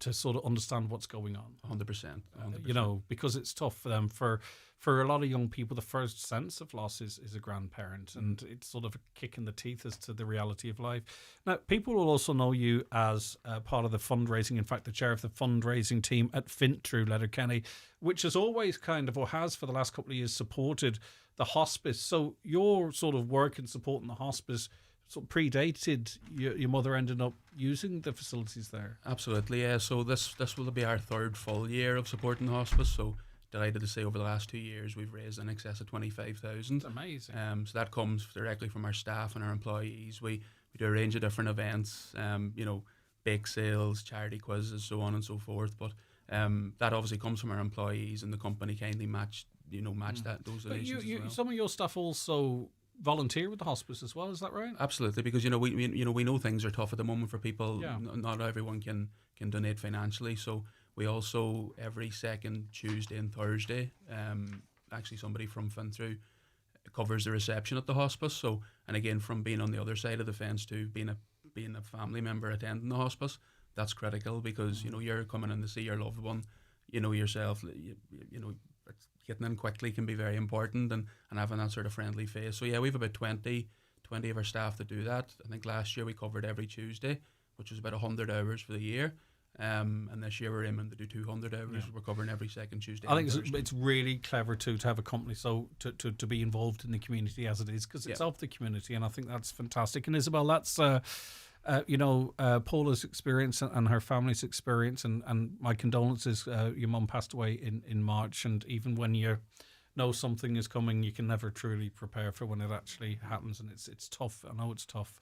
to sort of understand what's going on. 100%. You know, because it's tough for them. For a lot of young people, the first sense of loss is a grandparent, and it's sort of a kick in the teeth as to the reality of life. Now, people will also know you as part of the fundraising, in fact, the chair of the fundraising team at Fintru Letterkenny, which has always kind of, or has for the last couple of years, supported the hospice. So your sort of work in supporting the hospice sort of predated your mother ending up using the facilities there. Absolutely, yeah. So this will be our 3rd full year of supporting the hospice. So delighted to say over the last 2 years we've raised in excess of 25,000. That's amazing. So that comes directly from our staff and our employees. We do a range of different events, you know, bake sales, charity quizzes, so on and so forth. But that obviously comes from our employees, and the company kindly match those donations as well. Some of your staff also volunteer with the hospice as well, is that right? Absolutely, because you know we know things are tough at the moment for people. Yeah. Not everyone can donate financially, so we also every second Tuesday and Thursday, actually somebody from Fintru covers the reception at the hospice. So, and again, from being on the other side of the fence to being a family member attending the hospice, that's critical, because you know you're coming in to see your loved one, you know yourself, you know. Getting in quickly can be very important, and having that sort of friendly face. So yeah, we have about 20 of our staff that do that. I think last year we covered every Tuesday, which was about 100 hours for the year. And this year we're aiming to do 200 hours. Yeah. We're covering every second Tuesday. I think it's really clever to have a company to be involved in the community as it is, because it's of the community, and I think that's fantastic. And Isabel, that's Paula's experience and her family's experience, and my condolences. Your mum passed away in March, and even when you're know something is coming, you can never truly prepare for when it actually happens, and it's tough. I know it's tough.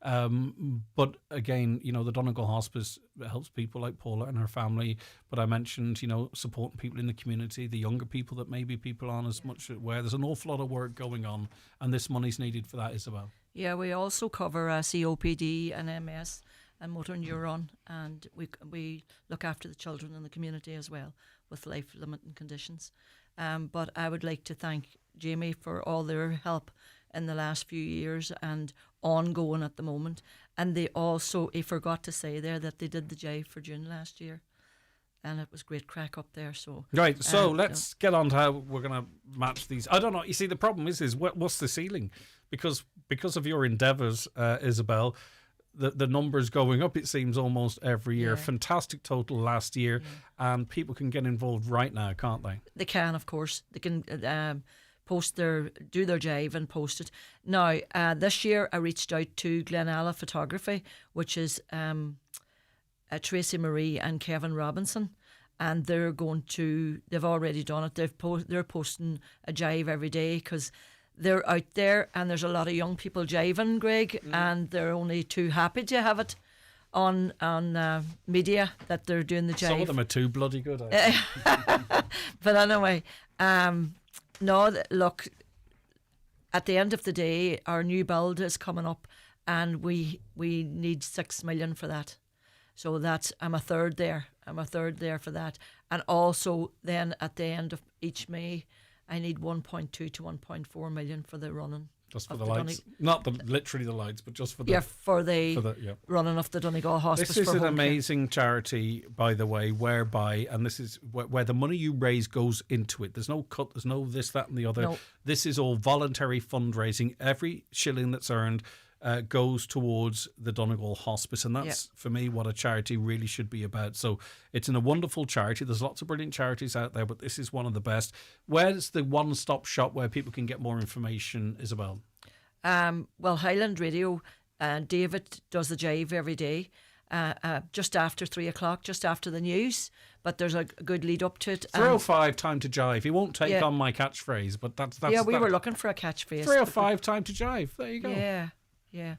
But again, the Donegal Hospice helps people like Paula and her family. But I mentioned, supporting people in the community, the younger people that maybe people aren't as much aware. There's an awful lot of work going on, and this money's needed for that, Isabel. Yeah, we also cover COPD and MS and motor neuron, and we look after the children in the community as well with life-limiting conditions. But I would like to thank Jamie for all their help in the last few years and ongoing at the moment. And they also, he forgot to say there that they did the Jive for June last year, and it was great crack up there. So right, so let's get on to how we're going to match these. I don't know. You see, the problem is what's the ceiling? Because of your endeavours, Isabel, the numbers going up, it seems, almost every year. Yeah. Fantastic total last year, and people can get involved right now, can't they? They can, of course. They can do their Jive and post it. Now, this year I reached out to Glenalla Photography, which is Tracy Marie and Kevin Robinson, and they've already done it. They're posting a Jive every day because they're out there, and there's a lot of young people jiving, Greg, and they're only too happy to have it on media that they're doing the Jive. Some of them are too bloody good. But anyway, no, look, at the end of the day, our new build is coming up, and we need 6 million for that. So I'm a third there. I'm a third there for that. And also then at the end of each May, I need 1.2 to 1.4 million for the running. Just for the lights, not literally the lights, but just for the running of the Donegal Hospice. This is an amazing charity, by the way, and this is where the money you raise goes into it. There's no cut, there's no this, that, and the other. No. This is all voluntary fundraising. Every shilling that's earned goes towards the Donegal Hospice, and that's for me what a charity really should be about. So it's a wonderful charity. There's lots of brilliant charities out there, but this is one of the best. Where's the one-stop shop where people can get more information, Isabel? Well, Highland Radio, David does the Jive every day, just after 3 o'clock, just after the news, but there's a good lead up to it. 3:05 time to jive. He won't take on my catchphrase, but that's we were looking for a catchphrase. 3:05 time to jive. There you go. Yeah.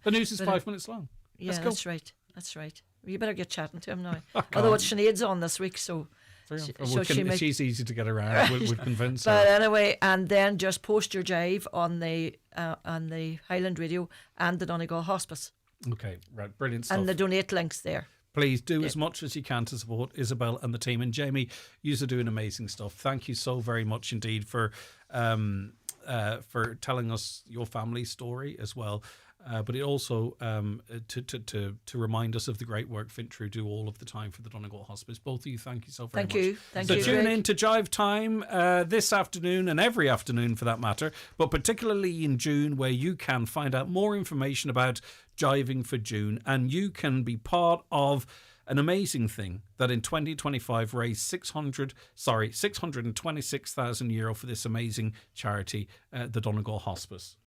The news is 5 minutes long. Yeah, that's right. You better get chatting to him now. Although it's Sinead's on this week, so she's easy to get around. We'll convince her. But anyway, and then just post your Jive on the Highland Radio and the Donegal Hospice. Okay, right, brilliant stuff. And the donate links there. Please do as much as you can to support Isabel and the team. And Jamie, you are doing amazing stuff. Thank you so very much indeed for telling us your family story as well. But it also to remind us of the great work Fintru do all of the time for the Donegal Hospice. Both of you, thank you so very much. Thank you. So tune in to Jive Time this afternoon and every afternoon for that matter, but particularly in June, where you can find out more information about Jiving for June, and you can be part of an amazing thing that in 2025 raised €626,000 for this amazing charity, the Donegal Hospice.